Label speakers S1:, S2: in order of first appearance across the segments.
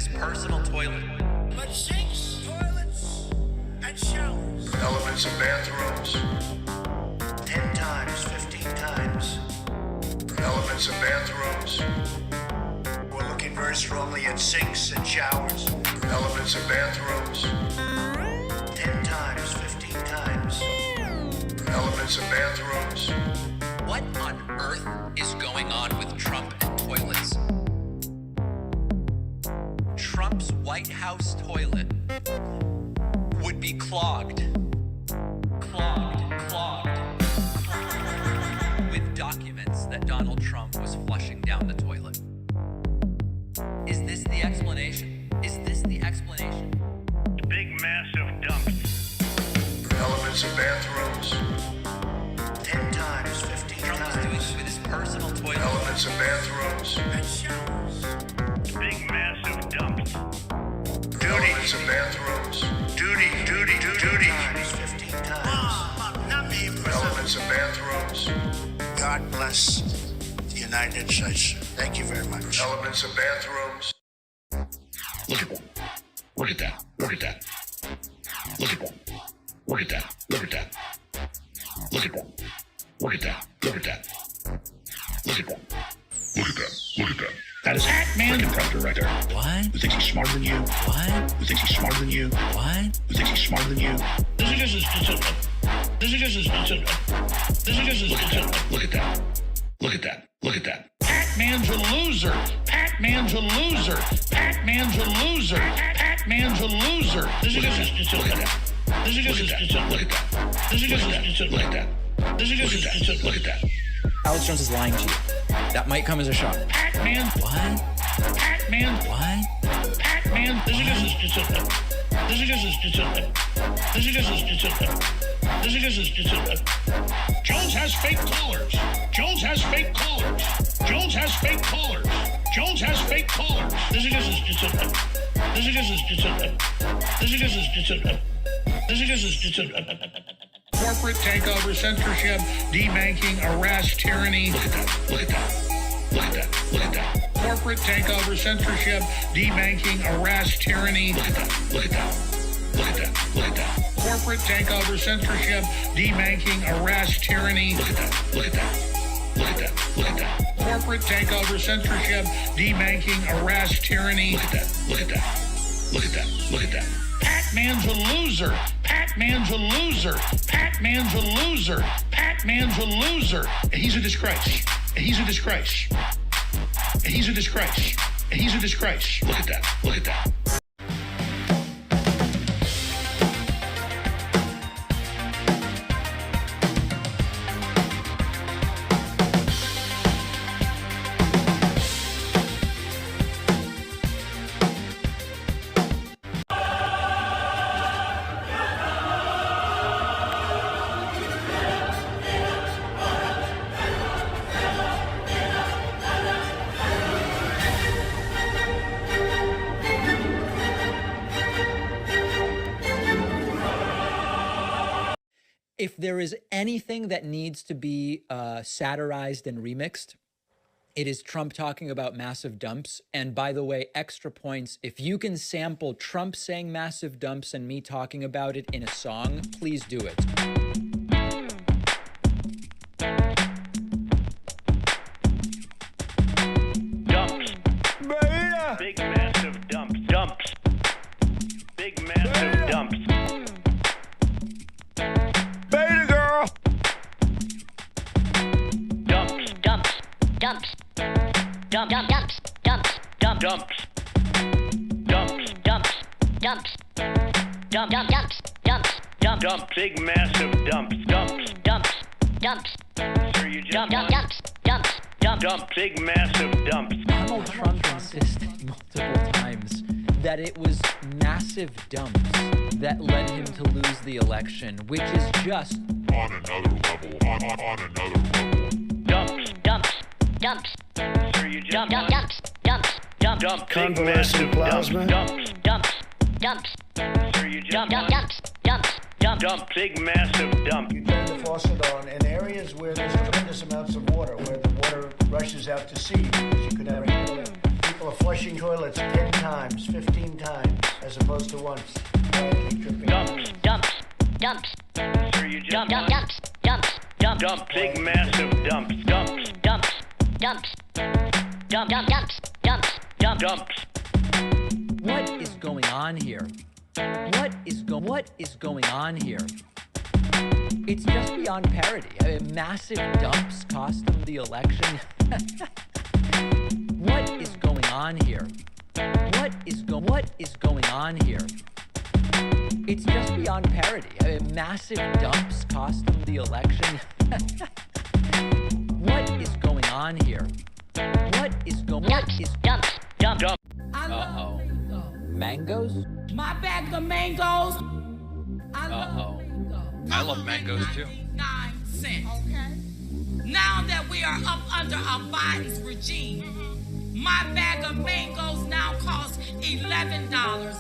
S1: his personal toilet.
S2: But sinks, toilets, and showers.
S3: Elements of bathrooms.
S2: 10 times, 15 times.
S3: Elements of bathrooms.
S2: We're looking very strongly at sinks and showers.
S3: Elements of bathrooms.
S2: 10 times, 15 times.
S3: Elements of bathrooms.
S1: What on earth is going on with Trump and toilets? Trump's White House toilet would be clogged with documents that Donald Trump was flushing down the toilet. Is this the explanation? Is this the explanation?
S4: Big massive dumps.
S3: Elements of bathrooms.
S2: 10 times, 15
S1: Trump was
S2: times.
S1: doing this with his personal toilet.
S3: Elements of bathrooms.
S2: And showers.
S4: Big massive dumps.
S3: Elements of bathrooms.
S2: Duty. 10 times, 15 times. Not me,
S3: Elements of bathrooms.
S2: God bless the United States. Thank you very much.
S3: Elements of bathrooms.
S5: Look at that. Look at that. Look at that. Look at that. Look at that. Look at that. Look at that. Look at that. Look at that. Look at that. Look at that. Look at that. That is man predator right there.
S1: What?
S5: Who thinks he's smarter than you?
S1: What?
S5: Who thinks he's smarter than you?
S1: What?
S5: Who thinks he's smarter than you? This is just Look at that. Look at that. Look at that. Pac-Man's a loser. Pac-Man's a loser. Pac-Man's a loser. Pac-Man's a loser. This is just look at that. This is just look at that. This is just look at that. This is just look at that.
S6: Alex Jones is lying to you. That might come as a shock.
S5: Pac-Man.
S1: What?
S5: Pac-Man.
S1: What?
S5: Pac-Man. This is just Jones has fake callers. Jones has fake callers. Jones has fake callers. Jones has fake callers. This is corporate takeover, censorship, debanking, arrest, tyranny. Look at that. Look at that. Look at that. Look at that. Corporate takeover, censorship, debanking, arrest, tyranny. Look at that. Look at that. Look at that. Look at that. Corporate takeover, censorship, debanking, arrest, tyranny. Look at that. Look at that. Look at that. Look at that. Corporate takeover, censorship, debanking, arrest, tyranny. Look at that. Look at that. Look at that. Look at that. Pac-Man's a loser. Pac-Man's a loser. Pac-Man's a loser. Pac-Man's a loser. And he's a disgrace. And he's a disgrace. And he's a disgrace. And he's a disgrace. Look at that. Look at that.
S6: If there is anything that needs to be satirized and remixed, it is Trump talking about massive dumps. And by the way, extra points, if you can sample Trump saying massive dumps and me talking about it in a song, please do it.
S4: Dumps. Big massive dumps. Dumps. Big massive dumps.
S2: Beta girl.
S4: Dumps.
S7: Dumps. Dumps. Dumps. Dumps. Dumps.
S4: Dumps.
S7: Dumps.
S4: Dumps.
S7: Dumps. Dumps. Dumps. Dumps.
S4: Dump. Big massive dumps. Dumps.
S7: Dumps. Dumps.
S4: Sir, you just
S7: Dumps. Dumps. Dumps.
S4: dump. Big massive dumps.
S6: Donald Trump insisted multiple times that it was massive dumps that led him to lose the election, which is just
S3: On another level. On another level.
S4: Dumps.
S7: Dumps. Dumps.
S4: Sir, you just
S7: Dumps. Dumps. Dumps.
S4: dump. Big
S2: Convalescent
S4: massive
S2: plasma.
S4: dumps.
S7: Dumps. Dumps.
S4: Sir, you just
S7: Dumps. Dumps. Dumps.
S4: dump. Big massive dump.
S8: You turn the faucet on in areas where there's tremendous amounts of water, where the water rushes out to sea because you could never handle it. People People are flushing toilets 10 times, 15 times, as opposed to once. Quietly dripping.
S4: Dumps.
S7: Dumps. Dumps.
S4: Sir, you just
S7: Dumps. Dumps. Dumps. Dumps.
S4: dump. Big massive dumps. Dumps.
S7: Dumps. Dumps. Dump. Dump. Dumps. Dumps. Dumps.
S4: Dumps.
S6: What is going on here? What is going on here? It's just beyond parody. I mean, massive dumps cost them the election. What is going on here? What is going on here? It's just beyond parody. I mean, massive dumps cost them the election. What is going on here? What is
S7: Dumps. Dumps.
S4: Dump.
S6: Uh-oh. Mangoes?
S9: My bag of mangoes.
S6: Uh-oh.
S1: I love mangoes too.
S9: 9 cents. Okay. Now that we are up under Biden's regime, my bag of mangoes now costs $11.99.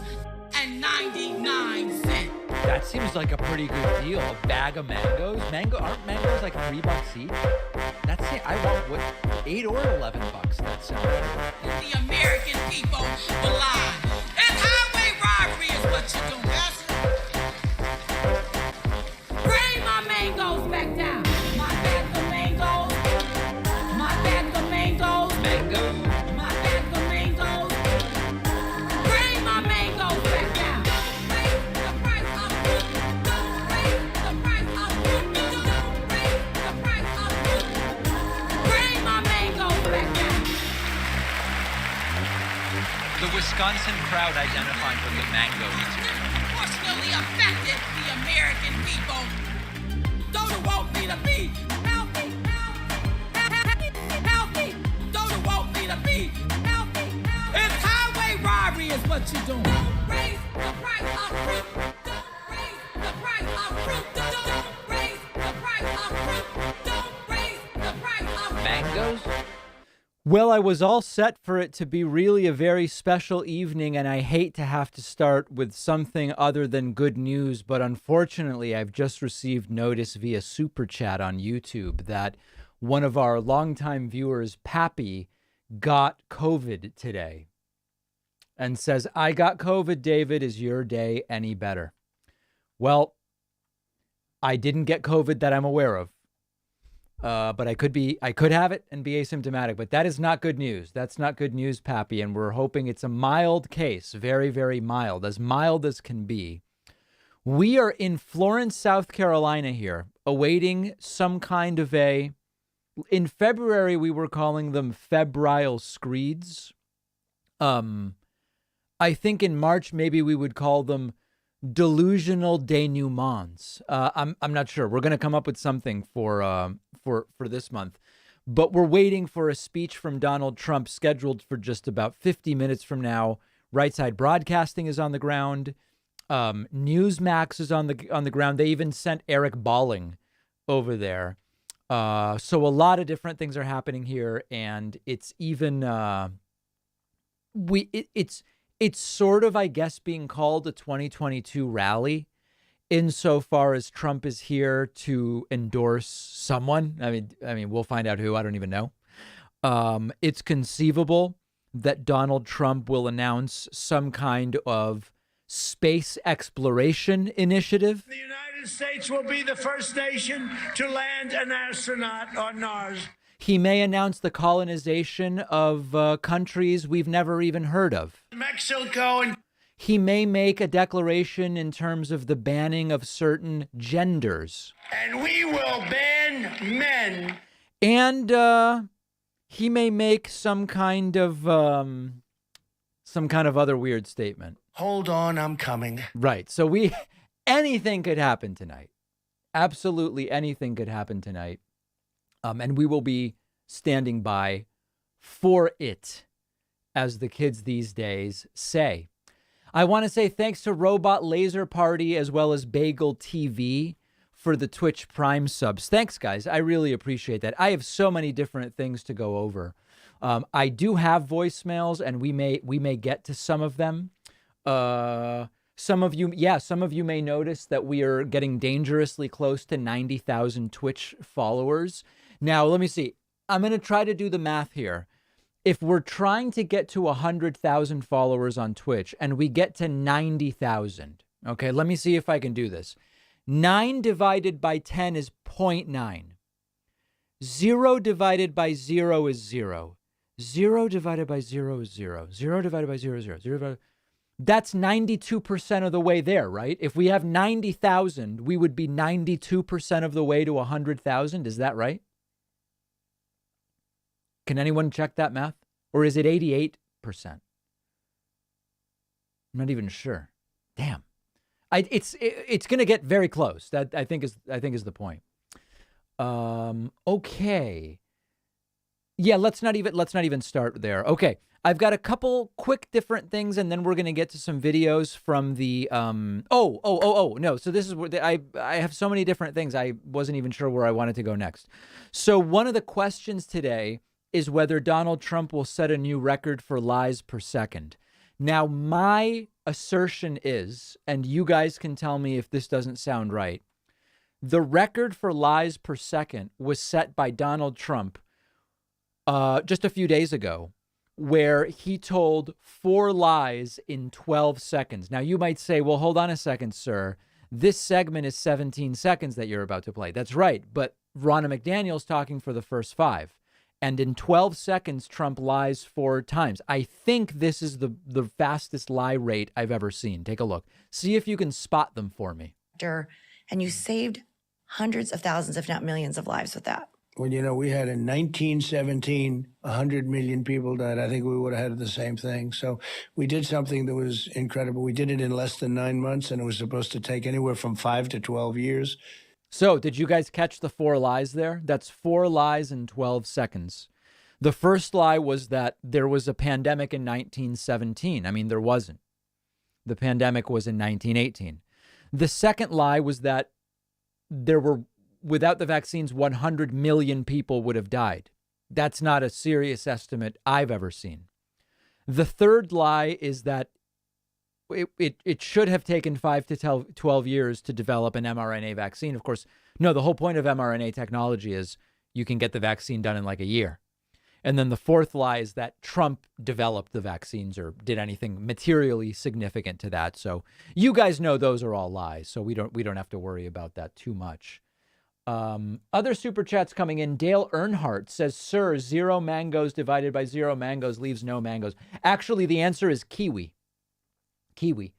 S6: That seems like a pretty good deal. A bag of mangoes? Aren't mangoes like $3 each? That's it. I want what, $8 or $11. That sounds good.
S9: The American people will lie. And highway robbery is what you're doing. Bring my mangoes back down. My bag of mangoes. My bag of mangoes.
S6: Mangoes?
S9: My bag of mangoes. Bring my mangoes back down. Don't raise the price of fruit. Don't raise the price of fruit. Don't raise the price of fruit. Bring my mangoes back down.
S1: The Wisconsin crowd identified with the mango eater.
S9: Disproportionately affected the American people. Those who want me to be healthy, healthy. Those who want me to be healthy. It's highway robbery is what you're doing. Don't raise the price of fruit. Don't raise the price of fruit. Don't raise the price of fruit. Don't raise the price of fruit.
S6: Mangoes? Well, I was all set for it to be really a very special evening, and I hate to have to start with something other than good news, but unfortunately, I've just received notice via Super Chat on YouTube that one of our longtime viewers, Pappy, got COVID today and says, I got COVID, David. Is your day any better? Well, I didn't get COVID that I'm aware of. But I could have it and be asymptomatic, but that is not good news. That's not good news, Pappy. And we're hoping it's a mild case, very, very mild as can be. We are in Florence, South Carolina here, awaiting some kind of in February, we were calling them febrile screeds. I think in March, maybe we would call them delusional denouements. I'm not sure. We're going to come up with something for this month, but we're waiting for a speech from Donald Trump scheduled for just about 50 minutes from now. Right Side Broadcasting is on the ground. Newsmax is on the ground. They even sent Eric Balling over there. So a lot of different things are happening here, and it's even it's sort of, I guess, being called a 2022 rally insofar as Trump is here to endorse someone. I mean, we'll find out who. I don't even know. It's conceivable that Donald Trump will announce some kind of space exploration initiative.
S2: The United States will be the first nation to land an astronaut on Mars.
S6: He may announce the colonization of countries we've never even heard of.
S2: Mexico and
S6: He may make a declaration in terms of the banning of certain genders.
S2: we will ban men.
S6: And he may make some kind of other weird statement.
S2: Hold on, I'm coming.
S6: Right. So anything could happen tonight. Absolutely anything could happen tonight. And we will be standing by for it, as the kids these days say. I want to say thanks to Robot Laser Party as well as Bagel TV for the Twitch Prime subs. Thanks, guys. I really appreciate that. I have so many different things to go over. I do have voicemails, and we may get to some of them. Some of you may notice that we are getting dangerously close to 90,000 Twitch followers. Now, let me see. I'm going to try to do the math here. if we're trying to get to 100,000 followers on Twitch and we get to 90,000, okay, let me see if I can do this. 9 divided by 10 is 0.9. 0 divided by 0 is 0. 0 divided by 0 is 0. 0 divided by 0 is 0. 0 divided... That's 92% of the way there, right? If we have 90,000, we would be 92% of the way to 100,000. Is that right? Can anyone check that math? Or is it 88%? I'm not even sure. Damn. It's going to get very close. That I think is the point. Okay. Yeah, let's not even start there. Okay. I've got a couple quick different things, and then we're going to get to some videos from the, no. So this is where I have so many different things. I wasn't even sure where I wanted to go next. So one of the questions today is whether Donald Trump will set a new record for lies per second. Now, my assertion is, and you guys can tell me if this doesn't sound right, the record for lies per second was set by Donald Trump just a few days ago, where he told 4 lies in 12 seconds. Now, you might say, well, hold on a second, sir. This segment is 17 seconds that you're about to play. That's right. But Ronna McDaniel's talking for the first 5. And in 12 seconds, Trump lies 4 times. I think this is the fastest lie rate I've ever seen. Take a look. See if you can spot them for me.
S10: And you saved hundreds of thousands, if not millions of lives with that.
S8: Well, you know, we had in 1917, 100 million people died. I think we would have had the same thing. So we did something that was incredible. We did it in less than 9 months, and it was supposed to take anywhere from 5 to 12 years.
S6: So did you guys catch the 4 lies there? That's 4 lies in 12 seconds. The first lie was that there was a pandemic in 1917. I mean, there wasn't. The pandemic was in 1918. The second lie was that there were, without the vaccines, 100 million people would have died. That's not a serious estimate I've ever seen. The third lie is that it should have taken 5 to 12 years to develop an mRNA vaccine. Of course, no, the whole point of mRNA technology is you can get the vaccine done in like a year. And then the fourth lie is that Trump developed the vaccines or did anything materially significant to that. So you guys know those are all lies. So we don't have to worry about that too much. Other super chats coming in. Dale Earnhardt says, sir, 0 mangoes divided by 0 mangoes leaves no mangoes. Actually, the answer is kiwi. Kiwi.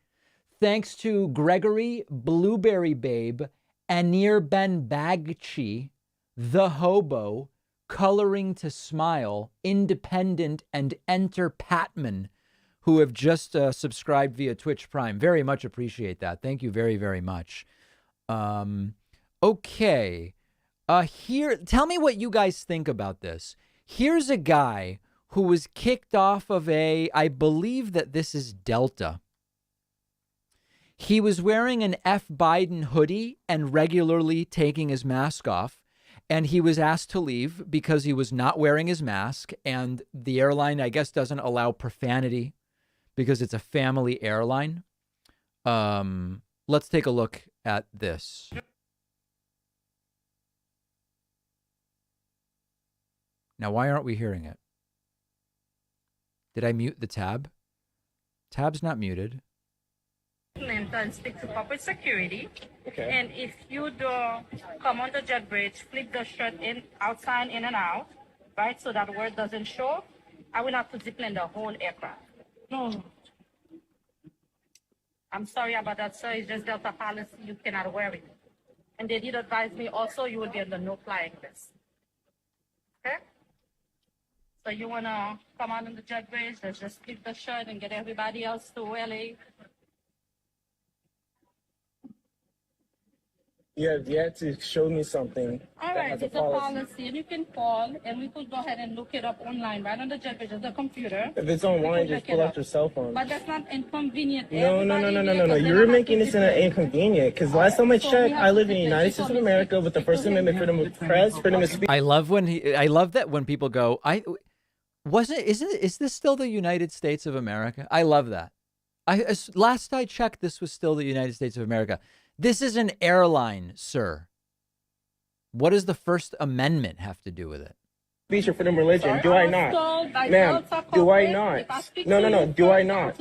S6: Thanks to Gregory, Blueberry Babe, Anir Ben Bagchi, The Hobo, Coloring to Smile, Independent, and Enter Patman, who have just subscribed via Twitch Prime. Very much appreciate that. Thank you very, very much. Okay. Here, tell me what you guys think about this. Here's a guy who was kicked off of I believe that this is Delta. He was wearing an F. Biden hoodie and regularly taking his mask off. And he was asked to leave because he was not wearing his mask. And the airline, I guess, doesn't allow profanity because it's a family airline. Let's take a look at this. Now, why aren't we hearing it? Did I mute the tab? Tab's not muted.
S11: And speak to corporate security.
S12: Okay.
S11: And if you do come on the jet bridge, flip the shirt outside, in and out, right? So that word doesn't show. I will have to discipline the whole aircraft. No. I'm sorry about that, sir. It's just Delta policy. You cannot wear it. And they did advise me also you will be on the no-flying list. Okay? So you want to come on the jet bridge, let's just flip the shirt and get everybody else to LA.
S12: You have yet to show me something.
S11: All right, it's a policy, and you can call, and we could go ahead and look it up online, right on the jet page, the computer.
S12: If it's online, just pull out your cell phone.
S11: But that's not inconvenient.
S12: No. You're making this inconvenient. Because last time I checked, I live in the United States of America with the First Amendment, freedom of press, freedom of speech.
S6: I love that when people go, is this still the United States of America? I love that. Last I checked, this was still the United States of America. This is an airline, sir. What does the First Amendment have to do with it?
S12: speech or freedom of religion. Do I not? Ma'am, do I not? No. Do I not?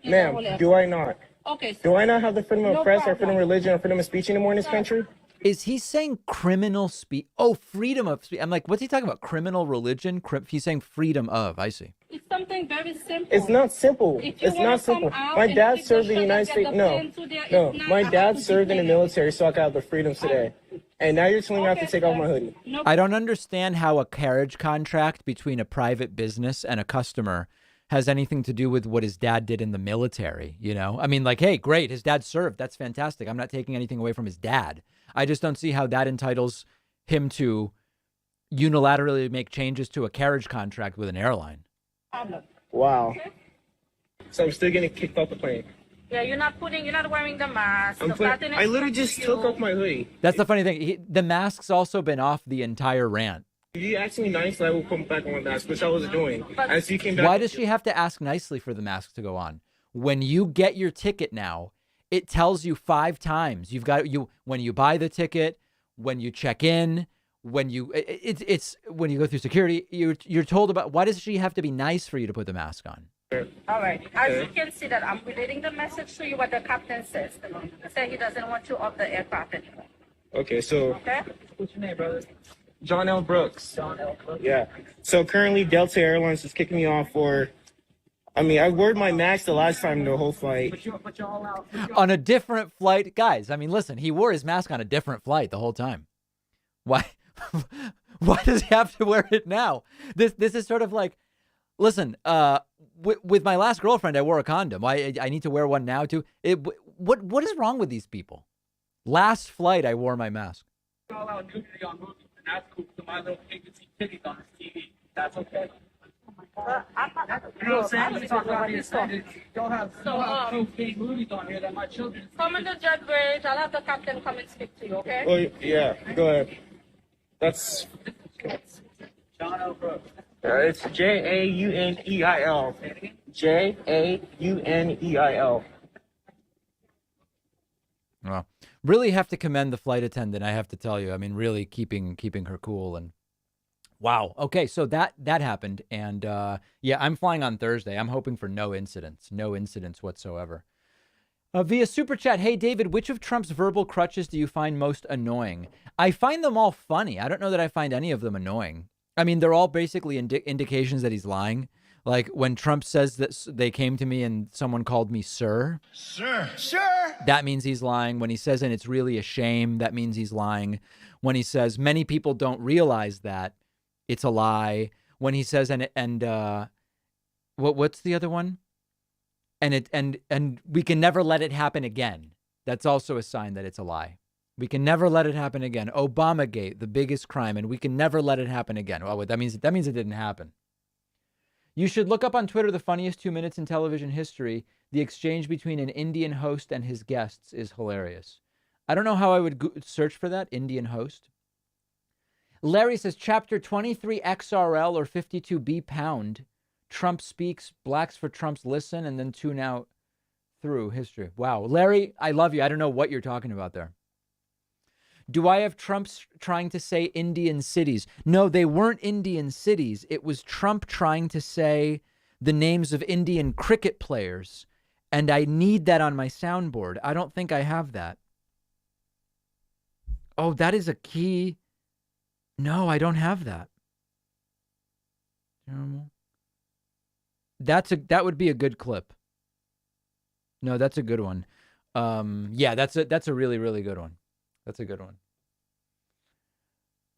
S12: Ma'am, do I not?
S11: Okay.
S12: Do I not have the freedom of press or freedom of religion or freedom of speech anymore in this country?
S6: Is he saying criminal speech? Oh, freedom of speech. I'm like, what's he talking about? Criminal religion? He's saying freedom of. I see.
S11: It's something very simple.
S12: It's not simple.
S11: If you
S12: It's
S11: wanna
S12: not simple.
S11: come out
S12: My
S11: and
S12: dad
S11: pick
S12: served
S11: the
S12: in the United
S11: sugar,
S12: States.
S11: get the
S12: No,
S11: pen to there,
S12: no.
S11: it's not
S12: My
S11: about
S12: dad
S11: to
S12: served in the
S11: detain
S12: military, so I got the freedoms today. And now you're telling me I have to take off my hoodie.
S6: I don't understand how a carriage contract between a private business and a customer has anything to do with what his dad did in the military, you know? I mean, like, hey, great, his dad served. That's fantastic. I'm not taking anything away from his dad. I just don't see how that entitles him to unilaterally make changes to a carriage contract with an airline.
S12: Wow. So I'm still getting kicked off the plane.
S11: Yeah, you're not wearing the mask.
S12: I literally just took off my hoodie.
S6: That's the funny thing. The mask's also been off the entire rant.
S12: If you asked me nicely, I will come back on my mask, which I was doing. As you came back.
S6: Why does she have to ask nicely for the mask to go on? When you get your ticket now, it tells you 5 times. You've got when you buy the ticket, when you check in, when you when you go through security, you're told about. Why does she have to be nice for you to put the mask on?
S11: All right. As you can see that I'm relating the message to you what the captain says. He said he doesn't want you off the aircraft anymore.
S12: Okay, so.
S11: Okay.
S12: What's your name, brother? John L. Brooks. John L. Brooks. Yeah. So currently Delta Airlines is kicking me off for. I mean, I wore my mask the last time the whole flight.
S6: On a different flight, guys. I mean, listen, he wore his mask on a different flight the whole time. Why? Why does he have to wear it now? This is sort of like, listen. With my last girlfriend, I wore a condom. I need to wear one now too. What is wrong with these people? Last flight, I wore my mask.
S13: That's cool. So my little kid can see titties on his TV. That's okay. You know what I'm saying? Let's talk about this stuff. Y'all have so big movies on here that my children.
S11: Come in the jet bridge. I'll have the captain come and speak to you, okay?
S12: Oh, yeah. Go ahead. That's.
S13: John L. Brooks.
S12: It's Jaunneil. Jaunneil.
S6: Well, really have to commend the flight attendant. I have to tell you. I mean, really keeping her cool and. Wow. Okay. So that happened. And yeah, I'm flying on Thursday. I'm hoping for no incidents whatsoever. Via Super Chat. Hey, David, which of Trump's verbal crutches do you find most annoying? I find them all funny. I don't know that I find any of them annoying. I mean, they're all basically indications that he's lying. Like when Trump says that they came to me and someone called me sir.
S2: Sir.
S6: That means he's lying. When he says, and it's really a shame, that means he's lying. When he says, many people don't realize that, it's a lie. When he says, what's the other one? And we can never let it happen again. That's also a sign that it's a lie. We can never let it happen again. Obamagate, the biggest crime, and we can never let it happen again. Well, that means it didn't happen. You should look up on Twitter the funniest 2 minutes in television history. The exchange between an Indian host and his guests is hilarious. I don't know how I would search for that, Indian host. Larry says, Chapter 23 XRL or 52B pound. Trump speaks, blacks for Trump's listen, and then tune out through history. Wow. Larry, I love you. I don't know what you're talking about there. Do I have Trump trying to say Indian cities? No, they weren't Indian cities. It was Trump trying to say the names of Indian cricket players. And I need that on my soundboard. I don't think I have that. Oh, that is a key. No, I don't have that. That would be a good clip. No, that's a good one. Yeah, that's a really, really good one. That's a good one.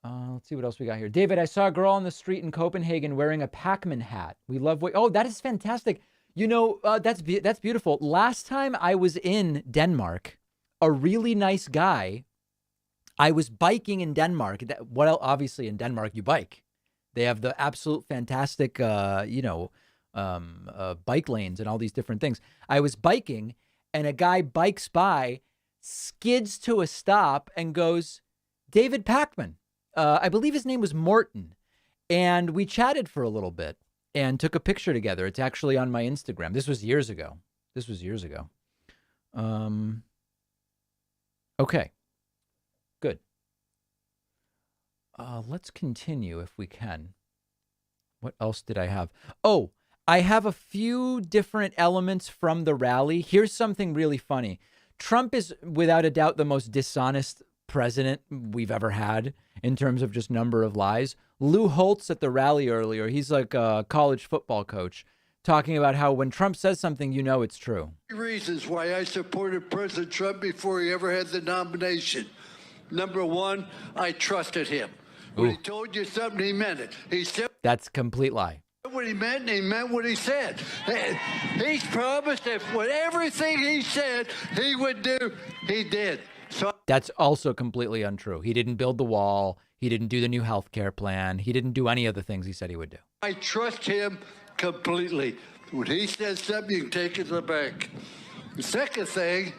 S6: Let's see what else we got here. David, I saw a girl on the street in Copenhagen wearing a Pac-Man hat. We love. Oh, that is fantastic. You know, that's beautiful. Last time I was in Denmark, a really nice guy. I was biking in Denmark. Obviously in Denmark you bike. They have the absolute fantastic, bike lanes and all these different things. I was biking, and a guy bikes by, skids to a stop, and goes, David Pac-Man. I believe his name was Morton. And we chatted for a little bit and took a picture together. It's actually on my Instagram. This was years ago. Okay. Good. Let's continue if we can. What else did I have? Oh, I have a few different elements from the rally. Here's something really funny. Trump is without a doubt the most dishonest president we've ever had in terms of just number of lies. Lou Holtz at the rally earlier, he's like a college football coach, talking about how when Trump says something, you know it's true.
S14: Reasons why I supported President Trump before he ever had the nomination. Number one, I trusted him. When he told you something, he meant it. He said
S6: that's a complete lie.
S14: What he meant, and he meant what he said. He's promised that everything he said he would do, he did. So
S6: that's also completely untrue. He didn't build the wall. He didn't do the new health care plan. He didn't do any of the things he said he would do.
S14: I trust him completely. When he says something, you can take it to the bank. The second thing,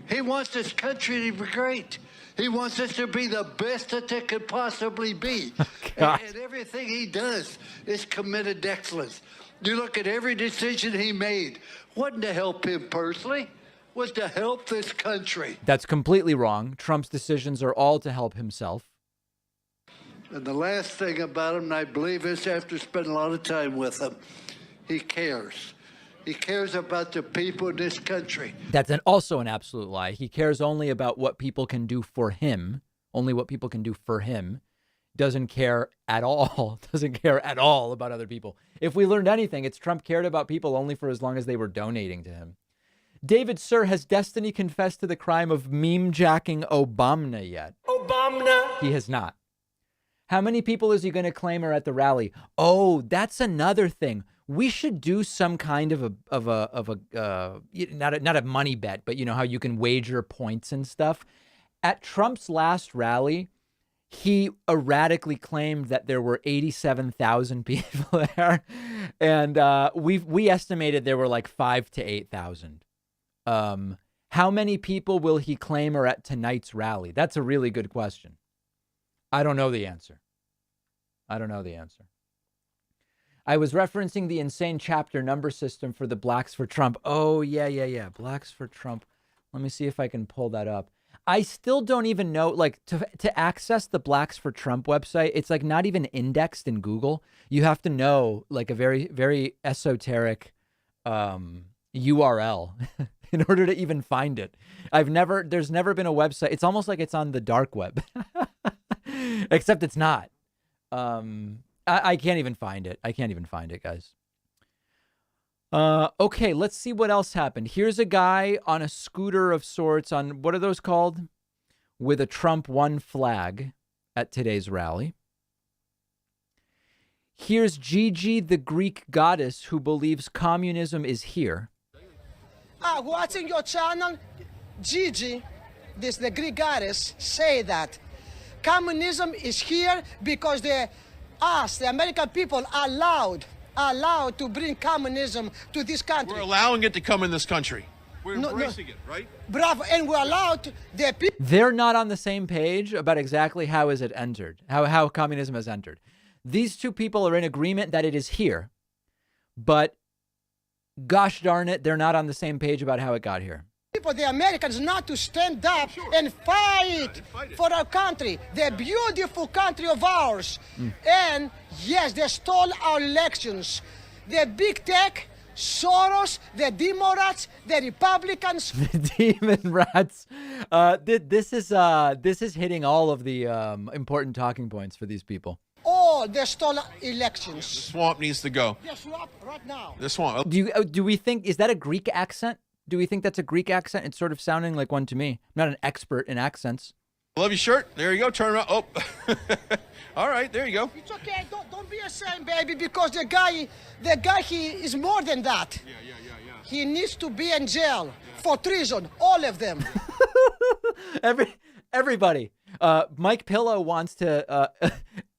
S14: he wants this country to be great. He wants us to be the best that it could possibly be. And everything he does is committed to excellence. You look at every decision he made, wasn't to help him personally, was to help this country.
S6: That's completely wrong. Trump's decisions are all to help himself.
S14: And the last thing about him, and I believe this after spending a lot of time with him, he cares. He cares about the people in this country.
S6: That's also an absolute lie. He cares only about what people can do for him, only what people can do for him. Doesn't care at all, about other people. If we learned anything, it's Trump cared about people only for as long as they were donating to him. David, sir, has Destiny confessed to the crime of meme-jacking Obama yet?
S15: Obama.
S6: He has not. How many people is he going to claim are at the rally? Oh, that's another thing. We should do some kind of not a money bet, but you know how you can wager points and stuff. At Trump's last rally, he erratically claimed that there were 87,000 people there, and we estimated there were like 5,000 to 8,000. How many people will he claim are at tonight's rally? That's a really good question. I don't know the answer. I was referencing the insane chapter number system for the Blacks for Trump. Oh, yeah. Blacks for Trump. Let me see if I can pull that up. I still don't even know, like, to access the Blacks for Trump website, it's like not even indexed in Google. You have to know like a very, very esoteric URL in order to even find it. There's never been a website. It's almost like it's on the dark web, except it's not. I can't even find it. Guys. Okay, let's see what else happened. Here's a guy on a scooter of sorts on, what are those called? With a Trump one flag at today's rally. Here's Gigi, the Greek goddess who believes communism is here.
S15: Watching your channel, Gigi, the Greek goddess, say that communism is here because the American people, are allowed to bring communism to this country.
S16: We're allowing it to come in this country. We're embracing it, right?
S15: Bravo, and we're allowed the people.
S6: They're not on the same page about exactly how is it entered, how communism has entered. These two people are in agreement that it is here, but gosh darn it, they're not on the same page about how it got here.
S15: People, the Americans, not to stand up and fight for our country, the beautiful country of ours. And yes, they stole our elections. The big tech, Soros, the Democrats, the Republicans.
S6: The demon rats. This is hitting all of the important talking points for these people.
S15: All they stole elections.
S16: The swamp needs to go.
S15: The swamp right now.
S16: The swamp.
S6: Do we think, is that a Greek accent? Do we think that's a Greek accent? It's sort of sounding like one to me. I'm not an expert in accents.
S16: Love your shirt. There you go. Turn around. Oh, all right. There you go.
S15: It's okay. Don't be ashamed, baby, because the guy, he is more than that.
S16: Yeah.
S15: He needs to be in jail for treason. All of them.
S6: Everybody. Mike Pillow wants to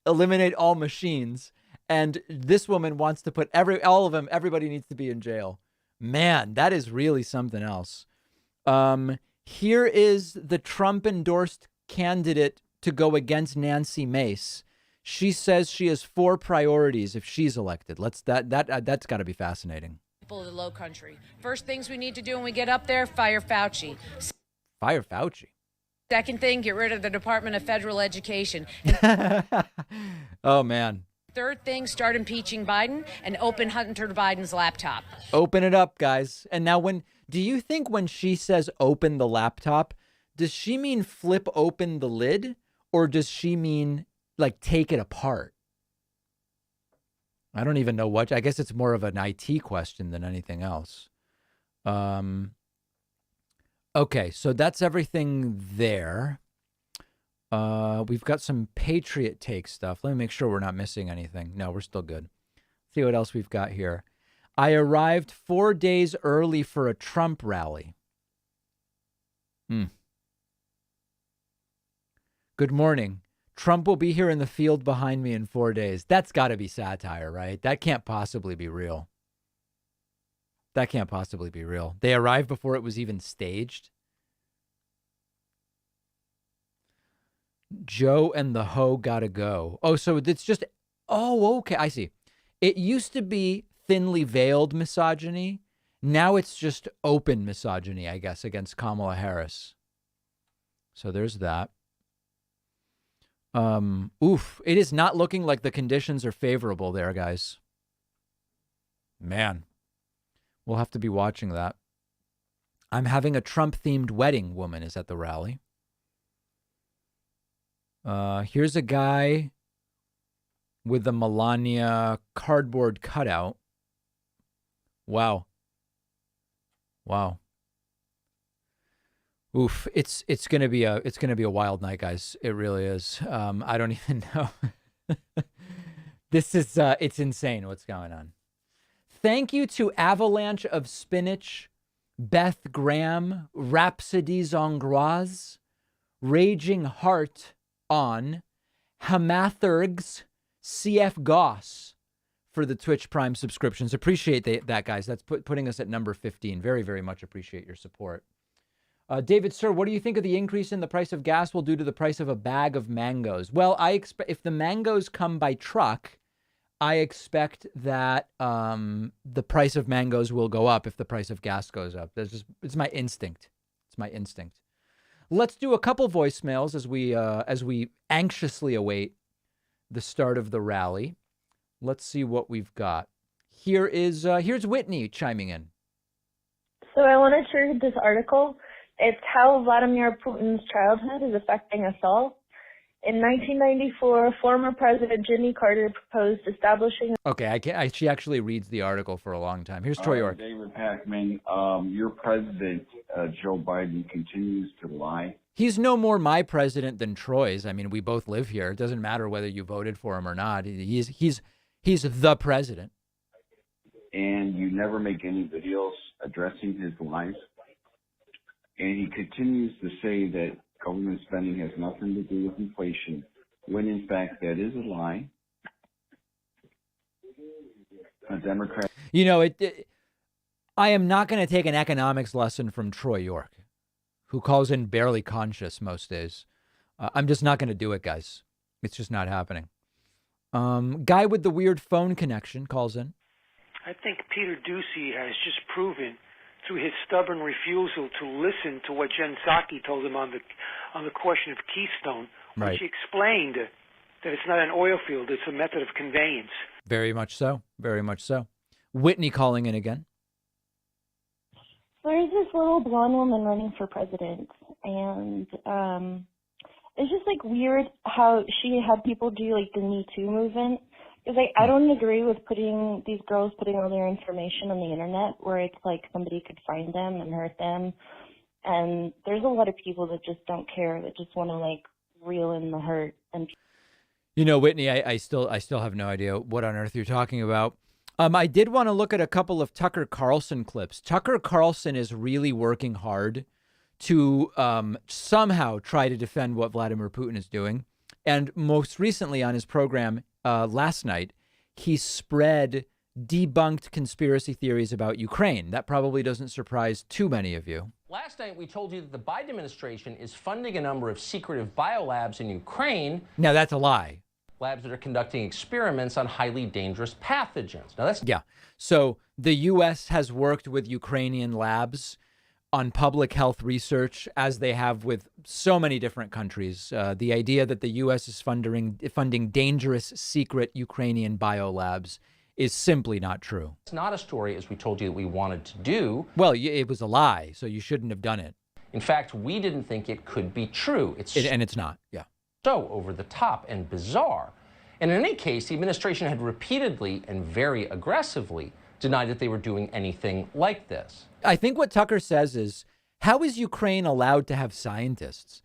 S6: eliminate all machines, and this woman wants to put all of them. Everybody needs to be in jail. Man, that is really something else. Here is the Trump-endorsed candidate to go against Nancy Mace. She says she has 4 priorities if she's elected. That's got to be fascinating.
S17: People of the low country. First things we need to do when we get up there, fire Fauci.
S6: Fire Fauci.
S17: Second thing, get rid of the Department of Federal Education.
S6: Oh, man.
S17: Third thing, start impeaching Biden and open Hunter Biden's laptop.
S6: Open it up, guys. And now do you think when she says open the laptop, does she mean flip open the lid, or does she mean like take it apart? I don't even know what. I guess it's more of an IT question than anything else. Okay, so that's everything there. We've got some Patriot Take stuff. Let me make sure we're not missing anything. No, we're still good. See what else we've got here. I arrived 4 days early for a Trump rally. Good morning. Trump will be here in the field behind me in 4 days. That's got to be satire, right? That can't possibly be real. That can't possibly be real. They arrived before it was even staged. Joe and the hoe gotta go. Oh, so it's just, oh, okay. I see. It used to be thinly veiled misogyny. Now it's just open misogyny, I guess, against Kamala Harris. So there's that. It is not looking like the conditions are favorable there, guys. Man, we'll have to be watching that. I'm having a Trump-themed wedding. Woman is at the rally. Here's a guy with the Melania cardboard cutout. Wow. Oof, it's gonna be a wild night, guys. It really is. I don't even know. This is it's insane what's going on. Thank you to Avalanche of Spinach, Beth Graham, Rhapsodies Hongroise, Raging Heart on, Hamathurgs, CF Goss for the Twitch Prime subscriptions. Appreciate that, guys. That's putting us at number 15. Very, very much appreciate your support. David, sir, what do you think of the increase in the price of gas will do to the price of a bag of mangoes? Well, I expect if the mangoes come by truck, I expect that the price of mangoes will go up if the price of gas goes up. It's my instinct. It's my instinct. Let's do a couple voicemails as we anxiously await the start of the rally. Let's see what we've got. Here's Whitney chiming in.
S18: So I wanted to read this article. It's how Vladimir Putin's childhood is affecting us all. In 1994, former President Jimmy Carter proposed establishing...
S6: Okay, she actually reads the article for a long time. Here's Troy York.
S19: David Packman, your president, Joe Biden, continues to lie.
S6: He's no more my president than Troy's. I mean, we both live here. It doesn't matter whether you voted for him or not. He's the president.
S19: And you never make any videos addressing his lies. And he continues to say that government spending has nothing to do with inflation, when in fact that is a lie. A Democrat.
S6: You know, I am not going to take an economics lesson from Troy York, who calls in barely conscious most days. I'm just not going to do it, guys. It's just not happening. Guy with the weird phone connection calls in.
S20: I think Peter Doocy has just proven through his stubborn refusal to listen to what Jen Psaki told him on the question of Keystone,
S6: Right.
S20: which explained that it's not an oil field, it's a method of conveyance.
S6: Very much so. Very much so. Whitney calling in again.
S18: There's this little blonde woman running for president, and it's just like weird how she had people do like the Me Too movement. Because I don't agree with these girls putting all their information on the internet where it's like somebody could find them and hurt them. And there's a lot of people that just don't care, that just want to like reel in the hurt. And
S6: You know, Whitney, I still have no idea what on earth you're talking about. I did want to look at a couple of Tucker Carlson clips. Tucker Carlson is really working hard to somehow try to defend what Vladimir Putin is doing. And most recently on his program last night, he spread debunked conspiracy theories about Ukraine. That probably doesn't surprise too many of you.
S21: Last night, we told you that the Biden administration is funding a number of secretive biolabs in Ukraine.
S6: Now, that's a lie.
S21: Labs that are conducting experiments on highly dangerous pathogens. Now, that's...
S6: Yeah. So the U.S. has worked with Ukrainian labs on public health research, as they have with so many different countries. The idea that the U.S. is funding dangerous, secret Ukrainian biolabs is simply not true.
S21: It's not a story, as we told you, that we wanted to do.
S6: Well, it was a lie, so you shouldn't have done it.
S21: In fact, we didn't think it could be true.
S6: And it's not, yeah.
S21: So over the top and bizarre. And in any case, the administration had repeatedly and very aggressively denied that they were doing anything like this.
S6: I think what Tucker says is, how is Ukraine allowed to have scientists?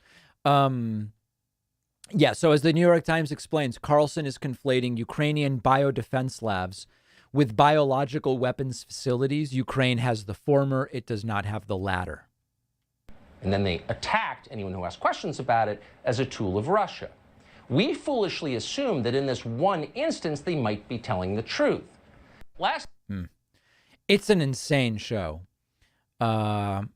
S6: Yeah, so as the New York Times explains, Carlson is conflating Ukrainian biodefense labs with biological weapons facilities. Ukraine has the former, it does not have the latter.
S21: And then they attacked anyone who asked questions about it as a tool of Russia. We foolishly assumed that in this one instance, they might be telling the truth.
S6: It's an insane show. Let's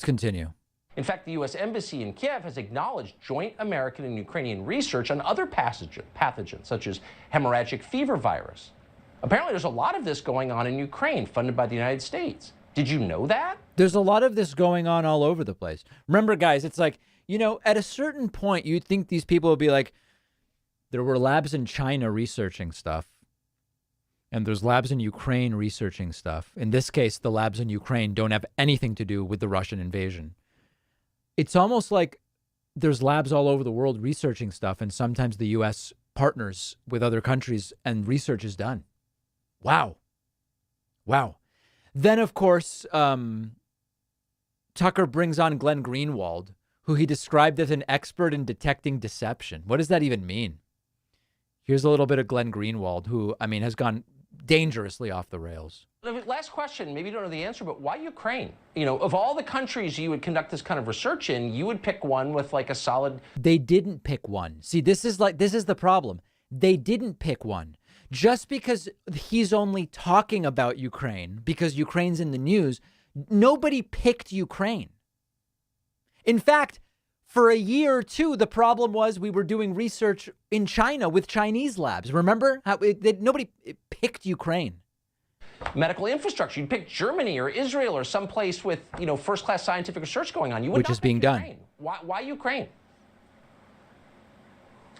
S6: continue.
S21: In fact, the U.S. Embassy in Kiev has acknowledged joint American and Ukrainian research on other pathogens, such as hemorrhagic fever virus. Apparently, there's a lot of this going on in Ukraine, funded by the United States. Did you know that?
S6: There's a lot of this going on all over the place. Remember, guys, it's like, you know, at a certain point, you'd think these people would be like, there were labs in China researching stuff, and there's labs in Ukraine researching stuff. In this case, the labs in Ukraine don't have anything to do with the Russian invasion. It's almost like there's labs all over the world researching stuff, and sometimes the U.S. partners with other countries, and research is done. Wow. Wow. Then, of course, Tucker brings on Glenn Greenwald, who he described as an expert in detecting deception. What does that even mean? Here's a little bit of Glenn Greenwald, who, I mean, has gone dangerously off the rails.
S21: Last question, maybe you don't know the answer, but why Ukraine? You know, of all the countries you would conduct this kind of research in, you would pick one with like a solid...
S6: They didn't pick one. See, this is the problem. They didn't pick one. Just because he's only talking about Ukraine, because Ukraine's in the news, nobody picked Ukraine. In fact, for a year or two, the problem was we were doing research in China with Chinese labs. Remember how nobody picked Ukraine?
S21: Medical infrastructure. You'd pick Germany or Israel or someplace with, you know, first-class scientific research going on. You would
S6: Which is being done.
S21: Why Ukraine?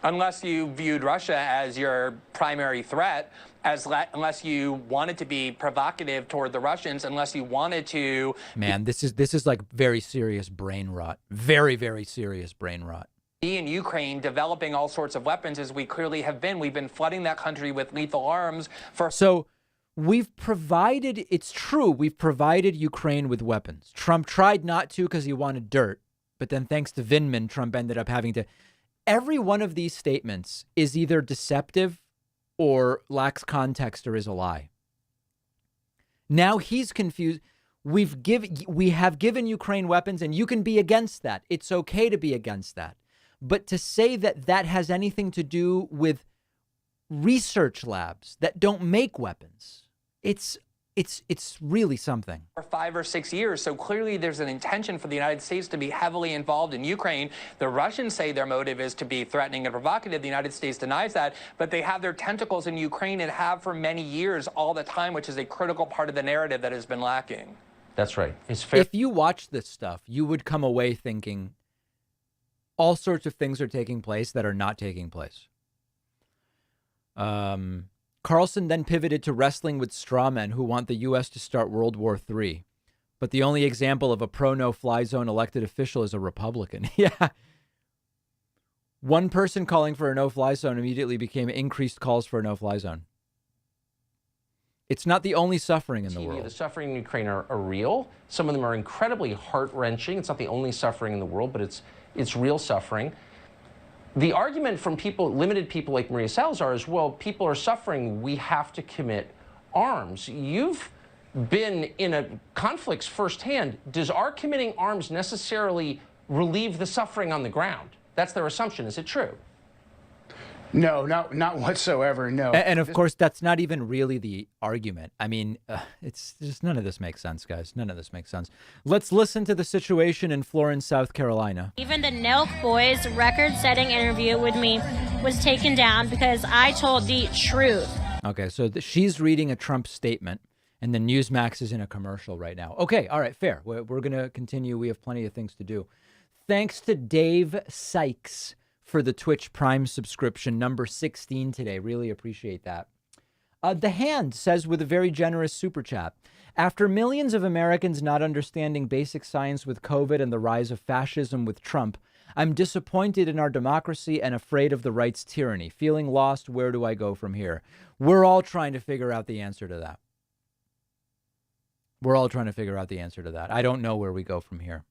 S5: Unless you viewed Russia as your primary threat, unless you wanted to be provocative toward the Russians, unless you wanted to...
S6: Man, this is like very serious brain rot. Very, very serious brain rot.
S5: Be in Ukraine developing all sorts of weapons, as we clearly have been. We've been flooding that country with lethal arms for...
S6: So we've provided, it's true, we've provided Ukraine with weapons. Trump tried not to because he wanted dirt. But then thanks to Vindman, Trump ended up having to... Every one of these statements is either deceptive or lacks context or is a lie. Now he's confused. We have given Ukraine weapons, and you can be against that. It's okay to be against that. But to say that that has anything to do with research labs that don't make weapons, it's really something.
S5: For 5 or 6 years, so clearly there's an intention for the United States to be heavily involved in Ukraine. The Russians say their motive is to be threatening and provocative. The United States denies that, but they have their tentacles in Ukraine and have for many years all the time, which is a critical part of the narrative that has been lacking.
S21: That's right. It's fair.
S6: If you watch this stuff, you would come away thinking all sorts of things are taking place that are not taking place. Carlson then pivoted to wrestling with strawmen who want the U.S. to start World War III. But the only example of a pro-no-fly zone elected official is a Republican. Yeah. One person calling for a no-fly zone immediately became increased calls for a no-fly zone. It's not the only suffering in the world.
S21: The suffering in Ukraine are real. Some of them are incredibly heart-wrenching. It's not the only suffering in the world, but it's real suffering. The argument from limited people like Maria Salazar is, well, people are suffering. We have to commit arms. You've been in conflicts firsthand. Does our committing arms necessarily relieve the suffering on the ground? That's their assumption. Is it true?
S22: No, not whatsoever. No.
S6: And of course, that's not even really the argument. I mean, it's just none of this makes sense, guys. None of this makes sense. Let's listen to the situation in Florence, South Carolina.
S23: Even the Nelk Boys record-setting interview with me was taken down because I told the truth.
S6: Okay, so she's reading a Trump statement, And then Newsmax is in a commercial right now. Okay, all right, fair. We're going to continue. We have plenty of things to do. Thanks to Dave Sykes for the Twitch Prime subscription, number 16 today. Really appreciate that. The Hand says with a very generous super chat, after millions of Americans not understanding basic science with COVID and the rise of fascism with Trump, I'm disappointed in our democracy and afraid of the right's tyranny. Feeling lost, where do I go from here? We're all trying to figure out the answer to that. We're all trying to figure out the answer to that. I don't know where we go from here.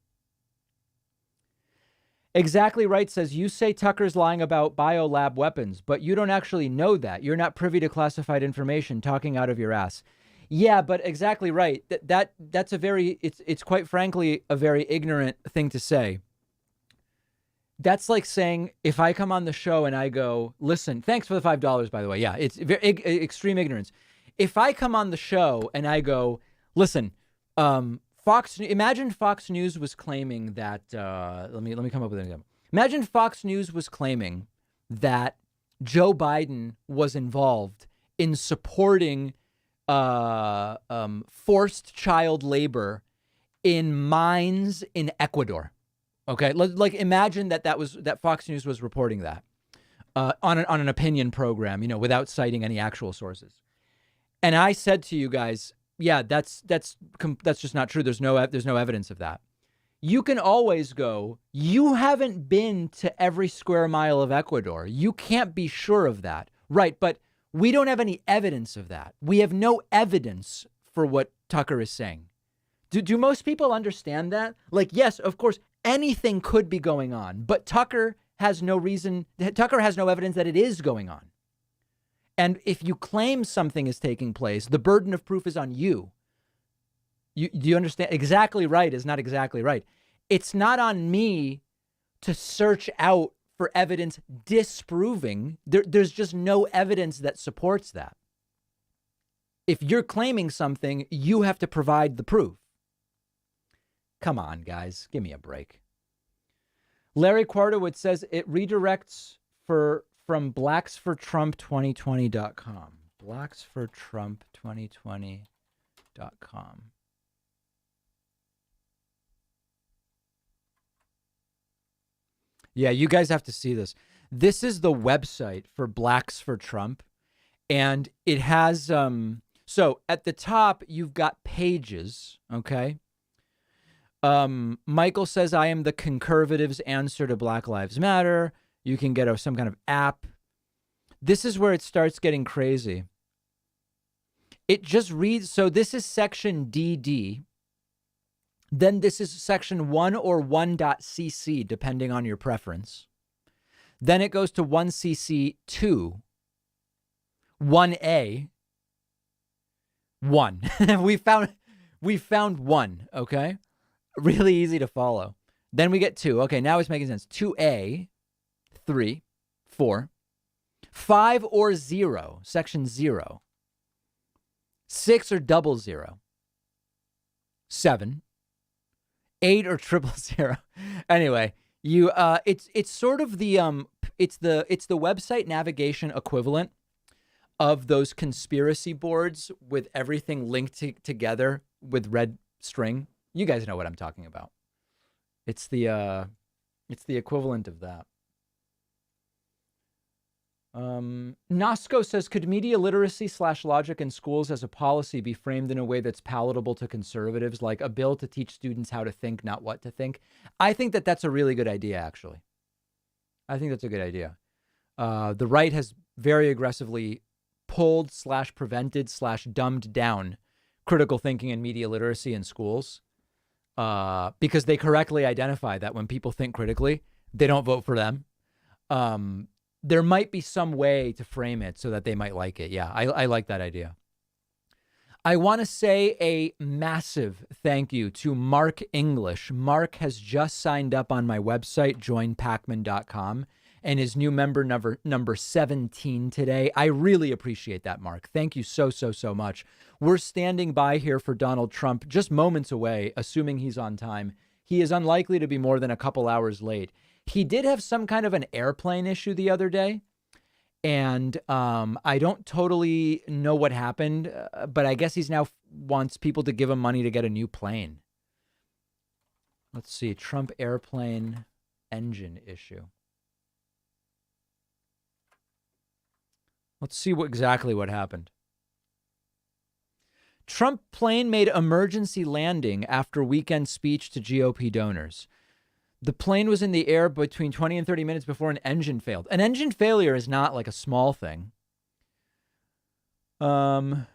S6: Exactly Right says, you say Tucker's lying about biolab weapons, but you don't actually know that. You're not privy to classified information, talking out of your ass. Yeah, but exactly right. That's a very, it's quite frankly a very ignorant thing to say. That's like saying, if I come on the show and I go, listen, thanks for the $5, by the way. Yeah, it's very, extreme ignorance. If I come on the show and I go, listen, imagine Fox News was claiming that, let me come up with an example. Imagine Fox News was claiming that Joe Biden was involved in supporting forced child labor in mines in Ecuador. Okay, like imagine that Fox News was reporting that on an opinion program, without citing any actual sources. And I said to you guys, yeah, that's just not true. There's no evidence of that. You can always go, you haven't been to every square mile of Ecuador. You can't be sure of that. Right, but we don't have any evidence of that. We have no evidence for what Tucker is saying. Do most people understand that? Like, yes, of course, anything could be going on, but Tucker has no evidence that it is going on. And if you claim something is taking place, the burden of proof is on you. Do you understand? Exactly right is not exactly right. It's not on me to search out for evidence disproving. There's just no evidence that supports that. If you're claiming something, you have to provide the proof. Come on, guys. Give me a break. Larry Quarterwood says it redirects from blacksfortrump2020.com. Blacksfortrump2020.com. Yeah, you guys have to see this. This is the website for Blacks for Trump. And it has, so at the top, you've got pages, okay? Michael says, I am the conservatives' answer to Black Lives Matter. You can get some kind of app. This is where it starts getting crazy. It just reads, so this is section DD. Then this is section 1 or 1.cc, depending on your preference. Then it goes to 1cc2, 1a, 1. we found 1, okay? Really easy to follow. Then we get 2. Okay, now it's making sense. 2a, 3, 4, 5 or 0, section 0, 6 or 00, 7, 8 or 000. Anyway, it's sort of the it's the website navigation equivalent of those conspiracy boards with everything linked together with red string. You guys know what I'm talking about. It's the equivalent of that. Nosco says, could media literacy / logic in schools as a policy be framed in a way that's palatable to conservatives, like a bill to teach students how to think, not what to think? I think that's a really good idea, actually. I think that's a good idea. The right has very aggressively pulled / prevented / dumbed down critical thinking and media literacy in schools because they correctly identify that when people think critically, they don't vote for them. There might be some way to frame it so that they might like it. Yeah, I like that idea. I want to say a massive thank you to Mark English. Mark has just signed up on my website, joinpacman.com, and is new member number 17 today. I really appreciate that, Mark. Thank you so much. We're standing by here for Donald Trump, just moments away, assuming he's on time. He is unlikely to be more than a couple hours late. He did have some kind of an airplane issue the other day, And I don't totally know what happened, but I guess he's now wants people to give him money to get a new plane. Let's see, Trump airplane engine issue. Let's see exactly what happened. Trump plane made emergency landing after weekend speech to GOP donors. The plane was in the air between 20 and 30 minutes before an engine failed. An engine failure is not like a small thing. Two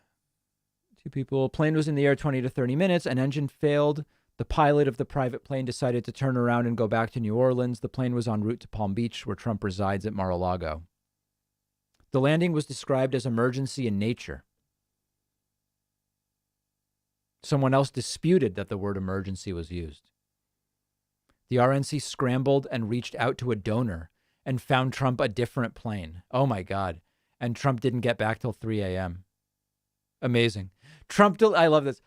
S6: people. Plane was in the air 20 to 30 minutes. An engine failed. The pilot of the private plane decided to turn around and go back to New Orleans. The plane was en route to Palm Beach, where Trump resides at Mar-a-Lago. The landing was described as emergency in nature. Someone else disputed that the word emergency was used. The RNC scrambled and reached out to a donor and found Trump a different plane. Oh, my God. And Trump didn't get back till 3 a.m. Amazing. I love this.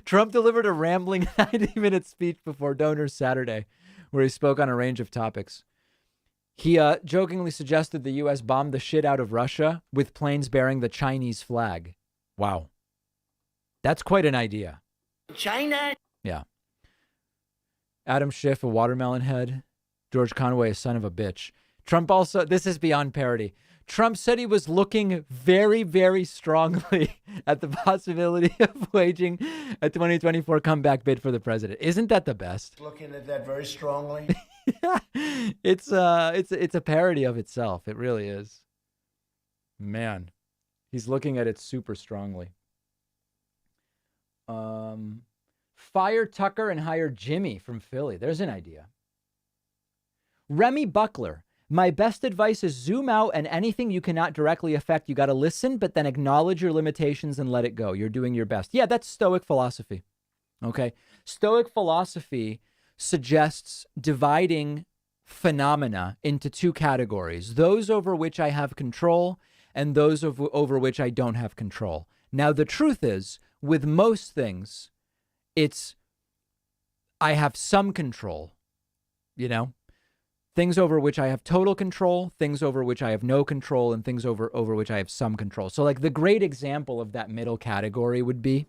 S6: Trump delivered a rambling 90-minute speech before donors Saturday, where he spoke on a range of topics. He jokingly suggested the U.S. bombed the shit out of Russia with planes bearing the Chinese flag. Wow. That's quite an idea.
S2: China.
S6: Yeah. Adam Schiff, a watermelon head. George Conway, a son of a bitch. Trump also, this is beyond parody. Trump said he was looking very, very strongly at the possibility of waging a 2024 comeback bid for the president. Isn't that the best?
S8: Looking at that very strongly.
S6: It's a parody of itself. It really is. Man, he's looking at it super strongly. Fire Tucker and hire Jimmy from Philly. There's an idea. Remy Buckler. My best advice is zoom out, and anything you cannot directly affect, you got to listen, but then acknowledge your limitations and let it go. You're doing your best. Yeah, that's Stoic philosophy. Okay. Stoic philosophy suggests dividing phenomena into two categories, those over which I have control and those over which I don't have control. Now, the truth is, with most things, I have some control, things over which I have total control, things over which I have no control, and things over which I have some control. So like the great example of that middle category would be,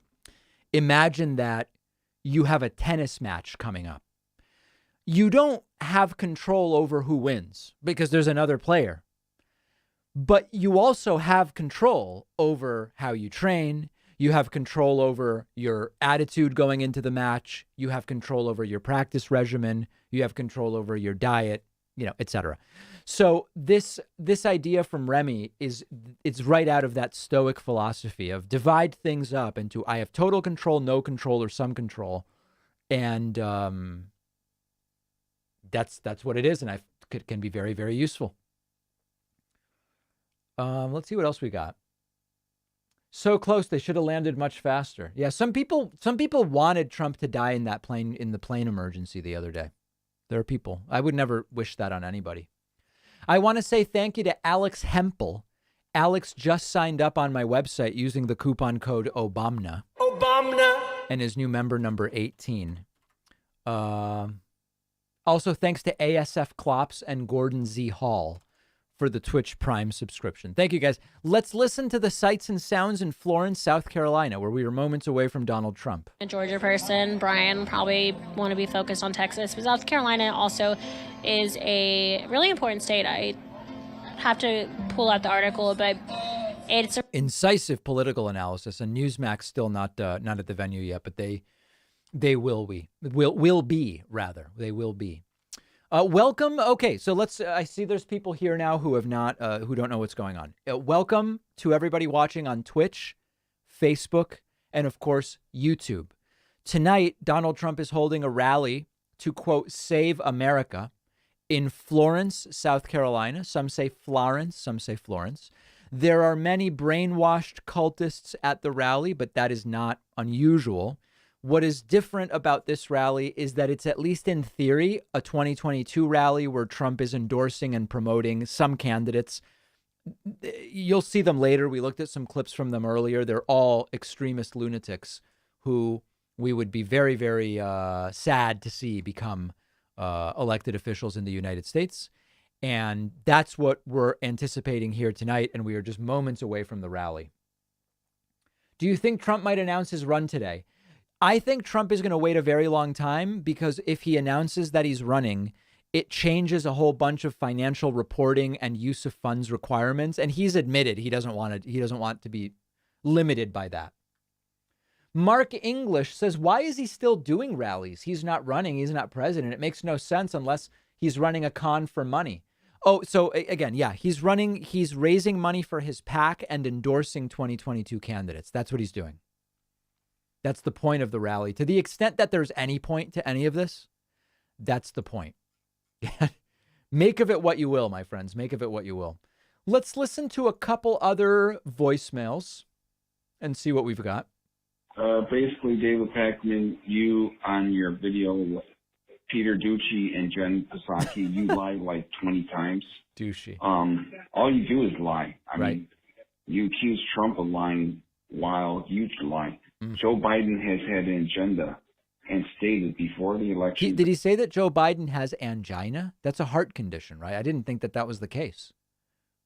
S6: imagine that you have a tennis match coming up. You don't have control over who wins because there's another player, but you also have control over how you train. You have control over your attitude going into the match. You have control over your practice regimen. You have control over your diet, etc. So this idea from Remy it's right out of that Stoic philosophy of divide things up into I have total control, no control, or some control. And that's what it is. And it can be very, very useful. Let's see what else we got. So close, they should have landed much faster. Yeah, some people wanted Trump to die in the plane emergency the other day. There are people. I would never wish that on anybody. I want to say thank you to Alex Hempel. Alex just signed up on my website using the coupon code OBAMNA.
S2: Obama.
S6: And his new member number 18. Also, thanks to ASF Klops and Gordon Z. Hall for the Twitch Prime subscription. Thank you, guys. Let's listen to the sights and sounds in Florence, South Carolina, where we were moments away from Donald Trump.
S23: A Georgia person, Brian, probably want to be focused on Texas, but South Carolina also is a really important state. I have to pull out the article, but it's a
S6: incisive political analysis, and Newsmax still not at the venue yet, but they will be. They will be. Welcome. Okay, so I see there's people here now who don't know what's going on. Welcome to everybody watching on Twitch, Facebook, and of course, YouTube. Tonight, Donald Trump is holding a rally to, quote, save America in Florence, South Carolina. Some say Florence, some say Florence. There are many brainwashed cultists at the rally, but that is not unusual. What is different about this rally is that it's, at least in theory, a 2022 rally where Trump is endorsing and promoting some candidates. You'll see them later. We looked at some clips from them earlier. They're all extremist lunatics who we would be very, very sad to see become elected officials in the United States. And that's what we're anticipating here tonight. And we are just moments away from the rally. Do you think Trump might announce his run today? I think Trump is going to wait a very long time, because if he announces that he's running, it changes a whole bunch of financial reporting and use of funds requirements. And he's admitted he doesn't want to be limited by that. Mark English says, why is he still doing rallies? He's not running. He's not president. It makes no sense unless he's running a con for money. Oh, so again, yeah, he's raising money for his PAC and endorsing 2022 candidates. That's what he's doing. That's the point of the rally. To the extent that there's any point to any of this, that's the point. Make of it what you will, my friends. Make of it what you will. Let's listen to a couple other voicemails and see what we've got.
S19: Basically, David Pakman, you on your video with Peter Ducey and Jen Psaki, you lied like 20 times.
S6: Ducey.
S19: All you do is lie. I
S6: Right.
S19: mean, you accuse Trump of lying while you lie. Joe Biden has had an agenda and stated before the election.
S6: Did he say that Joe Biden has angina? That's a heart condition, right? I didn't think that was the case.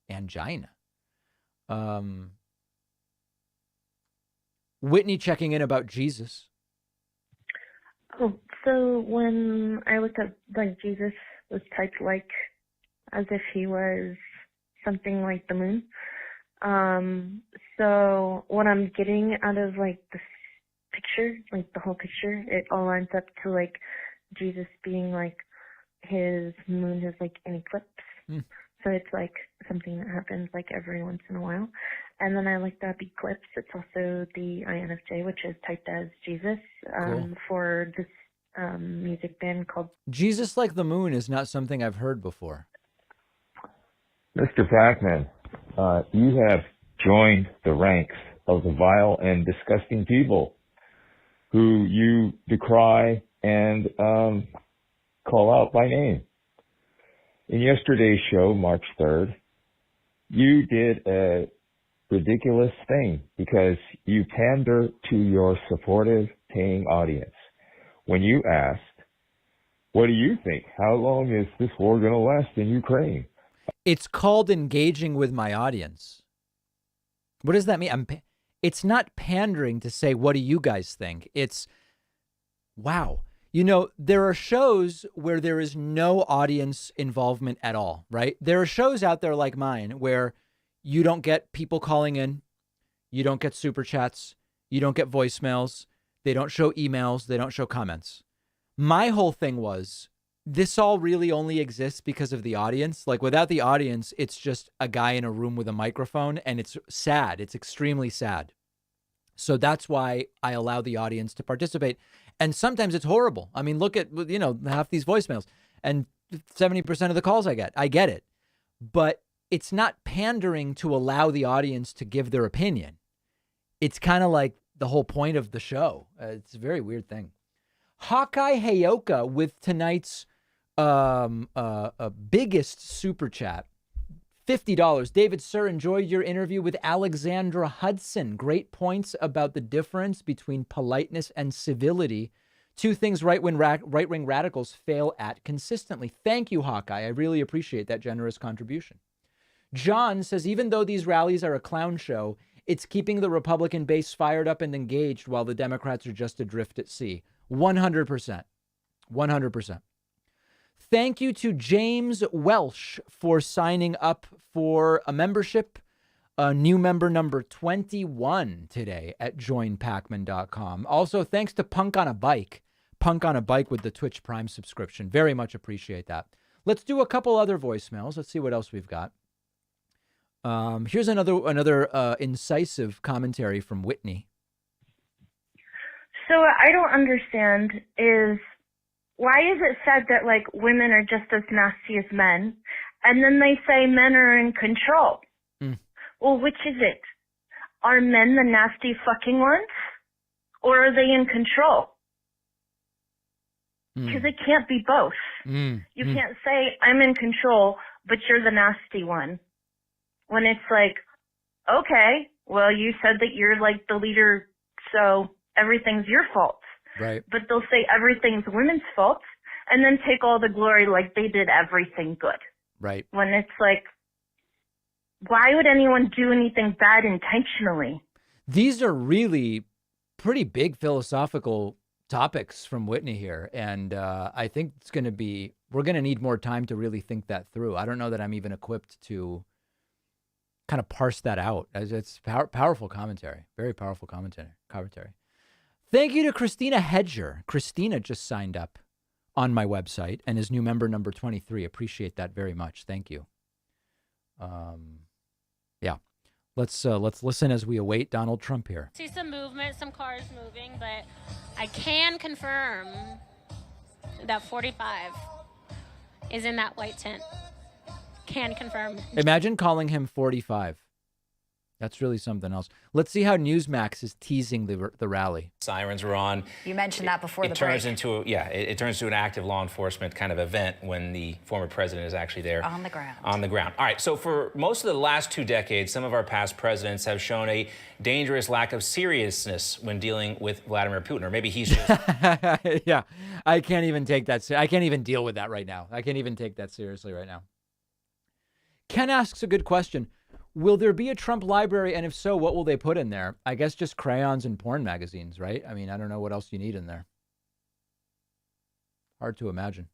S6: Angina. Whitney checking in about Jesus.
S18: Oh, so when I looked up, like, Jesus was typed like as if he was something like the moon. So what I'm getting out of, like, this picture, like the whole picture, it all lines up to, like, Jesus being like his moon is like an eclipse. So it's like something that happens like every once in a while. And then I looked up eclipse. It's also the INFJ, which is typed as Jesus,
S6: Cool.
S18: for this music band called
S6: Jesus like the moon is not something I've heard before.
S3: Mr. Pakman, you have joined the ranks of the vile and disgusting people who you decry and call out by name. In yesterday's show, March 3rd, you did a ridiculous thing because you pander to your supportive paying audience. When you asked, what do you think? How long is this war going to last in Ukraine?
S6: It's called engaging with my audience. What does that mean? It's not pandering to say, what do you guys think? It's, wow. You know, there are shows where there is no audience involvement at all, right? There are shows out there like mine where you don't get people calling in. You don't get super chats. You don't get voicemails. They don't show emails. They don't show comments. My whole thing was, this all really only exists because of the audience. Like, without the audience, it's just a guy in a room with a microphone, and it's sad. It's extremely sad. So that's why I allow the audience to participate. And sometimes it's horrible. I mean, look at, you know, half these voicemails and 70% of the calls I get. I get it. But it's not pandering to allow the audience to give their opinion. It's kind of like the whole point of the show. It's a very weird thing. Hawkeye Heyoka with tonight's biggest super chat. $50. David, sir, enjoyed your interview with Alexandra Hudson. Great points about the difference between politeness and civility. Two things right-wing radicals fail at consistently. Thank you, Hawkeye. I really appreciate that generous contribution. John says, even though these rallies are a clown show, it's keeping the Republican base fired up and engaged while the Democrats are just adrift at sea. 100%. 100%. Thank you to James Welsh for signing up for a membership, new member number 21 today at joinpacman.com. Also, thanks to Punk on a Bike with the Twitch Prime subscription. Very much appreciate that. Let's do a couple other voicemails. Let's see what else we've got. Here's another incisive commentary from Whitney.
S18: So what I don't understand is, why is it said that, like, women are just as nasty as men, and then they say men are in control? Well, which is it? Are men the nasty fucking ones, or are they in control? Because it can't be both. You can't say, I'm in control, but you're the nasty one. When it's like, okay, well, you said that you're, like, the leader, so everything's your fault.
S6: Right.
S18: But they'll say everything's women's fault and then take all the glory like they did everything good.
S6: right?
S1: When it's like, why would anyone do anything bad intentionally?
S6: These are really pretty big philosophical topics from Whitney here. And I think we're going to need more time to really think that through. I don't know that I'm even equipped to kind of parse that out. It's powerful commentary, very powerful commentary. Thank you to Christina Hedger. Christina just signed up on my website and is new member number 23. Appreciate that very much. Thank you. Yeah. Let's listen as we await Donald Trump here.
S23: See some movement, some cars moving, but I can confirm that 45 is in that white tent. Can confirm.
S6: Imagine calling him 45. That's really something else. Let's see how Newsmax is teasing the rally.
S4: Sirens were on.
S7: You mentioned that before
S4: it
S7: the
S4: turns
S7: break.
S4: into it turns to an active law enforcement kind of event when the former president is actually there
S7: on the ground.
S4: On the ground. All right. So for most of the last 2 decades, some of our past presidents have shown a dangerous lack of seriousness when dealing with Vladimir Putin, or maybe he's just.
S6: Yeah, I can't even take that. I can't even deal with that right now. I can't even take that seriously right now. Ken asks a good question. Will there be a Trump library? And if so, what will they put in there? I guess just crayons and porn magazines, right? I mean, I don't know what else you need in there. Hard to imagine.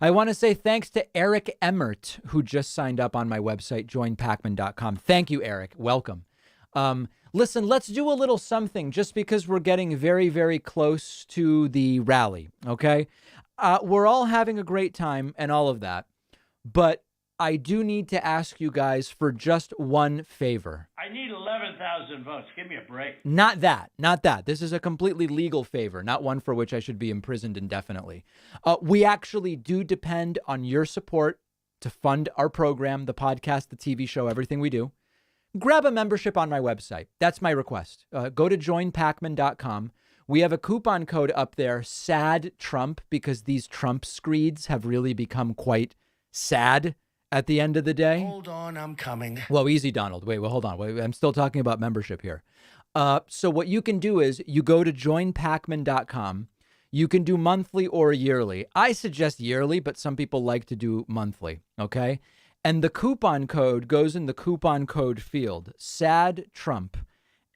S6: I want to say thanks to Eric Emmert, who just signed up on my website, joinpacman.com. Thank you, Eric. Welcome. Listen, let's do a little something just because we're getting very, very close to the rally, okay? We're all having a great time and all of that, but I do need to ask you guys for just one favor.
S24: I need 11,000 votes. Give me a break.
S6: Not that. This is a completely legal favor, not one for which I should be imprisoned indefinitely. We actually do depend on your support to fund our program, the podcast, the TV show, everything we do. Grab a membership on my website. That's my request. Go to joinpacman.com. We have a coupon code up there, SAD Trump, because these Trump screeds have really become quite sad at the end of the day.
S8: Hold on, I'm coming.
S6: Well, easy, Donald. Wait, hold on. Wait, I'm still talking about membership here. So what you can do is you go to joinpacman.com. You can do monthly or yearly. I suggest yearly, but some people like to do monthly, okay? And the coupon code goes in the coupon code field, SAD Trump.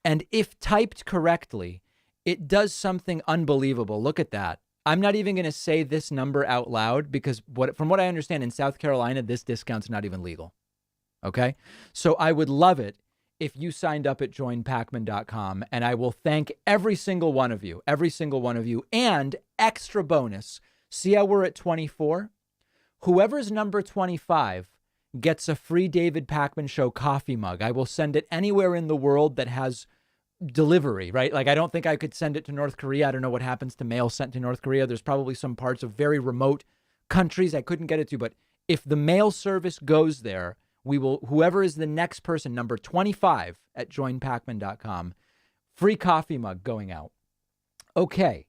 S6: And if typed correctly, it does something unbelievable. Look at that. I'm not even going to say this number out loud because from what I understand in South Carolina, this discount's not even legal. Okay. So I would love it if you signed up at joinpacman.com, and I will thank every single one of you, and extra bonus. See how we're at 24? Whoever's number 25 gets a free David Pakman Show coffee mug. I will send it anywhere in the world that has delivery, right? Like, I don't think I could send it to North Korea. I don't know what happens to mail sent to North Korea. There's probably some parts of very remote countries I couldn't get it to, but if the mail service goes there, we will, whoever is the next person, number 25 at joinpacman.com, free coffee mug going out. Okay.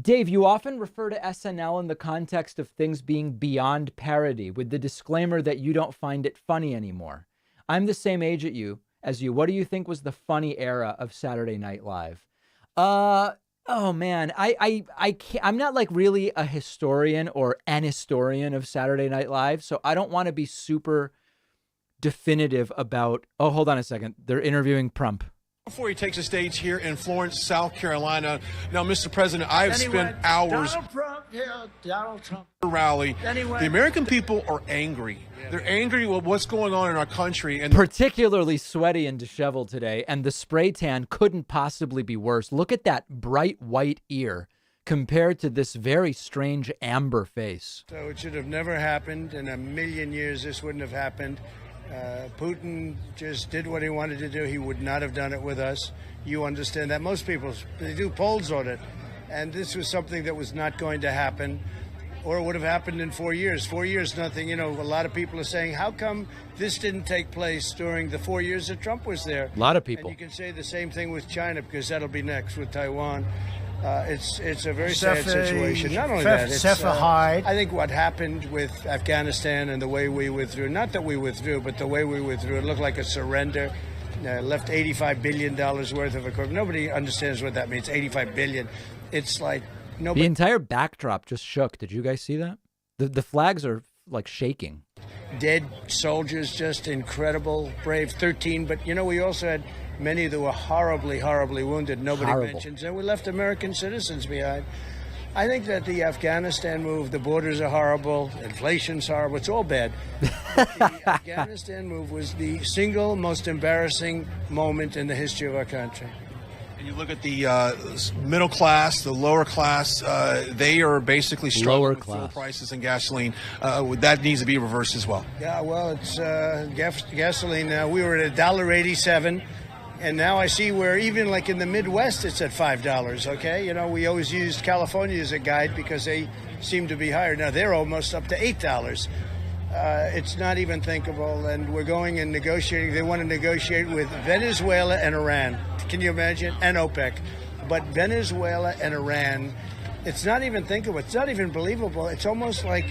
S6: Dave, you often refer to SNL in the context of things being beyond parody, with the disclaimer that you don't find it funny anymore. I'm the same age as you. What do you think was the funny era of Saturday Night Live? Oh man, I'm not like really a historian or an historian of Saturday Night Live, so I don't want to be super definitive about. Oh, hold on a second. They're interviewing Trump.
S16: Before he takes the stage here in Florence, South Carolina. Now, Mr. President, I've spent hours
S8: Donald Trump
S16: rally. The American people are angry. They're angry with what's going on in our country. And
S6: particularly sweaty and disheveled today, and the spray tan couldn't possibly be worse. Look at that bright white ear compared to this very strange amber face.
S8: So it should have never happened. In a million years, this wouldn't have happened. Putin just did what he wanted to do. He would not have done it with us. You understand that. Most people, they do polls on it. And this was something that was not going to happen, or it would have happened in 4 years. 4 years, nothing. You know, a lot of people are saying, how come this didn't take place during the 4 years that Trump was there?
S6: A lot of people.
S8: And you can say the same thing with China, because that'll be next with Taiwan. It's a very sad situation. Not only that, it's, I think what happened with Afghanistan and the way we withdrew, not that we withdrew, but the way we withdrew, it looked like a surrender. Left $85 billion worth of equipment. Nobody understands what that means, $85 billion. It's like nobody.
S6: The entire backdrop just shook. Did you guys see that? The flags are like shaking.
S8: dead soldiers, just incredible, brave, 13. But, you know, we also had many that were horribly, horribly wounded. Nobody mentions. And we left American citizens behind. I think that the Afghanistan move, the borders are horrible, inflation's horrible, it's all bad. But the Afghanistan move was the single most embarrassing moment in the history of our country.
S16: And you look at the middle class, the lower class, they are basically struggling with fuel prices and gasoline. That needs to be reversed as well.
S8: Yeah, well, it's gasoline now. We were at $1.87. And now I see where even like in the Midwest, it's at $5, okay? You know, we always used California as a guide because they seem to be higher. Now they're almost up to $8. It's not even thinkable. And we're going and negotiating. They want to negotiate with Venezuela and Iran. Can you imagine? And OPEC. But Venezuela and Iran, it's not even thinkable. It's not even believable. It's almost like,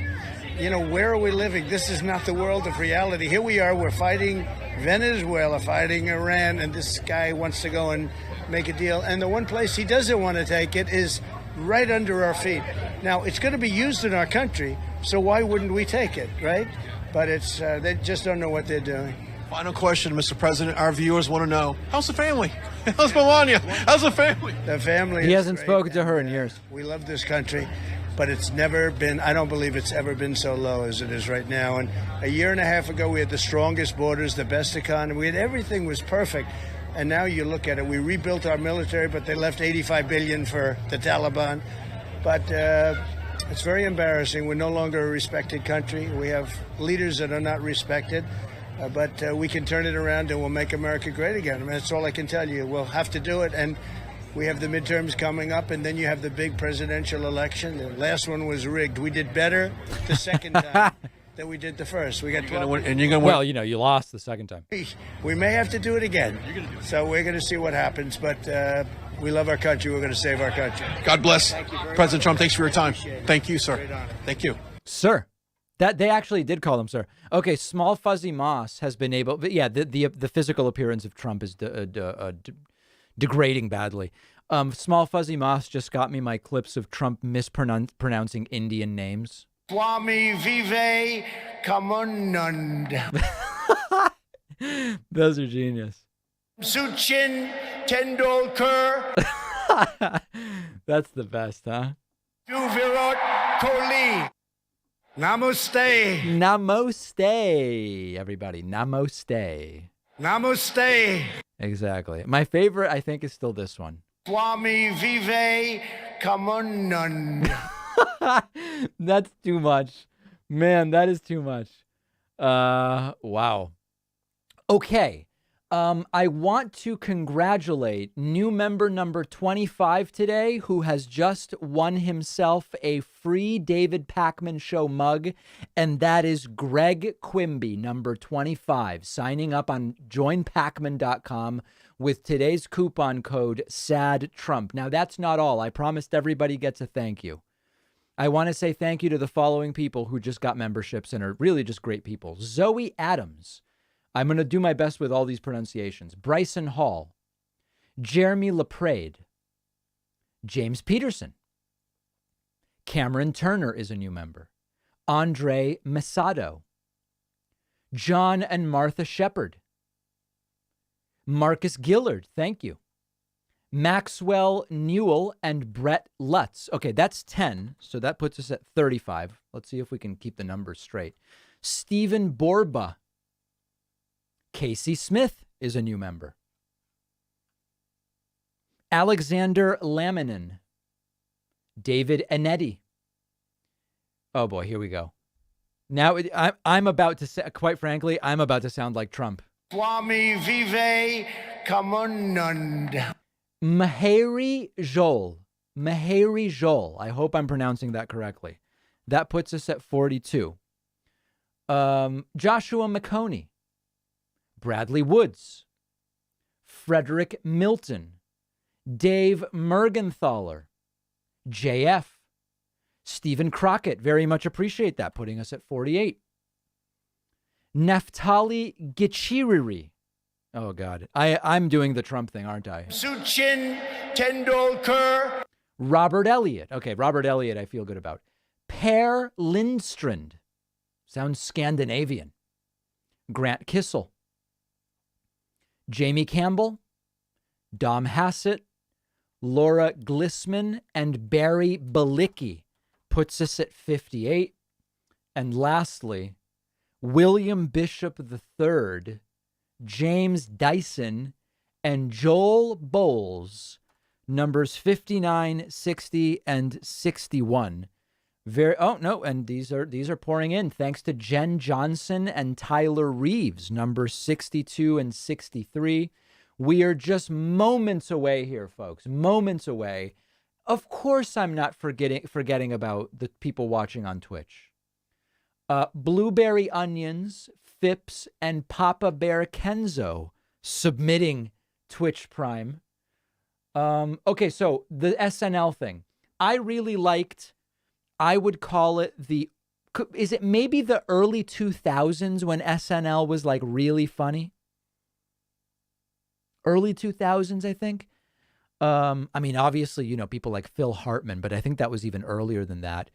S8: you know, where are we living? This is not the world of reality. Here we are, we're fighting Venezuela, fighting Iran, and this guy wants to go and make a deal. And the one place he doesn't want to take it is right under our feet. Now, it's going to be used in our country, so why wouldn't we take it, right? But it's they just don't know what they're doing.
S16: Final question, Mr. President. Our viewers want to know, how's the family? How's Melania? How's the family?
S8: The family
S6: He
S8: is
S6: hasn't
S8: great,
S6: spoken to her in years.
S8: We love this country. But it's never been, I don't believe it's ever been so low as it is right now. And a year and a half ago, we had the strongest borders, the best economy. We had everything was perfect. And now you look at it, we rebuilt our military, but they left $85 billion for the Taliban. But it's very embarrassing. We're no longer a respected country. We have leaders that are not respected. But we can turn it around and we'll make America great again. I mean, that's all I can tell you. We'll have to do it. And we have the midterms coming up, and then you have the big presidential election. The last one was rigged. We did better the second time than we did the first. We got 12.
S16: And you're going to win.
S6: Well, you know, you lost the second time.
S8: We may have to do it again. So we're going to see what happens. But we love our country. We're going to save our country.
S16: God bless. President Trump, thanks for your time. Thank you, sir. Thank you.
S6: Sir. That they actually did call him sir. Okay, Small Fuzzy Moss has been able. But yeah, the physical appearance of Trump is degrading badly. Small Fuzzy Moss just got me my clips of Trump mispronouncing Indian names.
S8: Swami Vive Kamunand.
S6: Those are genius.
S8: Sachin Tendulkar.
S6: That's the best, huh?
S8: Virat Kohli. Namaste.
S6: Namaste, everybody. Namaste.
S8: Namaste.
S6: Exactly. My favorite, I think, is still this one.
S8: Swami Vive Kamunand.
S6: That's too much. Man, that is too much. Wow. Okay. I want to congratulate new member number 25 today, who has just won himself a free David Pakman Show mug, and that is Greg Quimby, number 25, signing up on joinpakman.com with today's coupon code SADTRUMP. Now, that's not all. I promised everybody gets a thank you. I want to say thank you to the following people who just got memberships and are really just great people. Zoe Adams. I'm going to do my best with all these pronunciations. Bryson Hall, Jeremy Laprade, James Peterson, Cameron Turner is a new member, Andre Mesado, John and Martha Shepard, Marcus Gillard, thank you, Maxwell Newell and Brett Lutz. Okay, that's 10, so that puts us at 35. Let's see if we can keep the numbers straight. Stephen Borba. Casey Smith is a new member. Alexander Laminin. David Anetti. Oh boy, here we go. Now I'm about to say, quite frankly, I'm about to sound like Trump.
S8: Swami Vive Kamunand.
S6: Maheri Joel. Maheri Joel. I hope I'm pronouncing that correctly. That puts us at 42. Joshua McConey. Bradley Woods, Frederick Milton, Dave Mergenthaler, JF, Stephen Crockett, very much appreciate that, putting us at 48. Naftali Gichiriri. Oh, God. I'm doing the Trump thing, aren't I?
S8: Sachin Tendulkar.
S6: Robert Elliott. Okay, Robert Elliott I feel good about. Per Lindstrand. Sounds Scandinavian. Grant Kissel. Jamie Campbell, Dom Hassett, Laura Glissman, and Barry Balicki puts us at 58. And lastly, William Bishop III, James Dyson, and Joel Bowles, numbers 59, 60, and 61. And these are pouring in thanks to Jen Johnson and Tyler Reeves, numbers 62 and 63. We are just moments away here, folks. Moments away. Of course, I'm not forgetting about the people watching on Twitch. Blueberry Onions, Phipps, and Papa Bear Kenzo submitting Twitch Prime. Okay, so the SNL thing. I really liked, I would call it is it maybe the early 2000s when SNL was like really funny? Early 2000s, I think. I mean, obviously, you know, people like Phil Hartman, but I think that was even earlier than that.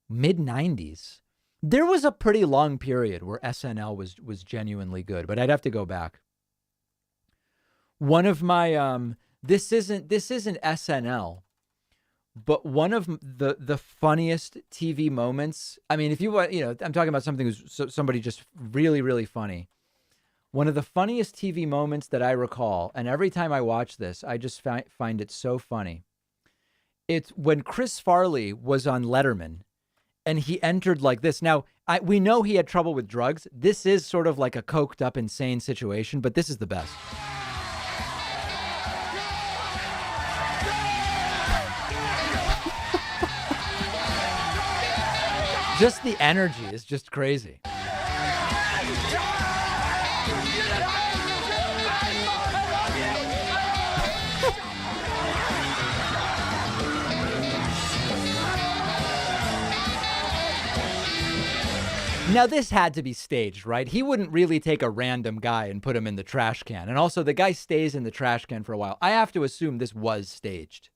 S6: Mid 90s. There was a pretty long period where SNL was genuinely good, but I'd have to go back. One of my this isn't SNL, but one of the funniest TV moments. I mean, if you want, you know, I'm talking about something who's somebody just really, really funny. One of the funniest TV moments that I recall, and every time I watch this, I just find it so funny. It's when Chris Farley was on Letterman, and he entered like this. Now, we know he had trouble with drugs. This is sort of like a coked up, insane situation, but this is the best. Just the energy is just crazy. Now, this had to be staged, right? He wouldn't really take a random guy and put him in the trash can. And also, the guy stays in the trash can for a while. I have to assume this was staged.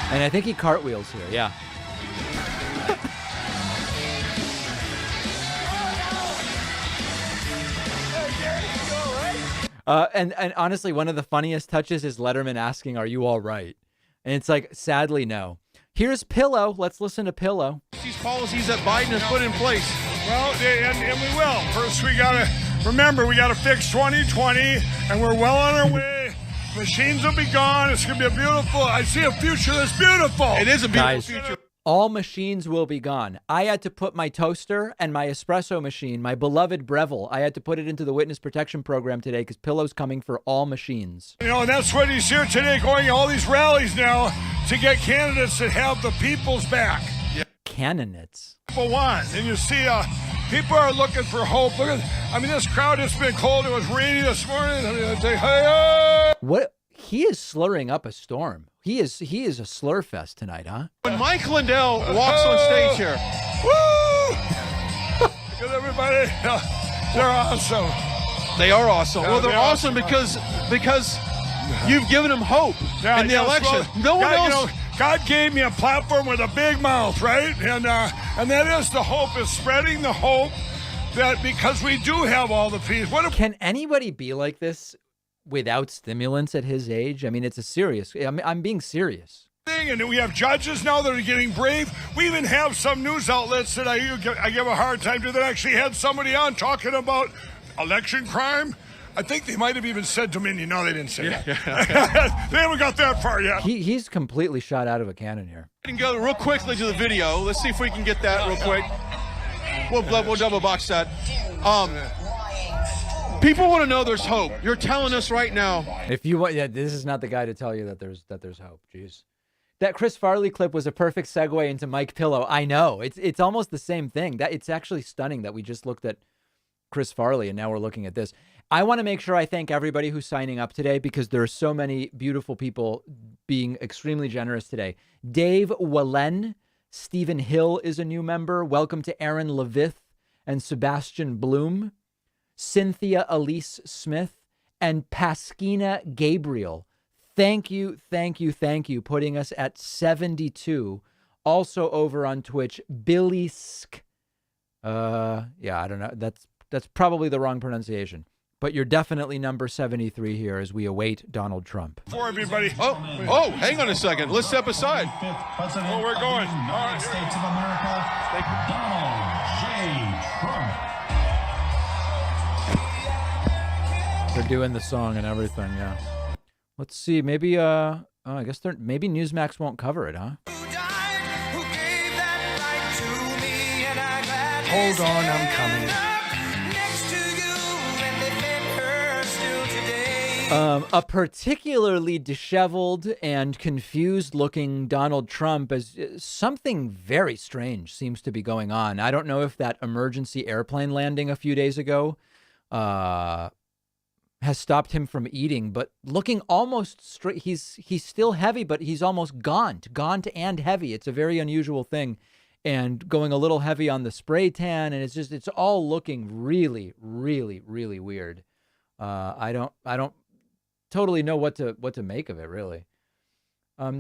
S6: And I think he cartwheels here, yeah. And honestly, one of the funniest touches is Letterman asking, "Are you all right?" And it's like, sadly, no. Here's Pillow. Let's listen to Pillow.
S16: These policies that Biden has put in place.
S7: Well, and we will. First, we got to fix 2020, and we're well on our way. Machines will be gone. It's going to be I see a future that's beautiful.
S16: It is a beautiful
S6: Guys,
S16: future.
S6: All machines will be gone. I had to put my toaster and my espresso machine, my beloved Breville, I had to put it into the witness protection program today because Pillow's coming for all machines.
S7: You know, and that's what he's here today, going to all these rallies now to get candidates that have the people's back.
S6: Yeah. Candidates.
S7: People want. And you see, people are looking for hope. This crowd has been cold. It was rainy this morning. Hey!
S6: What? He is slurring up a storm. He is a slur fest tonight, huh?
S16: When Mike Lindell walks on stage here.
S7: Woo! Look at everybody. They're awesome.
S16: They are awesome.
S7: Yeah,
S16: well, they're awesome
S7: because
S16: you've given them hope in the election. No one else.
S7: God gave me a platform with a big mouth, right? And that is the hope. Is spreading the hope that because we do have all the peace.
S6: Can anybody be like this without stimulants at his age? I mean, it's a serious. I'm being serious.
S7: And we have judges now that are getting brave. We even have some news outlets that I give a hard time to that actually had somebody on talking about election crime. I think they might have even said Dominion. No, they didn't say that. They haven't got that far yet.
S6: He's completely shot out of a cannon here.
S16: We can go real quickly to the video. Let's see if we can get that real quick. We'll double box that. People want to know there's hope. You're telling us right now.
S6: If you want, this is not the guy to tell you that there's hope. Jeez. That Chris Farley clip was a perfect segue into Mike Pillow. I know. It's almost the same thing. It's actually stunning that we just looked at Chris Farley and now we're looking at this. I want to make sure I thank everybody who's signing up today because there are so many beautiful people being extremely generous today. Dave Wallen, Stephen Hill is a new member. Welcome to Aaron Levith and Sebastian Bloom, Cynthia Elise Smith, and Pasquina Gabriel. Thank you, putting us at 72. Also over on Twitch, Billysk. Yeah, I don't know. That's probably the wrong pronunciation. But you're definitely number 73 here as we await Donald Trump.
S7: For everybody.
S16: Oh, hang on a second. Let's step aside.
S7: Oh, we're going.
S9: United States of America, Donald J. Trump.
S6: They're doing the song and everything, yeah. Let's see, maybe I guess maybe Newsmax won't cover it, huh?
S8: Hold on, I'm coming.
S6: A particularly disheveled and confused looking Donald Trump, as something very strange seems to be going on. I don't know if that emergency airplane landing a few days ago has stopped him from eating, but looking almost straight. He's still heavy, but he's almost gaunt and heavy. It's a very unusual thing, and going a little heavy on the spray tan, and it's all looking really, really, really weird. I don't totally know what to make of it, really.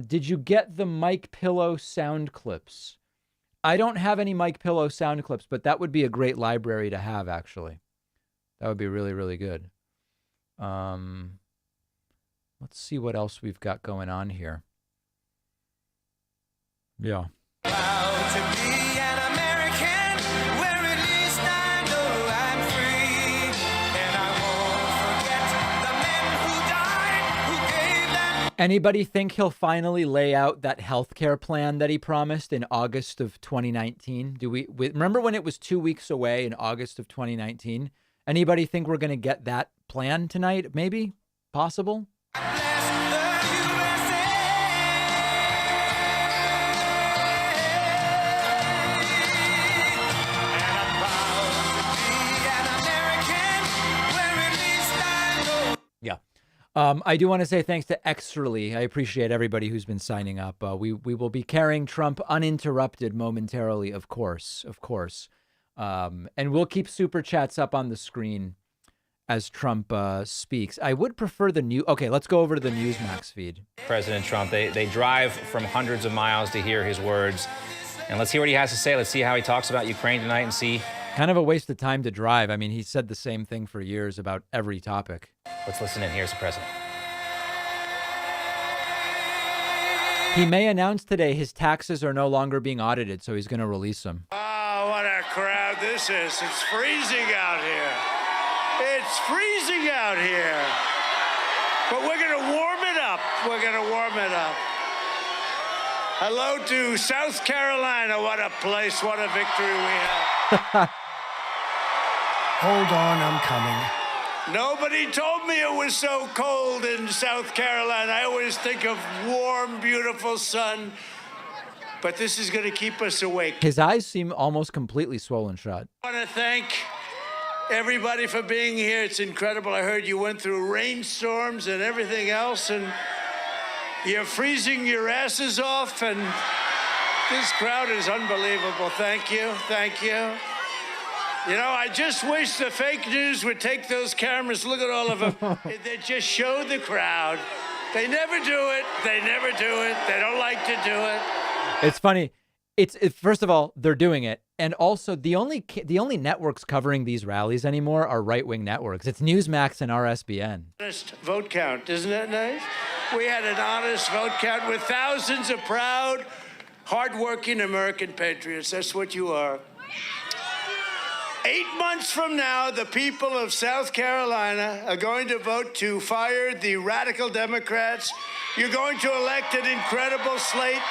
S6: Did you get the Mike Pillow sound clips? I don't have any Mike Pillow sound clips, but that would be a great library to have, actually. That would be really, really good. Let's see what else we've got going on here. Yeah.
S9: Proud to be an American, where at least I know I'm free. And I won't forget the men who died, who gave that.
S6: Anybody think he'll finally lay out that healthcare plan that he promised in August of 2019? Do we remember when it was 2 weeks away in August of 2019? Anybody think we're going to get that plan tonight? Maybe? Possible? Yeah. I do want to say thanks to Extrally. I appreciate everybody who's been signing up. We will be carrying Trump uninterrupted momentarily, of course. And we'll keep super chats up on the screen as Trump speaks. I would prefer the new. Okay, let's go over to the Newsmax feed.
S4: President Trump, they drive from hundreds of miles to hear his words. And let's hear what he has to say. Let's see how he talks about Ukraine tonight and see.
S6: Kind of a waste of time to drive. I mean, he said the same thing for years about every topic.
S4: Let's listen in. Here's the president.
S6: He may announce today his taxes are no longer being audited, so he's going to release them.
S10: Oh, what a crowd this is. It's freezing out here. It's freezing out here. But we're going to warm it up. Hello to South Carolina. What a place. What a victory we have.
S8: Hold on, I'm coming.
S10: Nobody told me it was so cold in South Carolina. I always think of warm, beautiful sun. But this is going to keep us awake.
S6: His eyes seem almost completely swollen shut.
S10: I want to thank everybody for being here. It's incredible. I heard you went through rainstorms and everything else, and you're freezing your asses off, and this crowd is unbelievable. Thank you. You know, I just wish the fake news would take those cameras, look at all of them. They just show the crowd. They never do it. They don't like to do it.
S6: It's funny. First of all, they're doing it. And also, the only networks covering these rallies anymore are right-wing networks. It's Newsmax and RSBN.
S10: Honest vote count, isn't that nice? We had an honest vote count with thousands of proud, hardworking American patriots. That's what you are. 8 months from now, the people of South Carolina are going to vote to fire the radical Democrats. You're going to elect an incredible slate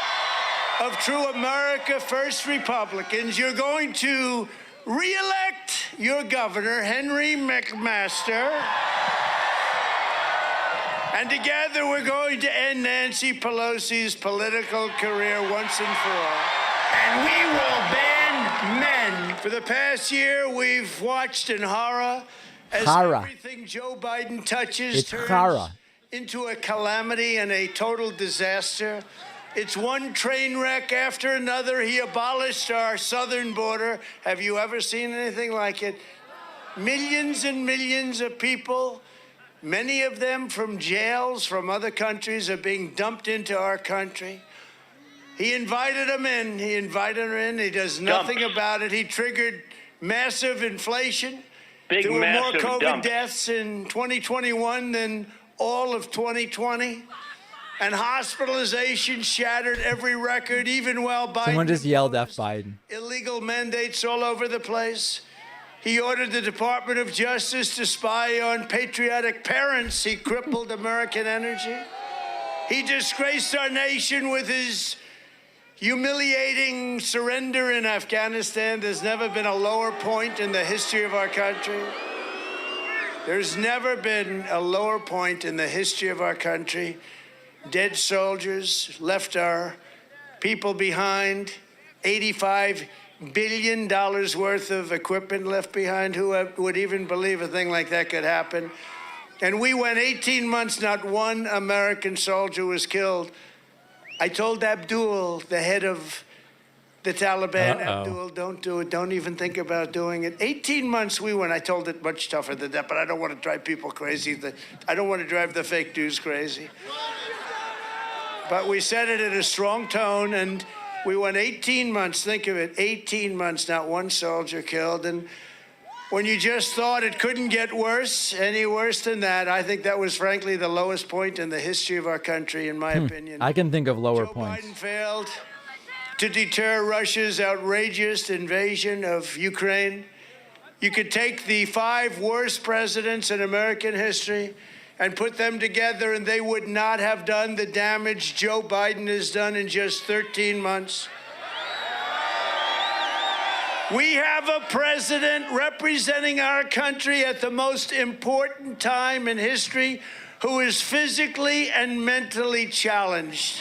S10: of true America First Republicans. You're going to re-elect your governor, Henry McMaster. And together we're going to end Nancy Pelosi's political career once and for all. And we will ban men. For the past year, we've watched in horror as everything Joe Biden touches turns into a calamity and a total disaster. It's one train wreck after another. He abolished our southern border. Have you ever seen anything like it? Millions and millions of people Many of them from jails from other countries are being dumped into our country. He invited them in. He invited her in. He does nothing about it. He triggered massive inflation. There were more COVID deaths in 2021 than all of 2020. And hospitalization shattered every record, even while Biden...
S6: Someone just yelled F Biden.
S10: Illegal mandates all over the place. He ordered the Department of Justice to spy on patriotic parents. He crippled American energy. He disgraced our nation with his humiliating surrender in Afghanistan. There's never been a lower point in the history of our country. There's never been a lower point in the history of our country. Dead soldiers left our people behind. $85 billion worth of equipment left behind. Who would even believe a thing like that could happen? And we went 18 months, not one American soldier was killed. I told Abdul, the head of the Taliban, Abdul, don't do it. Don't even think about doing it. 18 months we went. I told it much tougher than that, but I don't want to drive people crazy. I don't want to drive the fake news crazy. But we said it in a strong tone, and we went 18 months. Think of it, 18 months, not one soldier killed. And when you just thought it couldn't get worse, any worse than that, I think that was frankly the lowest point in the history of our country, in my opinion.
S6: I can think of lower points.
S10: Biden failed to deter Russia's outrageous invasion of Ukraine. You could take the 5 worst presidents in American history and put them together, and they would not have done the damage Joe Biden has done in just 13 months. We have a president representing our country at the most important time in history who is physically and mentally challenged.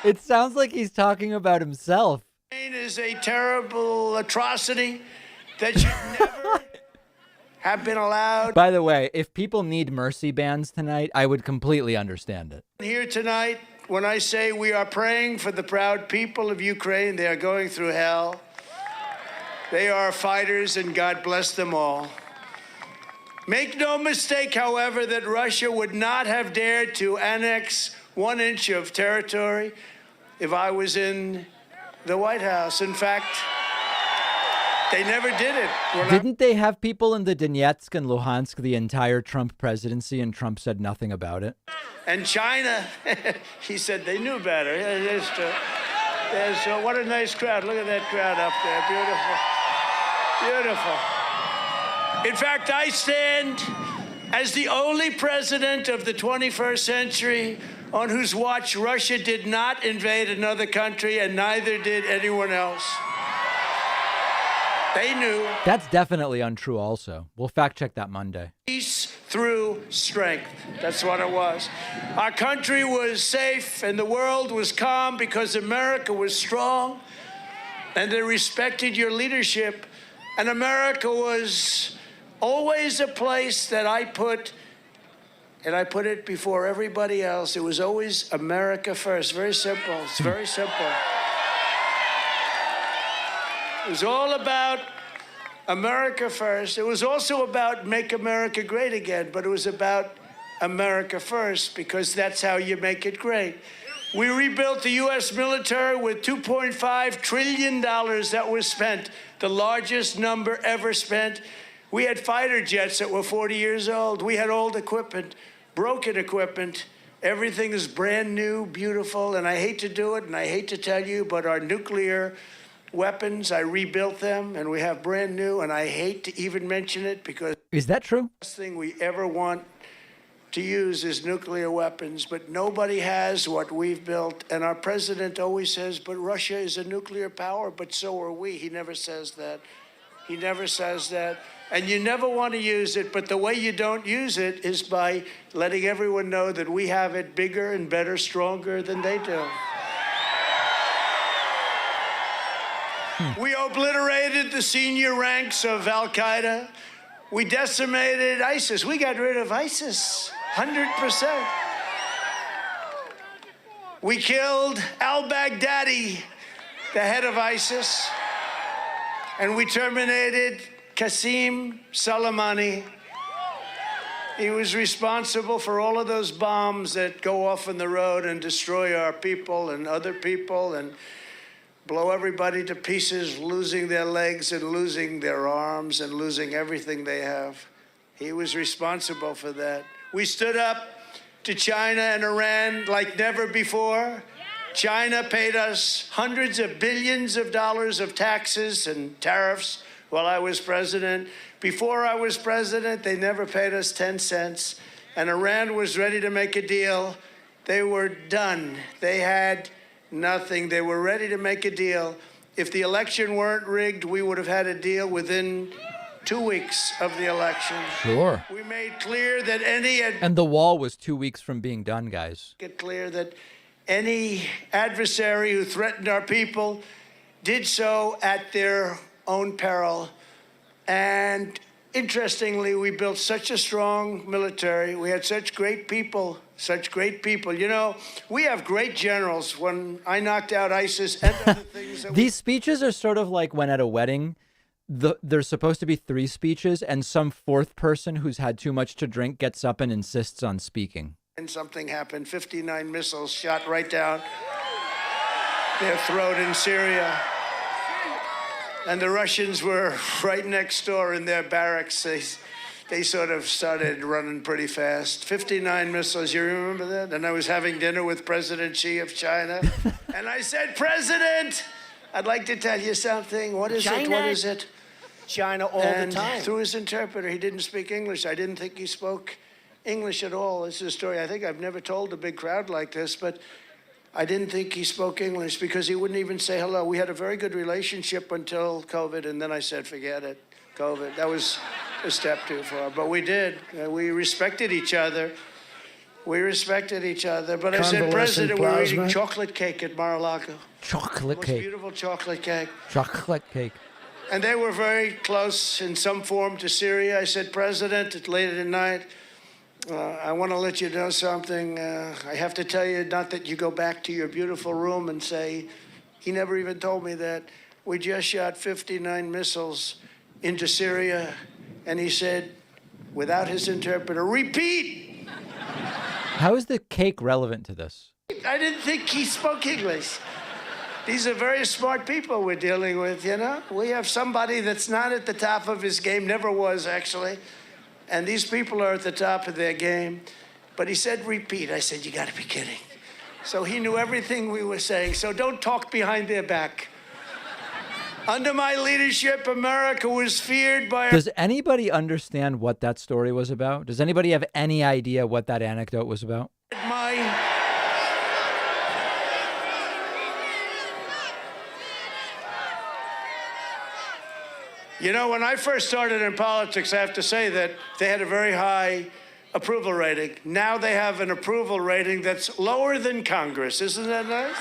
S6: It sounds like he's talking about himself.
S10: It is a terrible atrocity that should never have been allowed.
S6: By the way, if people need mercy bans tonight, I would completely understand it.
S10: Here tonight, when I say we are praying for the proud people of Ukraine, they are going through hell. They are fighters, and God bless them all. Make no mistake, however, that Russia would not have dared to annex 1 inch of territory if I was in the White House. In fact, they never did it.
S6: Didn't they have people in the Donetsk and Luhansk the entire Trump presidency, and Trump said nothing about it?
S10: And China, he said they knew better. What a nice crowd. Look at that crowd up there. Beautiful. Beautiful. In fact, I stand as the only president of the 21st century on whose watch Russia did not invade another country, and neither did anyone else. They knew.
S6: That's definitely untrue also. We'll fact check that Monday.
S10: Peace through strength. That's what it was. Our country was safe and the world was calm because America was strong and they respected your leadership. And America was always a place that I put, and I put it before everybody else. It was always America first. Very simple. It's very simple. It was all about America first. It was also about make America great again, but it was about America first because that's how you make it great. We rebuilt the U.S. military with $2.5 trillion that was spent, the largest number ever spent. We had fighter jets that were 40 years old. We had old equipment, broken equipment. Everything is brand new, beautiful, and I hate to do it, and I hate to tell you, but our nuclear weapons, I rebuilt them, and we have brand new, and I hate to even mention it because...
S6: Is that true?
S10: The last thing we ever want to use is nuclear weapons, but nobody has what we've built, and our president always says, but Russia is a nuclear power, but so are we. He never says that. He never says that. And you never want to use it, but the way you don't use it is by letting everyone know that we have it bigger and better, stronger than they do. We obliterated the senior ranks of Al-Qaeda. We decimated ISIS. We got rid of ISIS, 100%. We killed al-Baghdadi, the head of ISIS, and we terminated Qasem Soleimani, He was responsible for all of those bombs that go off on the road and destroy our people and other people and blow everybody to pieces, losing their legs and losing their arms and losing everything they have. He was responsible for that. We stood up to China and Iran like never before. China paid us hundreds of billions of dollars of taxes and tariffs while I was president. Before I was president, they never paid us 10 cents. And Iran was ready to make a deal. They were done. They had nothing. They were ready to make a deal. If the election weren't rigged, we would have had a deal within 2 weeks of the election.
S6: Sure.
S10: We made clear that
S6: And the wall was 2 weeks from being done, guys.
S10: Get clear that any adversary who threatened our people did so at their own peril. And interestingly, we built such a strong military. We had such great people, such great people. You know, we have great generals. When I knocked out ISIS and other things.
S6: These speeches are sort of like when at a wedding, there's supposed to be 3 speeches and some 4th person who's had too much to drink gets up and insists on speaking.
S10: And something happened. 59 missiles shot right down their throat in Syria. And the Russians were right next door in their barracks. They sort of started running pretty fast. 59 missiles, you remember that? And I was having dinner with President Xi of China. And I said, President, I'd like to tell you something. What is it? What is it?
S11: China all
S10: And
S11: the time.
S10: through his interpreter, he didn't speak English. I didn't think he spoke English at all. This is a story I think I've never told a big crowd like this, but I didn't think he spoke English because he wouldn't even say hello. We had a very good relationship until COVID, and then I said, forget it, COVID. That was a step too far, but we did. We respected each other. We respected each other, but I said, President, we were eating chocolate cake at Mar-a-Lago.
S6: Chocolate
S10: Most
S6: cake.
S10: beautiful chocolate cake.
S6: Chocolate cake.
S10: And they were very close in some form to Syria. I said, President, it's late at night. I want to let you know something. I have to tell you, not that you go back to your beautiful room and say, he never even told me that. We just shot 59 missiles into Syria. And he said, without his interpreter, repeat.
S6: How is the cake relevant to this?
S10: I didn't think he spoke English. These are very smart people we're dealing with, you know? We have somebody that's not at the top of his game, never was actually. And these people are at the top of their game. But he said, repeat. I said, you got to be kidding. So he knew everything we were saying. So don't talk behind their back. Under my leadership, America was feared by...
S6: Does anybody understand what that story was about? Does anybody have any idea what that anecdote was about?
S10: You know, when I first started in politics, I have to say that they had a very high approval rating. Now they have an approval rating that's lower than Congress. Isn't that nice?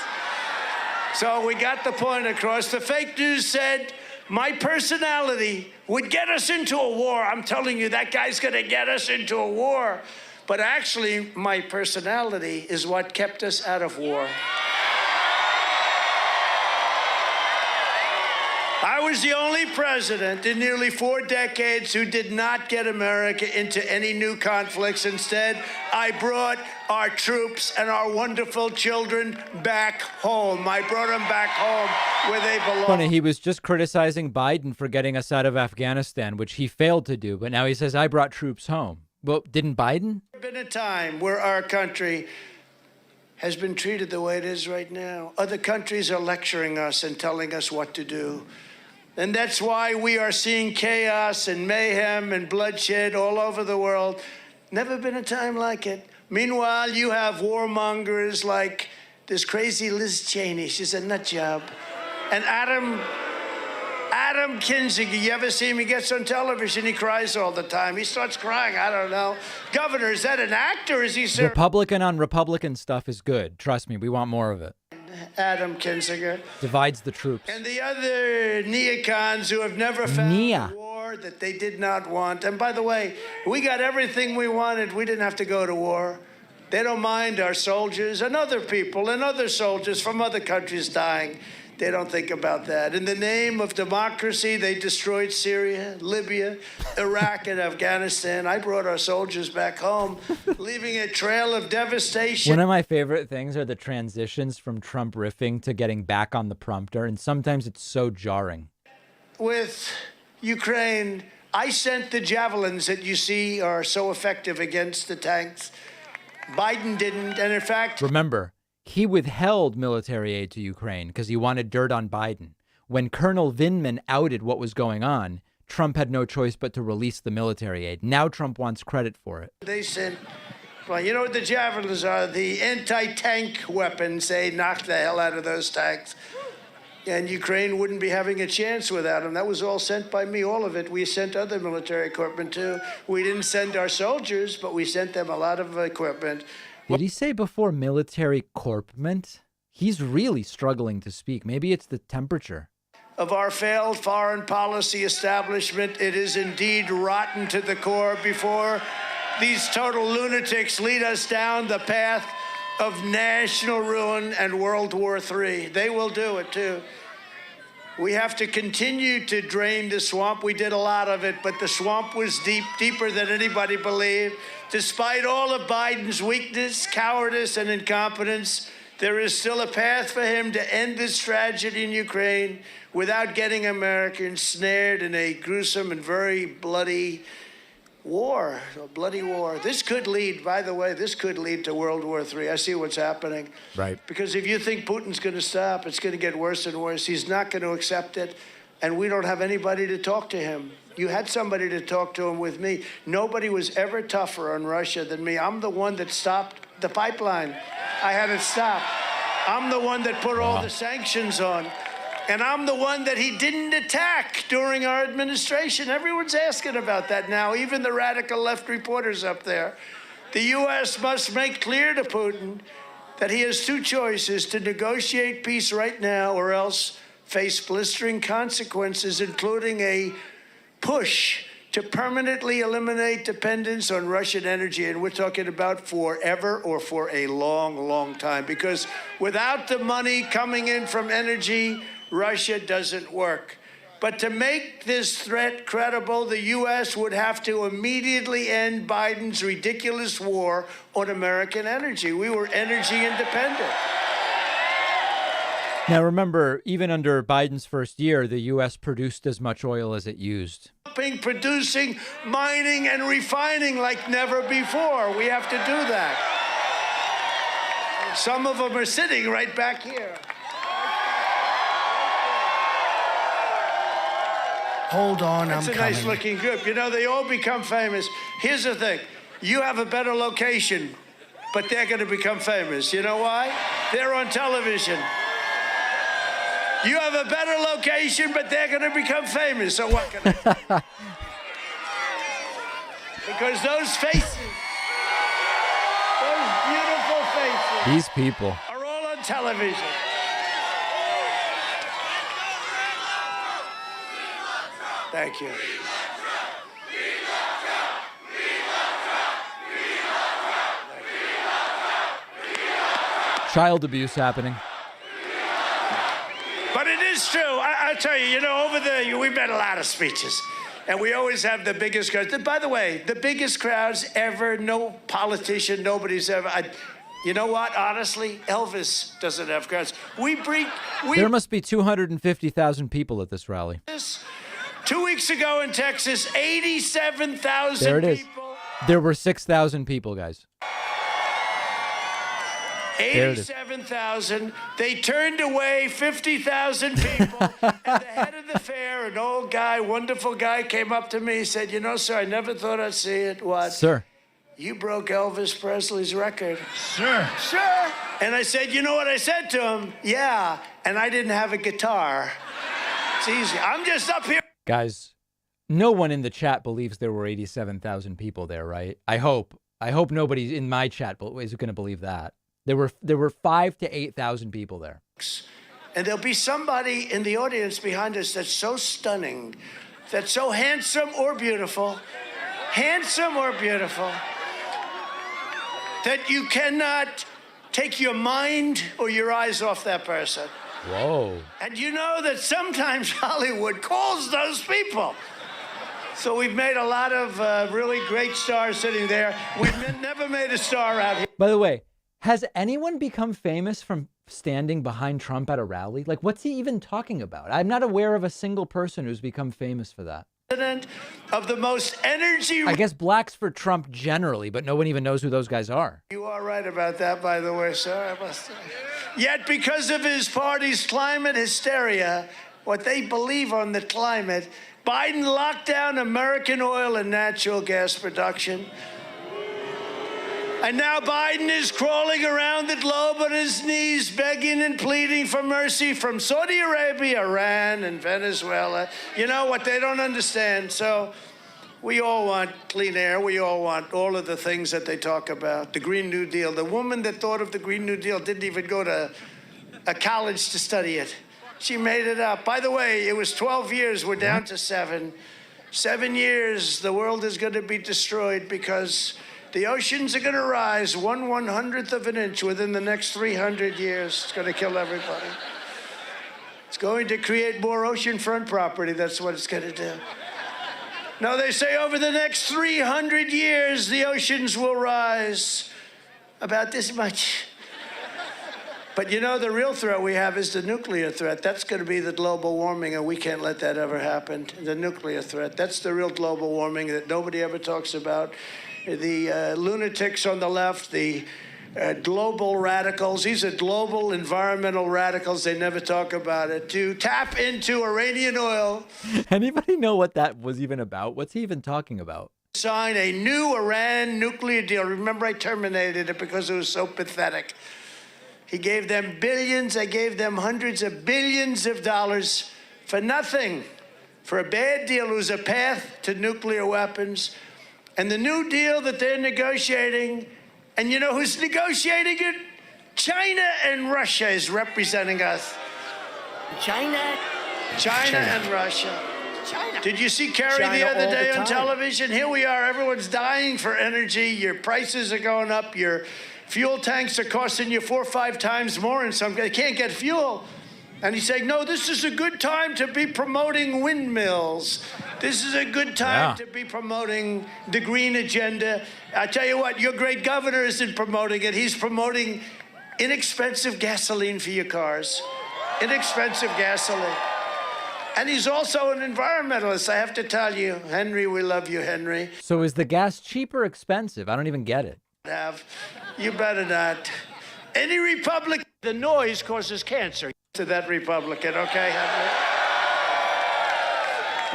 S10: So we got the point across. The fake news said my personality would get us into a war. I'm telling you, that guy's going to get us into a war. But actually, my personality is what kept us out of war. I was the only president in nearly 4 decades who did not get America into any new conflicts. Instead, I brought our troops and our wonderful children back home. I brought them back home where they belong.
S6: Funny, he was just criticizing Biden for getting us out of Afghanistan, which he failed to do. But now he says, I brought troops home. Well, didn't Biden?
S10: There's been a time where our country has been treated the way it is right now. Other countries are lecturing us and telling us what to do. And that's why we are seeing chaos and mayhem and bloodshed all over the world. Never been a time like it. Meanwhile, you have warmongers like this crazy Liz Cheney. She's a nut job. And Adam Kinzinger, you ever see him? He gets on television, he cries all the time. He starts crying, I don't know. Governor, is that an act or is he serious?
S6: Republican on Republican stuff is good. Trust me, we want more of it.
S10: Adam Kinzinger.
S6: Divides the troops.
S10: And the other neocons who have never found a war that they did not want. And by the way, we got everything we wanted. We didn't have to go to war. They don't mind our soldiers and other people and other soldiers from other countries dying. They don't think about that. In the name of democracy, they destroyed Syria, Libya, Iraq, and Afghanistan. I brought our soldiers back home, leaving a trail of devastation.
S6: One of my favorite things are the transitions from Trump riffing to getting back on the prompter, and sometimes it's so jarring.
S10: With Ukraine, I sent the javelins that you see are so effective against the tanks. Biden didn't, and in fact...
S6: Remember, he withheld military aid to Ukraine because he wanted dirt on Biden. When Colonel Vindman outed what was going on, Trump had no choice but to release the military aid. Now Trump wants credit for it.
S10: They sent, well, you know what the javelins are? The anti-tank weapons. They knocked the hell out of those tanks. And Ukraine wouldn't be having a chance without them. That was all sent by me, all of it. We sent other military equipment, too. We didn't send our soldiers, but we sent them a lot of equipment.
S6: Did he say before military corpment? He's really struggling to speak. Maybe it's the temperature.
S10: Of our failed foreign policy establishment, it is indeed rotten to the core before these total lunatics lead us down the path of national ruin and World War III. They will do it, too. We have to continue to drain the swamp. We did a lot of it, but the swamp was deep, deeper than anybody believed. Despite all of Biden's weakness, cowardice, and incompetence, there is still a path for him to end this tragedy in Ukraine without getting Americans snared in a gruesome and very bloody war, a bloody war. This could lead, by the way, this could lead to World War III. I see what's happening.
S6: Right.
S10: Because if you think Putin's going to stop, it's going to get worse and worse. He's not going to accept it, and we don't have anybody to talk to him. You had somebody to talk to him with me. Nobody was ever tougher on Russia than me. I'm the one that stopped the pipeline. I had it stopped. I'm the one that put all the sanctions on. And I'm the one that he didn't attack during our administration. Everyone's asking about that now, even the radical left reporters up there. The U.S. must make clear to Putin that he has two choices: to negotiate peace right now or else face blistering consequences, including a push to permanently eliminate dependence on Russian energy. And we're talking about forever or for a long, long time. Because without the money coming in from energy, Russia doesn't work. But to make this threat credible, the U.S. would have to immediately end Biden's ridiculous war on American energy. We were energy independent.
S6: Now, remember, even under Biden's first year, the U.S. produced as much oil as it used.
S10: Producing, mining, and refining like never before. We have to do that. Some of them are sitting right back here.
S8: Hold on,
S10: That's
S8: I'm
S10: a
S8: coming.
S10: nice-looking group. You know, they all become famous. Here's the thing. You have a better location, but they're going to become famous. You know why? They're on television. You have a better location, but they're going to become famous. So what can I say? Because those faces, those beautiful faces,
S6: These people
S10: are all on television. Thank you.
S6: child abuse happening.
S10: But it is true. I tell you, you know, over there, we've had a lot of speeches. And we always have the biggest crowds. By the way, the biggest crowds ever, no politician, nobody's ever. You know what? Honestly, Elvis doesn't have crowds.
S6: There must be 250,000 people at this rally.
S10: 2 weeks ago in Texas, 87,000
S6: There it is.
S10: people.
S6: There were 6,000 people, guys.
S10: 87,000. They turned away 50,000 people. And the head of the fair, an old guy, wonderful guy, came up to me and said, "You know, sir, I never thought I'd see it." What?
S6: Sir.
S10: You broke Elvis Presley's record.
S7: Sure.
S10: Sure. And I said, you know what I said to him? Yeah, and I didn't have a guitar. It's easy. I'm just up here.
S6: Guys, no one in the chat believes there were 87,000 people there, right? I hope nobody in my chat is going to believe that. There were 5,000 to 8,000 people there.
S10: And there'll be somebody in the audience behind us that's so stunning, that's so handsome or beautiful, that you cannot take your mind or your eyes off that person.
S6: Whoa.
S10: And you know that sometimes Hollywood calls those people. So we've made a lot of really great stars sitting there. We've never made a star out here.
S6: By the way, has anyone become famous from standing behind Trump at a rally? Like, what's he even talking about? I'm not aware of a single person who's become famous for that.
S10: Of the most energy.
S6: I guess blacks for Trump generally, but no one even knows who those guys are.
S10: You are right about that, by the way, sir. I must say. Yet, because of his party's climate hysteria, what they believe on the climate, Biden locked down American oil and natural gas production. And now Biden is crawling around the globe on his knees, begging and pleading for mercy from Saudi Arabia, Iran, and Venezuela. You know what they don't understand. So we all want clean air. We all want all of the things that they talk about. The Green New Deal. The woman that thought of the Green New Deal didn't even go to a college to study it. She made it up. By the way, it was 12 years. We're down to 7. 7 years, the world is going to be destroyed because the oceans are going to rise 1/100th of an inch within the next 300 years. It's going to kill everybody. It's going to create more oceanfront property. That's what it's going to do. Now, they say over the next 300 years, the oceans will rise about this much. But you know, the real threat we have is the nuclear threat. That's going to be the global warming, and we can't let that ever happen. The nuclear threat. That's the real global warming that nobody ever talks about. The lunatics on the left, the global radicals, these are global environmental radicals. They never talk about it. To tap into Iranian oil.
S6: Anybody know what that was even about? What's he even talking about?
S10: Sign a new Iran nuclear deal. Remember, I terminated it because it was so pathetic. He gave them billions. I gave them hundreds of billions of dollars for nothing, for a bad deal. It was a path to nuclear weapons. And the new deal that they're negotiating, and you know who's negotiating it? China and Russia is representing us. China and Russia. China. Did you see Kerry the other day on television? Here we are, everyone's dying for energy. Your prices are going up. Your fuel tanks are costing you 4 or 5 times more in some. They can't get fuel. And he's saying, no, this is a good time to be promoting windmills. This is a good time to be promoting the green agenda. I tell you what, your great governor isn't promoting it. He's promoting inexpensive gasoline for your cars. Inexpensive gasoline. And he's also an environmentalist, I have to tell you. Henry, we love you, Henry.
S6: So is the gas cheap or expensive? I don't even get it.
S10: You better not. Any Republican, the noise causes cancer. To that Republican, okay, Henry?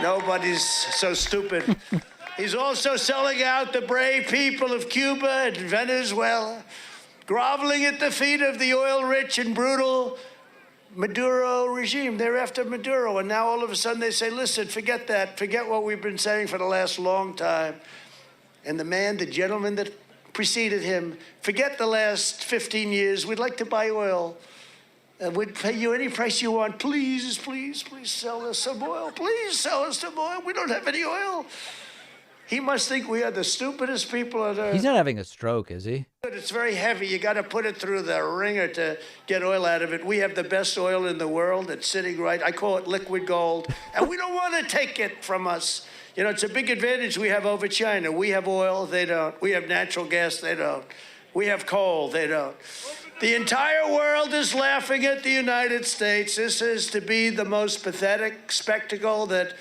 S10: Nobody's so stupid. He's also selling out the brave people of Cuba and Venezuela, groveling at the feet of the oil-rich and brutal Maduro regime. They're after Maduro, and now all of a sudden they say, listen, forget that. Forget what we've been saying for the last long time. And the gentleman that preceded him, forget the last 15 years. We'd like to buy oil. We'd pay you any price you want. Please, please, please sell us some oil. Please sell us some oil. We don't have any oil. He must think we are the stupidest people on earth.
S6: He's not having a stroke, is he?
S10: It's very heavy. You got to put it through the ringer to get oil out of it. We have the best oil in the world. It's sitting right. I call it liquid gold. And we don't want to take it from us. You know, it's a big advantage we have over China. We have oil. They don't. We have natural gas. They don't. We have coal. They don't. The entire world is laughing at the United States. This is to be the most pathetic spectacle that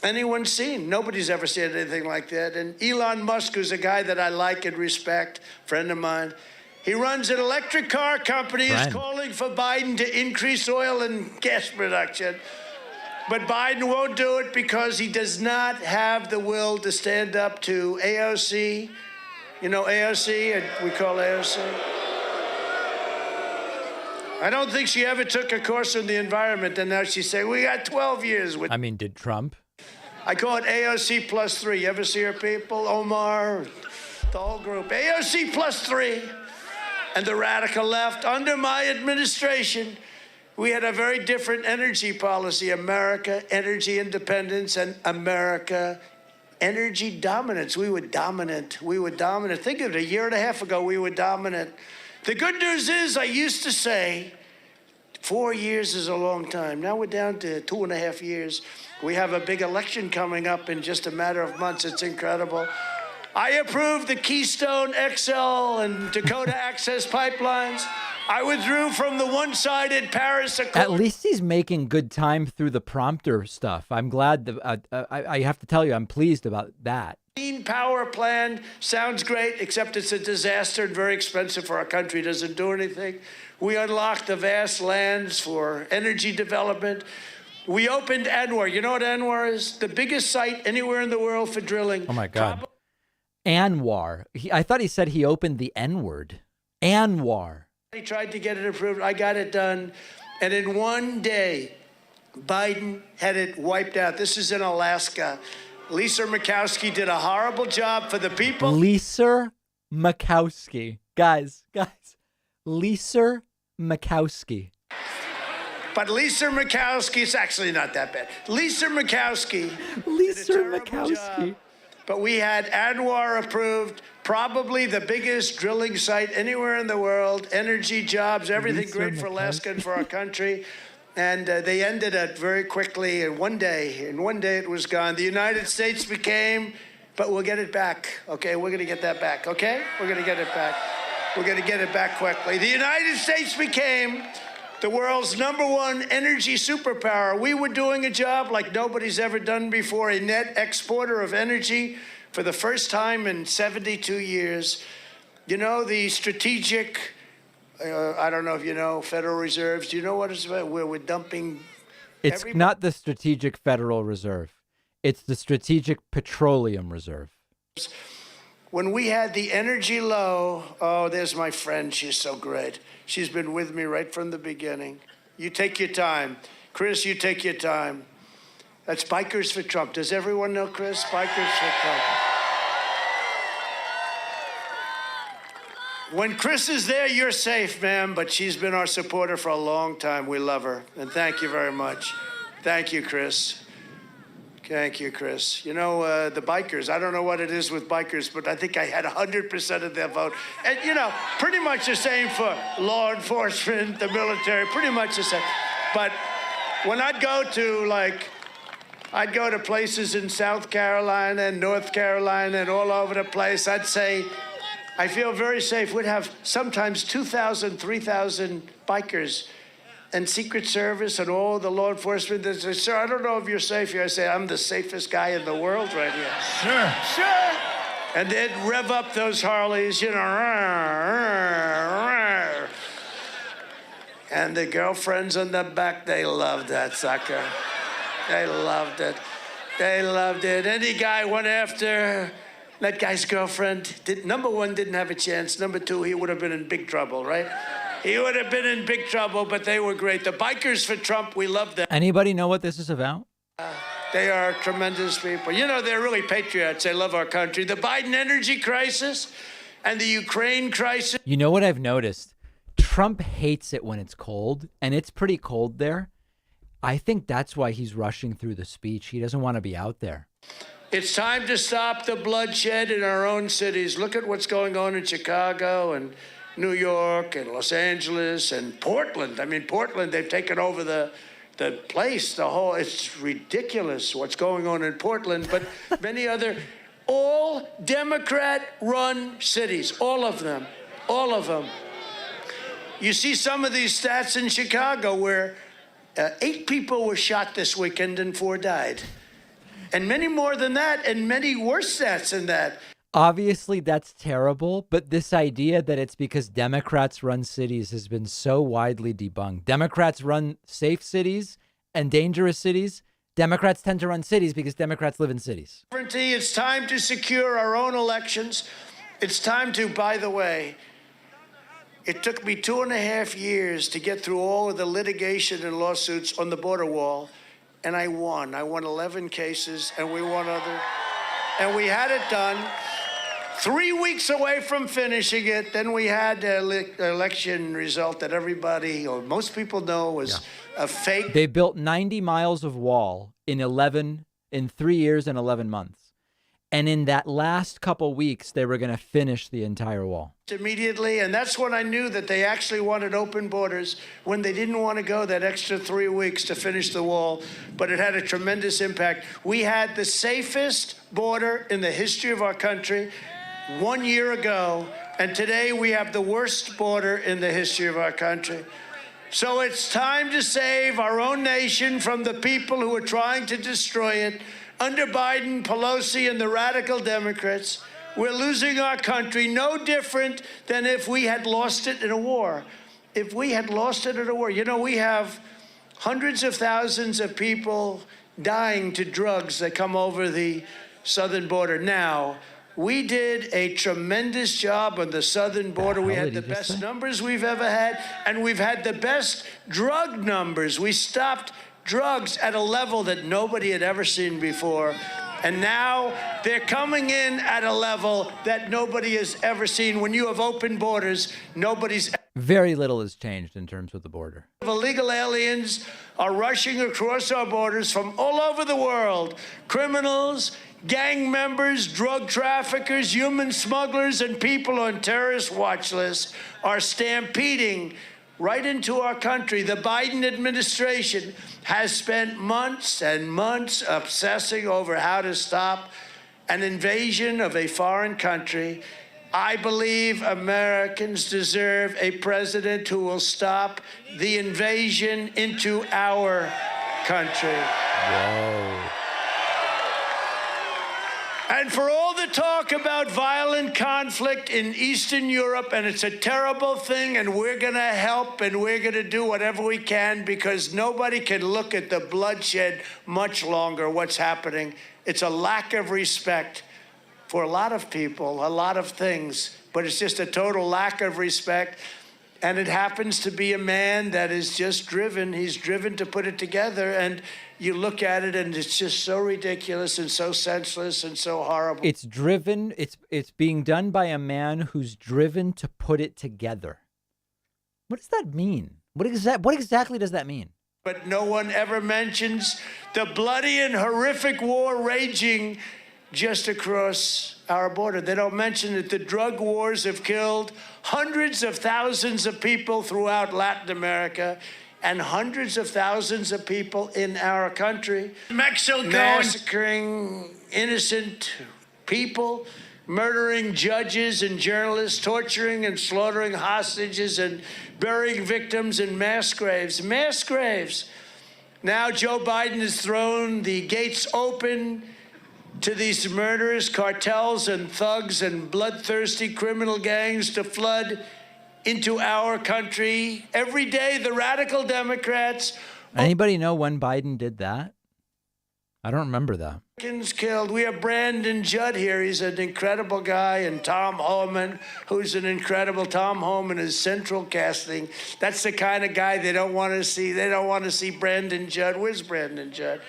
S10: anyone's seen. Nobody's ever seen anything like that. And Elon Musk, who's a guy that I like and respect, friend of mine, he runs an electric car company, is calling for Biden to increase oil and gas production. But Biden won't do it because he does not have the will to stand up to AOC. You know AOC, and we call AOC. I don't think she ever took a course on the environment, and now she's saying, we got 12 years with...
S6: I mean, did Trump?
S10: I call it AOC +3. You ever see her people? Omar, the whole group. AOC +3. And the radical left. Under my administration, we had a very different energy policy. America, energy independence, and America, energy dominance. We were dominant. We were dominant. Think of it, a year and a half ago, we were dominant. The good news is, I used to say, 4 years is a long time. Now we're down to 2.5 years. We have a big election coming up in just a matter of months. It's incredible. I approved the Keystone XL and Dakota Access pipelines. I withdrew from the one-sided Paris Accord.
S6: At least he's making good time through the prompter stuff. I'm glad that I have to tell you, I'm pleased about that.
S10: Clean power plan sounds great, except it's a disaster and very expensive for our country. Doesn't do anything. We unlocked the vast lands for energy development. We opened ANWR. You know what ANWR is? The biggest site anywhere in the world for drilling.
S6: Oh, my God. ANWR. I thought he said he opened the N-word. ANWR.
S10: He tried to get it approved. I got it done. And in one day, Biden had it wiped out. This is in Alaska. Lisa Murkowski did a horrible job for the people.
S6: Lisa Murkowski. Guys. Lisa Murkowski.
S10: But Lisa Murkowski, it's actually not that bad. Lisa Murkowski. But we had ANWR approved, probably the biggest drilling site anywhere in the world, energy, jobs, everything great for Alaska and for our country. And they ended it very quickly in one day. In one day it was gone. The United States became, but we'll get it back. Okay, we're going to get that back, okay? We're going to get it back. We're going to get it back quickly. The United States became the world's #1 energy superpower. We were doing a job like nobody's ever done before, a net exporter of energy for the first time in 72 years. You know, the strategic, I don't know if you know, Federal Reserves. Do you know what it's about? Where we're dumping.
S6: It's not the Strategic Federal Reserve. It's the Strategic Petroleum Reserve.
S10: When we had the energy low, oh, there's my friend. She's so great. She's been with me right from the beginning. You take your time. Chris, you take your time. That's Bikers for Trump. Does everyone know Chris? Bikers for Trump. When Chris is there, you're safe, ma'am, but she's been our supporter for a long time. We love her, and thank you very much. Thank you, Chris. Thank you, Chris. You know, the bikers, I don't know what it is with bikers, but I think I had 100% of their vote. And, you know, pretty much the same for law enforcement, the military, pretty much the same. But when I'd go to places in South Carolina and North Carolina and all over the place, I'd say, I feel very safe. We'd have sometimes 2,000, 3,000 bikers and Secret Service and all the law enforcement. They say, sir, I don't know if you're safe here. I say, I'm the safest guy in the world right here. Sure. And they'd rev up those Harleys, you know. And the girlfriends on the back, they loved that sucker. They loved it. They loved it. Any guy went after that guy's girlfriend. #1, didn't have a chance. #2, he would have been in big trouble, right? He would have been in big trouble, but they were great. The Bikers for Trump, we love them.
S6: Anybody know what this is about?
S10: They are tremendous people. You know, they're really patriots. They love our country. The Biden energy crisis and the Ukraine crisis.
S6: You know what I've noticed? Trump hates it when it's cold, and it's pretty cold there. I think that's why he's rushing through the speech. He doesn't want to be out there.
S10: It's time to stop the bloodshed in our own cities. Look at what's going on in Chicago and New York and Los Angeles and Portland. I mean, Portland, they've taken over the place, it's ridiculous what's going on in Portland, but many other, all Democrat-run cities, all of them. You see some of these stats in Chicago where 8 people were shot this weekend and 4 died. And many more than that, and many worse stats than that.
S6: Obviously, that's terrible, but this idea that it's because Democrats run cities has been so widely debunked. Democrats run safe cities and dangerous cities. Democrats tend to run cities because Democrats live in cities.
S10: It's time to secure our own elections. It's time to, by the way, it took me 2.5 years to get through all of the litigation and lawsuits on the border wall, and I won. I won 11 cases, and we won other, and we had it done. 3 weeks away from finishing it, then we had an election result that everybody, or most people know, was a fake.
S6: They built 90 miles of wall in 3 years and 11 months. And in that last couple weeks, they were going to finish the entire wall.
S10: Immediately, and that's when I knew that they actually wanted open borders, when they didn't want to go that extra 3 weeks to finish the wall, but it had a tremendous impact. We had the safest border in the history of our country 1 year ago, and today we have the worst border in the history of our country. So it's time to save our own nation from the people who are trying to destroy it. Under Biden, Pelosi, and the radical Democrats, we're losing our country no different than if we had lost it in a war. If we had lost it in a war. You know, we have hundreds of thousands of people dying to drugs that come over the southern border. Now, we did a tremendous job on the southern border. We had the best numbers we've ever had, and we've had the best drug numbers. We stopped drugs at a level that nobody had ever seen before. And now they're coming in at a level that nobody has ever seen. When you have open borders, nobody's...
S6: Very little has changed in terms of the border.
S10: Illegal aliens are rushing across our borders from all over the world. Criminals, gang members, drug traffickers, human smugglers, and people on terrorist watch lists are stampeding right into our country. The Biden administration has spent months and months obsessing over how to stop an invasion of a foreign country. I believe Americans deserve a president who will stop the invasion into our country.
S6: Whoa.
S10: And for all the talk about violent conflict in Eastern Europe, and it's a terrible thing, and we're going to help, and we're going to do whatever we can, because nobody can look at the bloodshed much longer, what's happening. It's a lack of respect for a lot of people, a lot of things, but it's just a total lack of respect. And it happens to be a man that is just driven. He's driven to put it together. And you look at it and it's just so ridiculous and so senseless and so horrible.
S6: It's driven. It's being done by a man who's driven to put it together. What does that mean? What exactly does that mean?
S10: But no one ever mentions the bloody and horrific war raging just across our border. They don't mention that the drug wars have killed hundreds of thousands of people throughout Latin America and hundreds of thousands of people in our country. Mexico massacring innocent people, murdering judges and journalists, torturing and slaughtering hostages, and burying victims in mass graves. Mass graves. Now Joe Biden has thrown the gates open to these murderers, cartels, and thugs, and bloodthirsty criminal gangs to flood into our country. Every day, the radical Democrats...
S6: Anybody know when Biden did that? I don't remember that.
S10: Americans killed. We have Brandon Judd here. He's an incredible guy. And Tom Homan, who's an incredible... Tom Homan is central casting. That's the kind of guy they don't want to see. They don't want to see Brandon Judd. Where's Brandon Judd?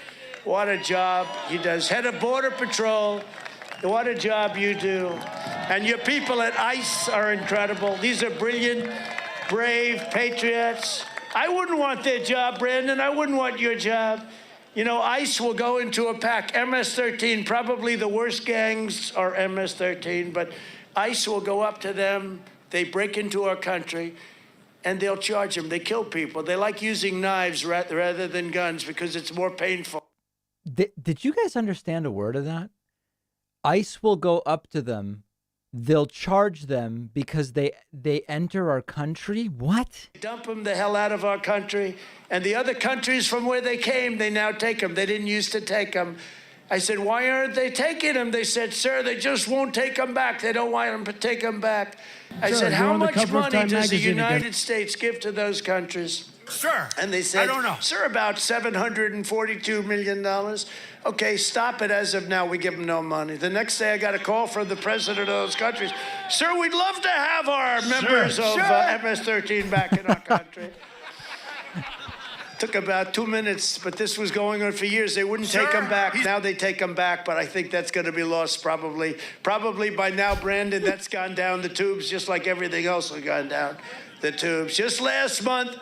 S10: What a job he does. Head of Border Patrol. What a job you do. And your people at ICE are incredible. These are brilliant, brave patriots. I wouldn't want their job, Brandon. I wouldn't want your job. You know, ICE will go into a pack. MS-13, probably the worst gangs are MS-13, but ICE will go up to them. They break into our country, and they'll charge them. They kill people. They like using knives rather than guns because it's more painful.
S6: Did you guys understand a word of that? ICE will go up to them. They'll charge them because they enter our country. What?
S10: Dump them the hell out of our country. And the other countries from where they came, they now take them. They didn't used to take them. I said, why aren't they taking them? They said, sir, they just won't take them back. They don't want them to take them back. I said, how much money does the United States give to those countries?
S2: Sir,
S10: and they said,
S2: I don't know.
S10: Sir, about $742 million. Okay, stop it. As of now, we give them no money. The next day, I got a call from the president of those countries. Sir, we'd love to have our members of MS-13 back in our country. Took about 2 minutes, but this was going on for years. They wouldn't take them back. Now they take them back, but I think that's going to be lost probably. Probably by now, Brandon, that's gone down the tubes just like everything else has gone down the tubes. Just last month,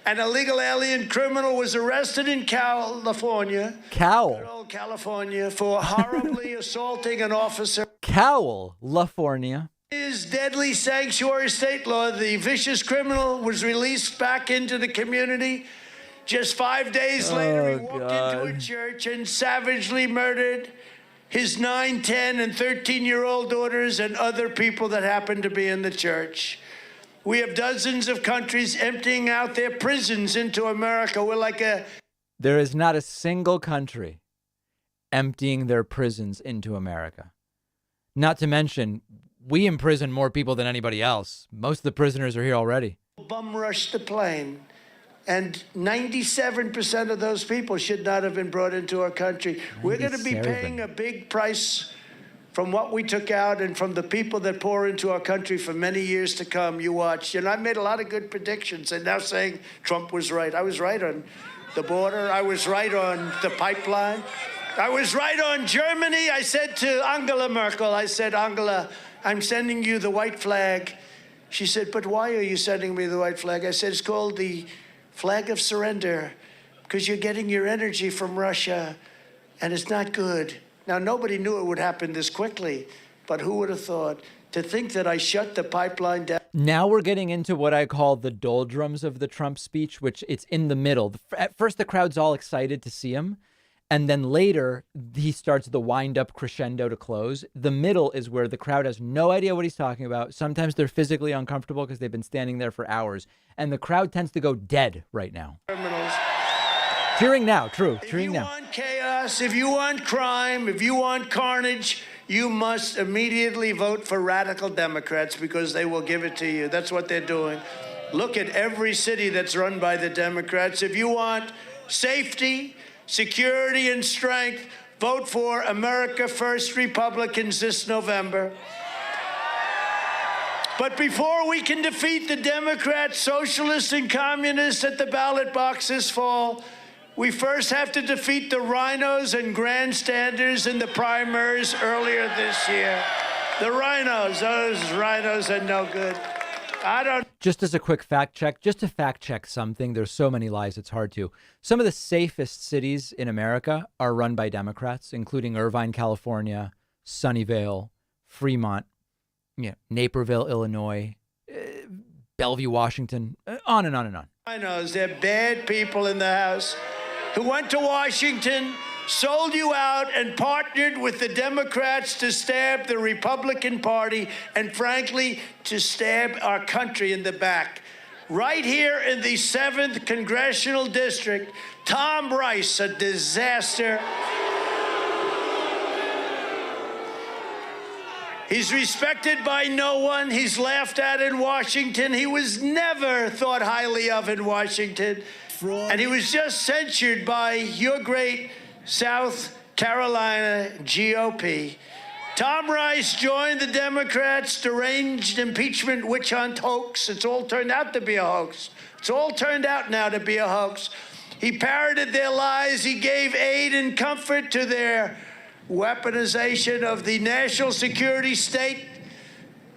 S10: An illegal alien criminal was arrested in California. California for horribly assaulting an officer.
S6: California.
S10: His deadly sanctuary state law, the vicious criminal was released back into the community. Just 5 days later, he walked into a church and savagely murdered his 9, 10, and 13-year-old daughters and other people that happened to be in the church. We have dozens of countries emptying out their prisons into America. We're like a...
S6: There is not a single country emptying their prisons into America. Not to mention, we imprison more people than anybody else. Most of the prisoners are here already.
S10: Bum rushed the plane. And 97% of those people should not have been brought into our country. We're going to be paying a big price from what we took out and from the people that pour into our country for many years to come. You watch. And I made a lot of good predictions. And now saying Trump was right. I was right on the border. I was right on the pipeline. I was right on Germany. I said to Angela Merkel, I said, Angela, I'm sending you the white flag. She said, but why are you sending me the white flag? I said, it's called the flag of surrender, because you're getting your energy from Russia, and it's not good. Now, nobody knew it would happen this quickly, but who would have thought? To think that I shut the pipeline down.
S6: Now we're getting into what I call the doldrums of the Trump speech, which it's in the middle. At first, the crowd's all excited to see him, and then later, he starts the wind-up crescendo to close. The middle is where the crowd has no idea what he's talking about. Sometimes they're physically uncomfortable because they've been standing there for hours. And the crowd tends to go dead right now.
S10: Criminals.
S6: Cheering now, true. Cheering now.
S10: If you want chaos, if you want crime, if you want carnage, you must immediately vote for radical Democrats because they will give it to you. That's what they're doing. Look at every city that's run by the Democrats. If you want safety, security, and strength, vote for America First Republicans this November. But before we can defeat the Democrats, socialists, and communists at the ballot box this fall, we first have to defeat the rhinos and grandstanders in the primaries earlier this year. The rhinos, those rhinos are no good.
S6: Just as a quick fact check, just to fact check something, there's so many lies, it's hard to. Some of the safest cities in America are run by Democrats, including Irvine, California, Sunnyvale, Fremont, Naperville, Illinois, Bellevue, Washington, on and on and on.
S10: Rhinos, they're bad people in the House who went to Washington, sold you out, and partnered with the Democrats to stab the Republican Party and, frankly, to stab our country in the back. Right here in the 7th Congressional District, Tom Rice, a disaster. He's respected by no one. He's laughed at in Washington. He was never thought highly of in Washington. And he was just censured by your great South Carolina GOP. Tom Rice joined the Democrats' deranged impeachment witch hunt hoax. It's all turned out to be a hoax. It's all turned out now to be a hoax. He parroted their lies. He gave aid and comfort to their weaponization of the national security state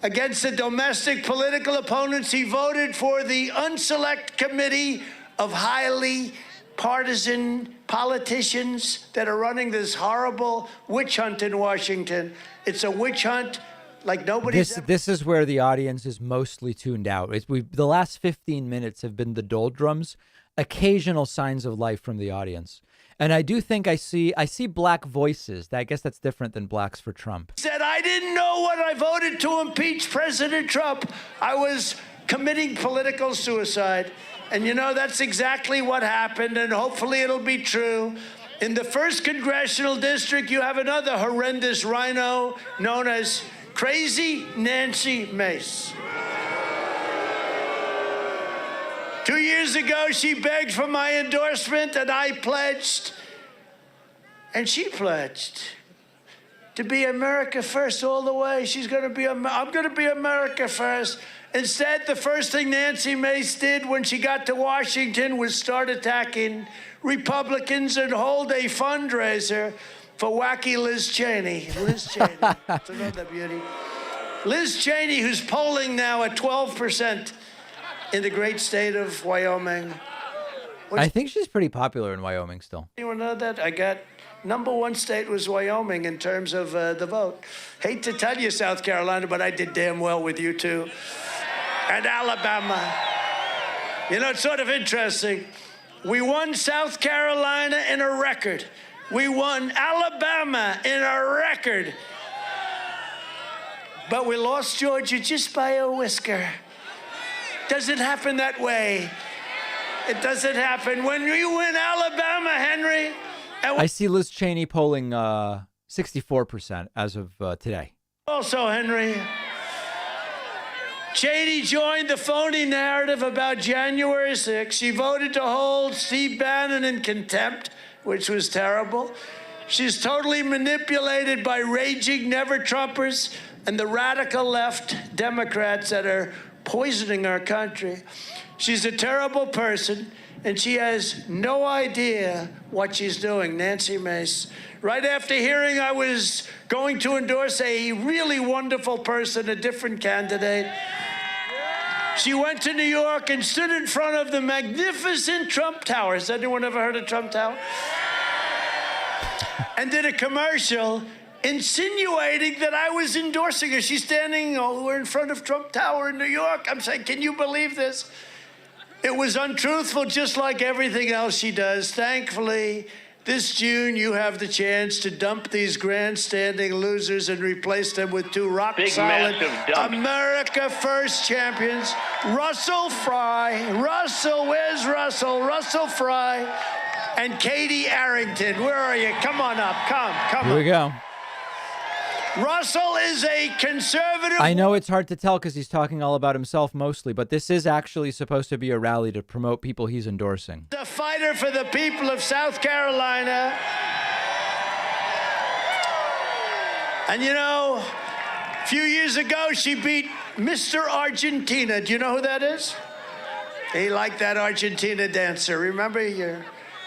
S10: against the domestic political opponents. He voted for the unselect committee of highly partisan politicians that are running this horrible witch hunt in Washington. It's a witch hunt like nobody's
S6: This is where the audience is mostly tuned out. The last 15 minutes have been the doldrums, occasional signs of life from the audience. And I do think I see black voices. I guess that's different than blacks for Trump.
S10: Said, I didn't know when I voted to impeach President Trump. I was committing political suicide. And that's exactly what happened, and hopefully it'll be true. In the 1st Congressional District, you have another horrendous rhino known as Crazy Nancy Mace. 2 years ago, she begged for my endorsement, and I pledged, and she pledged to be America first all the way. I'm going to be America first. Instead, the first thing Nancy Mace did when she got to Washington was start attacking Republicans and hold a fundraiser for wacky Liz Cheney. Liz Cheney, that's another beauty. Liz Cheney, who's polling now at 12% in the great state of Wyoming.
S6: I think she's pretty popular in Wyoming still.
S10: Anyone know that? I got #1 state was Wyoming in terms of the vote. Hate to tell you, South Carolina, but I did damn well with you too. And Alabama. You know, it's sort of interesting. We won South Carolina in a record. We won Alabama in a record. But we lost Georgia just by a whisker. Doesn't happen that way. It doesn't happen. When we win Alabama, Henry.
S6: I see Liz Cheney polling 64% as of today.
S10: Also, Henry, Cheney joined the phony narrative about January 6th. She voted to hold Steve Bannon in contempt, which was terrible. She's totally manipulated by raging never-Trumpers and the radical left Democrats that are poisoning our country. She's a terrible person, and she has no idea what she's doing, Nancy Mace. Right after hearing I was going to endorse a really wonderful person, a different candidate, she went to New York and stood in front of the magnificent Trump Tower. Has anyone ever heard of Trump Tower? And did a commercial insinuating that I was endorsing her. She's standing we're in front of Trump Tower in New York. I'm saying, can you believe this? It was untruthful, just like everything else she does. Thankfully, this June, you have the chance to dump these grandstanding losers and replace them with two rock-solid America First champions, Russell Fry. Russell, where's Russell? Russell Fry and Katie Arrington. Where are you? Come on up. Come on.
S6: Here we go.
S10: Russell is a conservative.
S6: I know it's hard to tell because he's talking all about himself mostly, but this is actually supposed to be a rally to promote people he's endorsing.
S10: A fighter for the people of South Carolina. And you know, a few years ago, she beat Mr. Argentina. Do you know who that is? He liked that Argentina dancer. Remember? You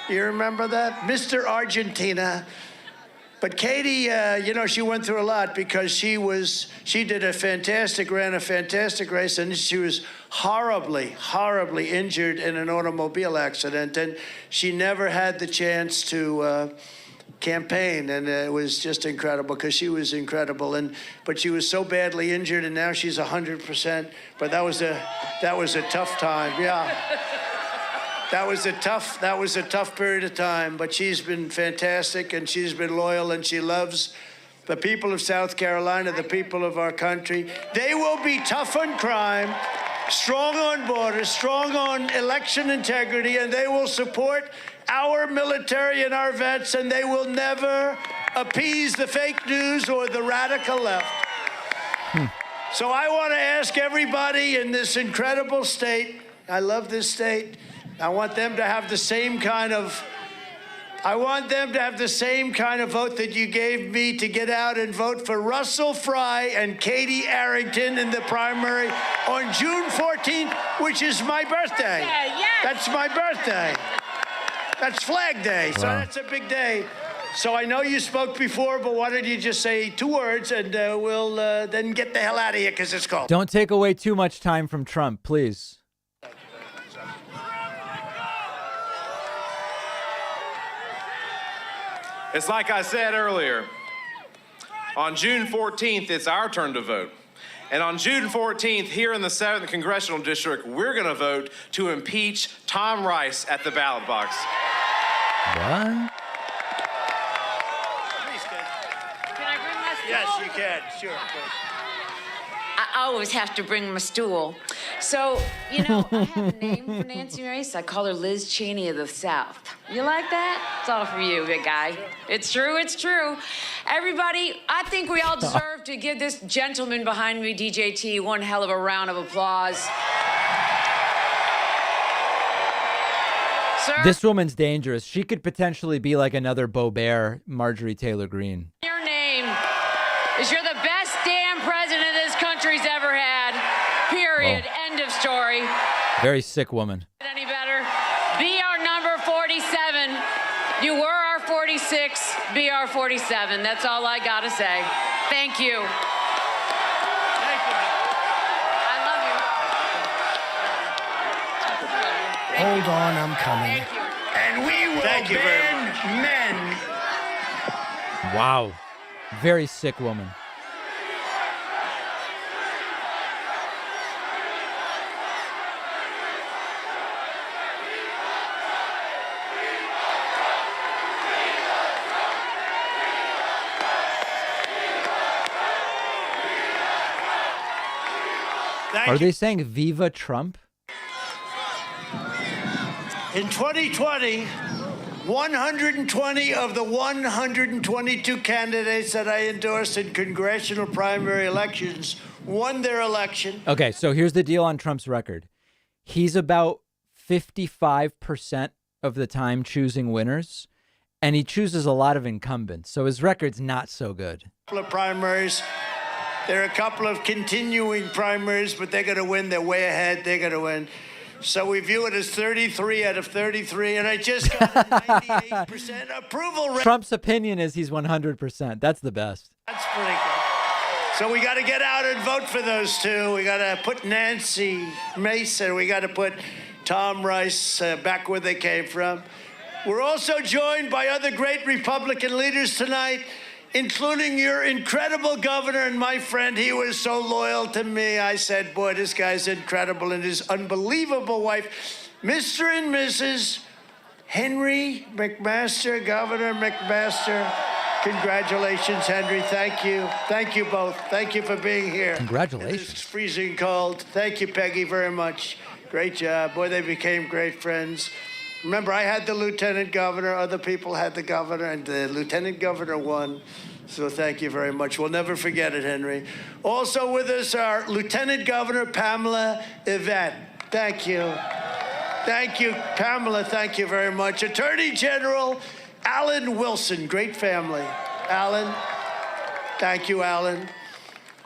S10: remember that? Mr. Argentina. But Katie, you know, she went through a lot because she ran a fantastic race, and she was horribly injured in an automobile accident, and she never had the chance to campaign, and it was just incredible because she was incredible, but she was so badly injured, and now she's 100%. But that was a tough time, yeah. That was a tough period of time, but she's been fantastic, and she's been loyal, and she loves the people of South Carolina, the people of our country. They will be tough on crime, strong on borders, strong on election integrity, and they will support our military and our vets, and they will never appease the fake news or the radical left. So I want to ask everybody in this incredible state, I love this state, I want them to have the same kind of vote that you gave me to get out and vote for Russell Fry and Katie Arrington in the primary on June 14th, which is my birthday.
S23: Yes.
S10: That's my birthday. That's Flag Day, so that's a big day. So I know you spoke before, but why don't you just say 2 words and we'll then get the hell out of here because it's cold.
S6: Don't take away too much time from Trump, please.
S11: It's like I said earlier, on June 14th, it's our turn to vote. And on June 14th, here in the 7th Congressional District, we're going to vote to impeach Tom Rice at the ballot box.
S6: What?
S23: Can I bring my stool?
S10: Yes, you can. Sure.
S12: I always have to bring my stool. So, you know, I have a name for Nancy Mace. I call her Liz Cheney of the South. You like that? It's all for you, big guy. It's true, it's true. Everybody, I think we all deserve to give this gentleman behind me, DJT, one hell of a round of applause. Sir?
S6: This woman's dangerous. She could potentially be like another Boebert, Marjorie Taylor Greene.
S12: Your name is you're the best damn president this country's ever had. Period. End of story.
S6: Very sick woman.
S12: Any better? Be our number 47. You were our 46. Be our 47. That's all I gotta say. Thank you. I love you.
S8: Hold on, I'm coming.
S10: And we will ban men.
S6: Wow. Very sick woman. Are they saying Viva Trump?
S10: In 2020, 120 of the 122 candidates that I endorsed in congressional primary elections won their election.
S6: Okay, so here's the deal on Trump's record. He's about 55% of the time choosing winners, and he chooses a lot of incumbents. So his record's not so good.
S10: A couple of primaries. There are a couple of continuing primaries, but they're going to win. They're way ahead. They're going to win. So we view it as 33 out of 33, and I just got a 98% approval rate.
S6: Trump's opinion is he's 100%. That's the best.
S10: That's pretty good. So we got to get out and vote for those two. We got to put Nancy Mason. We got to put Tom Rice back where they came from. We're also joined by other great Republican leaders tonight, including your incredible governor and my friend. He was so loyal to me. I said, boy, this guy's incredible. And his unbelievable wife, Mr. and Mrs. Henry McMaster, Governor McMaster. Congratulations, Henry. Thank you. Thank you both. Thank you for being here.
S6: Congratulations.
S10: It's freezing cold. Thank you, Peggy, very much. Great job. Boy, they became great friends. Remember, I had the lieutenant governor, other people had the governor, and the lieutenant governor won. So thank you very much. We'll never forget it, Henry. Also with us are Lieutenant Governor Pamela Yvette. Thank you. Thank you, Pamela. Thank you very much. Attorney General Alan Wilson. Great family. Alan. Thank you, Alan.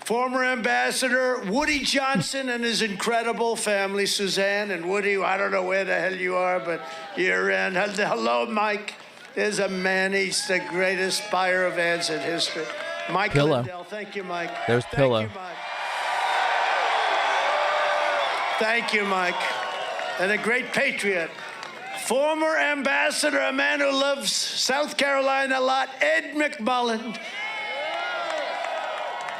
S10: Former Ambassador Woody Johnson and his incredible family, Suzanne and Woody. I don't know where the hell you are, but you're in. Hello, Mike. There's a man. He's the greatest buyer of ads in history. Mike
S6: Pillow.
S10: Lindell. Thank you, Mike.
S6: There's
S10: Thank
S6: Pillow.
S10: You, Mike. Thank you, Mike. And a great patriot. Former ambassador, a man who loves South Carolina a lot, Ed McMullen.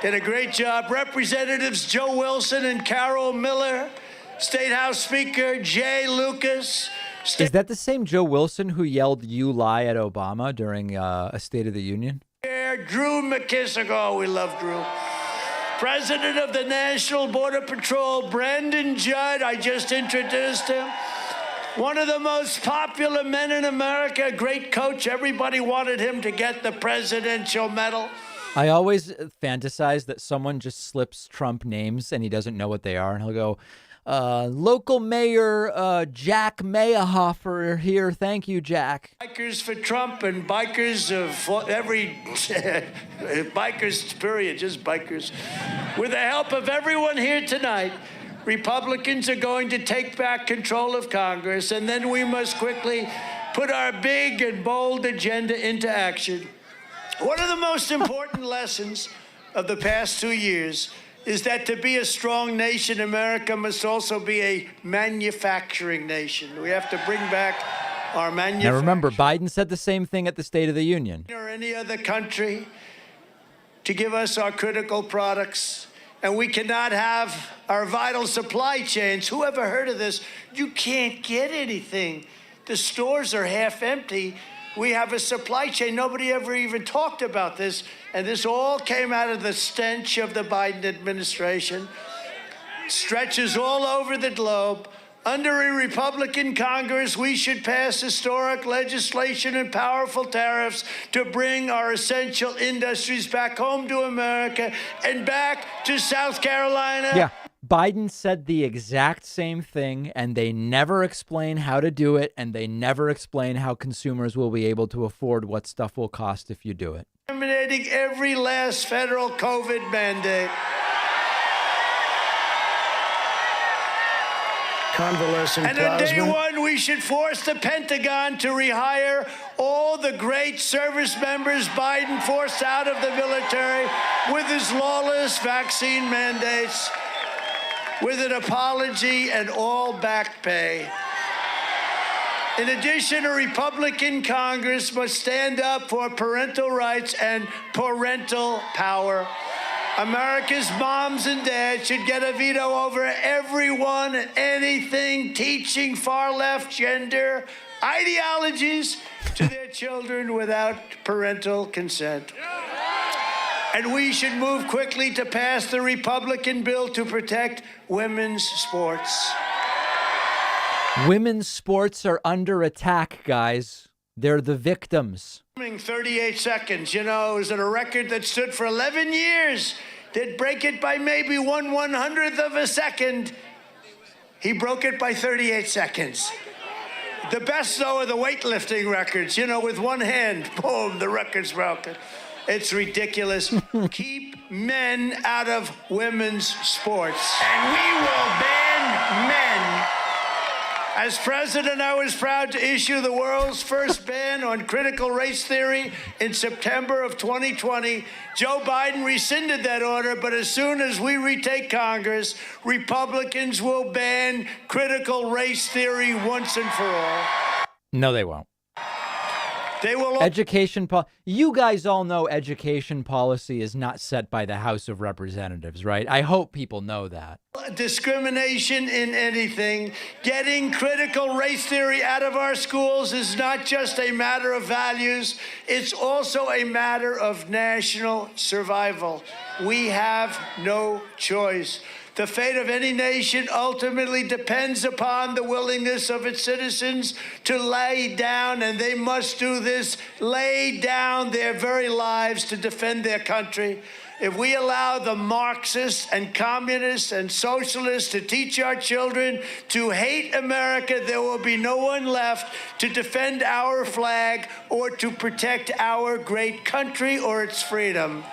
S10: Did a great job. Representatives Joe Wilson and Carol Miller. State House Speaker Jay Lucas.
S6: Is that the same Joe Wilson who yelled "You lie" at Obama during a State of the Union?
S10: Drew McKissick. Oh, we love Drew. President of the National Border Patrol, Brandon Judd. I just introduced him. One of the most popular men in America, a great coach. Everybody wanted him to get the Presidential Medal.
S6: I always fantasize that someone just slips Trump names and he doesn't know what they are. And he'll go, local mayor Jack Mayhofer here. Thank you, Jack.
S10: Bikers for Trump and bikers of every bikers, period, just bikers. With the help of everyone here tonight, Republicans are going to take back control of Congress, and then we must quickly put our big and bold agenda into action. One of the most important lessons of the past 2 years is that to be a strong nation, America must also be a manufacturing nation. We have to bring back our manufacturing.
S6: Now remember, Biden said the same thing at the State of the Union.
S10: Or any other country to give us our critical products. And we cannot have our vital supply chains. Who ever heard of this? You can't get anything. The stores are half empty. We have a supply chain. Nobody ever even talked about this. And this all came out of the stench of the Biden administration. Stretches all over the globe. Under a Republican Congress, we should pass historic legislation and powerful tariffs to bring our essential industries back home to America and back to South Carolina.
S6: Yeah. Biden said the exact same thing, and they never explain how to do it, and they never explain how consumers will be able to afford what stuff will cost if you do it.
S10: Eliminating every last federal COVID mandate.
S8: Convalescent
S10: and on day
S8: plasma.
S10: one, we should force the Pentagon to rehire all the great service members Biden forced out of the military with his lawless vaccine mandates, with an apology and all back pay. In addition, a Republican Congress must stand up for parental rights and parental power. America's moms and dads should get a veto over everyone and anything teaching far-left gender ideologies to their children without parental consent. And we should move quickly to pass the Republican bill to protect women's sports.
S6: Women's sports are under attack, guys. They're the victims.
S10: 38 seconds, you know, is it a record that stood for 11 years? They'd break it by maybe 1/100th of a second. He broke it by 38 seconds. The best, though, are the weightlifting records. You know, with one hand, boom, the record's broken. It's ridiculous. Keep men out of women's sports. And we will ban men. As president, I was proud to issue the world's first ban on critical race theory in September of 2020. Joe Biden rescinded that order, but as soon as we retake Congress, Republicans will ban critical race theory once and for all.
S6: No, they won't.
S10: They will.
S6: You guys all know education policy is not set by the House of Representatives, right? I hope people know that.
S10: Discrimination in anything. Getting critical race theory out of our schools is not just a matter of values, it's also a matter of national survival. We have no choice. The fate of any nation ultimately depends upon the willingness of its citizens to lay down, and they must do this, lay down their very lives to defend their country. If we allow the Marxists and communists and socialists to teach our children to hate America, there will be no one left to defend our flag or to protect our great country or its freedom.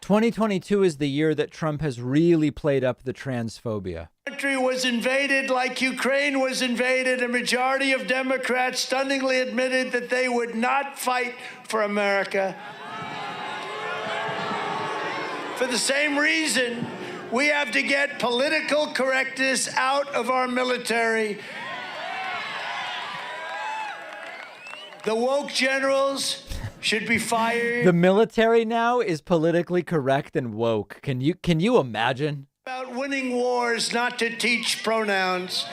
S6: 2022 is the year that Trump has really played up the transphobia.
S10: Country was invaded like Ukraine was invaded. A majority of Democrats stunningly admitted that they would not fight for America. For the same reason, we have to get political correctness out of our military. The woke generals should be fired.
S6: The military now is politically correct and woke. Can you imagine?
S10: About winning wars, not to teach pronouns.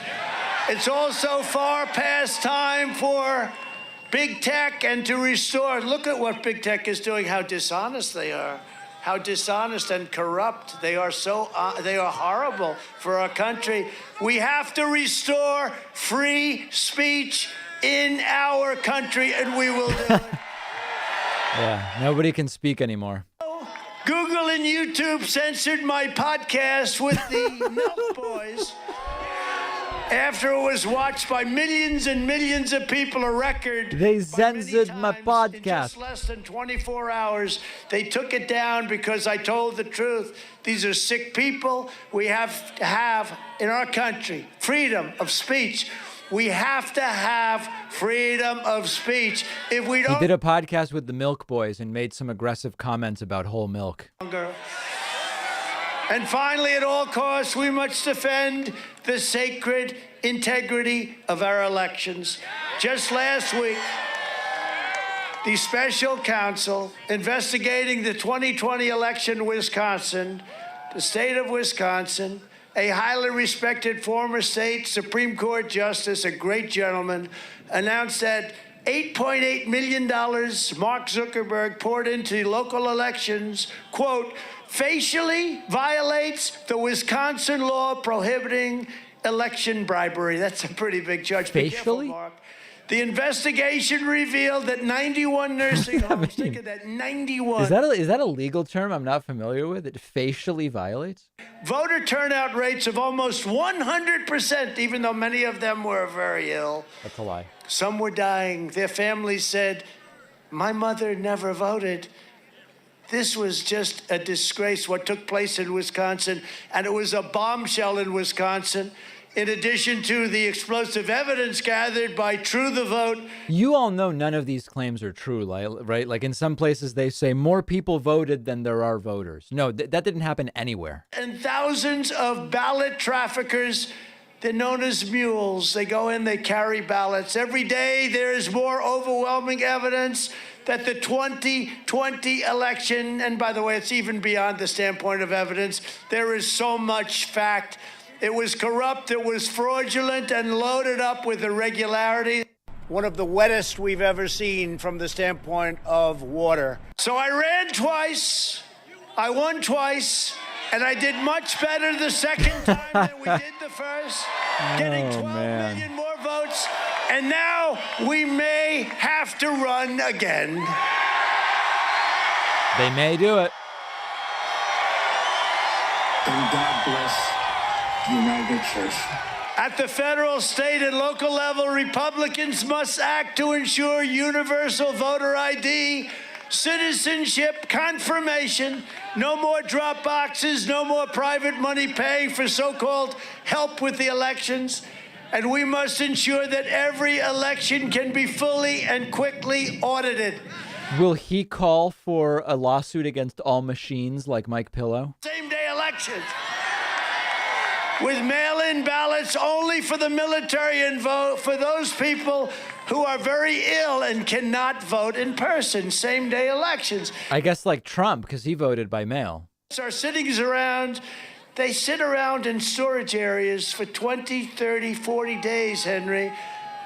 S10: It's also far past time for big tech and to restore. Look at what big tech is doing, how dishonest they are. How dishonest and corrupt they are. They are horrible for our country. We have to restore free speech in our country, and we will do it.
S6: Yeah, nobody can speak anymore.
S10: Google and YouTube censored my podcast with the Milk Boys after it was watched by millions and millions of people, a record.
S6: They censored my podcast.
S10: In just less than 24 hours, they took it down because I told the truth. These are sick people. We have to have, in our country, freedom of speech. We have to have freedom of speech. If we don't...
S6: He did a podcast with the Milk Boys and made some aggressive comments about whole milk.
S10: And finally, at all costs, we must defend the sacred integrity of our elections. Just last week, the special counsel investigating the 2020 election in Wisconsin, the state of Wisconsin, a highly respected former state Supreme Court justice, a great gentleman, announced that $8.8 million Mark Zuckerberg poured into local elections, quote, facially violates the Wisconsin law prohibiting election bribery. That's a pretty big charge.
S6: Facially?
S10: Be careful, Mark. The investigation revealed that 91 nursing homes, think of that, 91.
S6: Is that a legal term I'm not familiar with? It facially violates?
S10: Voter turnout rates of almost 100%, even though many of them were very ill.
S6: That's a lie.
S10: Some were dying. Their families said, my mother never voted. This was just a disgrace, what took place in Wisconsin, and it was a bombshell in Wisconsin. In addition to the explosive evidence gathered by True the Vote.
S6: You all know none of these claims are true, right? Like in some places they say more people voted than there are voters. No, that didn't happen anywhere.
S10: And thousands of ballot traffickers They're known as mules. They go in, they carry ballots. Every day there is more overwhelming evidence that the 2020 election, and by the way, it's even beyond the standpoint of evidence, there is so much fact. It was corrupt, it was fraudulent, and loaded up with irregularity. One of the wettest we've ever seen from the standpoint of water. So I ran twice, I won twice, and I did much better the second time than we did the first, getting 12 million more votes, and now we may have to run again.
S13: They may do it.
S14: And God bless the United Church.
S10: At the federal, state, and local level, Republicans must act to ensure universal voter ID, citizenship confirmation, no more drop boxes, no more private money paying for so-called help with the elections. And we must ensure that every election can be fully and quickly audited.
S13: Will he call for a lawsuit against all machines like Mike Pillow?
S10: Same-day elections. With mail-in ballots only for the military and vote for those people who are very ill and cannot vote in person. Same-day elections.
S13: I guess like Trump, because he voted by mail.
S10: Our sittings around, they sit around in storage areas for 20, 30, 40 days, Henry,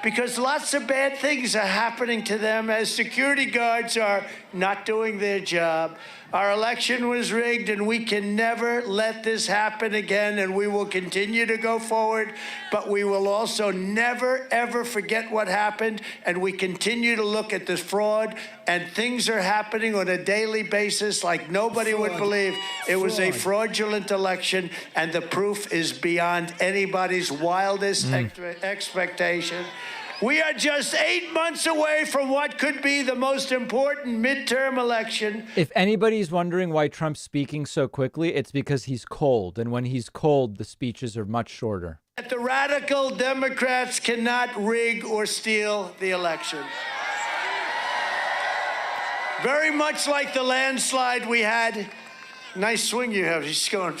S10: because lots of bad things are happening to them as security guards are not doing their job. Our election was rigged, and we can never let this happen again, and we will continue to go forward, but we will also never, ever forget what happened, and we continue to look at this fraud, and things are happening on a daily basis like nobody would believe. It was a fraudulent election, and the proof is beyond anybody's wildest expectation. We are just 8 months away from what could be the most important midterm election.
S13: If anybody's wondering why Trump's speaking so quickly, it's because he's cold. And when he's cold, the speeches are much shorter.
S10: That the radical Democrats cannot rig or steal the election. Very much like the landslide we had. Nice swing you have. He's going,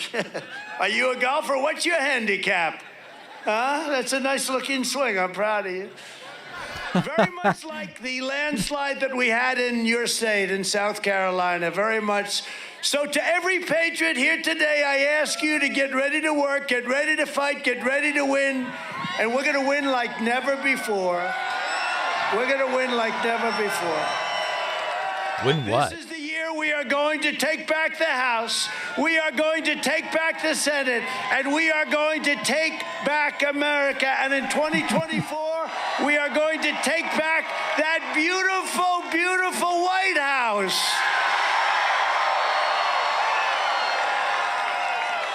S10: are you a golfer? What's your handicap? Huh? That's a nice looking swing. I'm proud of you. Very much like the landslide that we had in your state, in South Carolina, very much. So to every patriot here today, I ask you to get ready to work, get ready to fight, get ready to win. And we're going to win like never before. We're going to win like never before.
S13: Win what?
S10: This is the year we are going to take back the House. We are going to take back the Senate. And we are going to take back America. And in 2024, we are going to take back that beautiful, beautiful White House.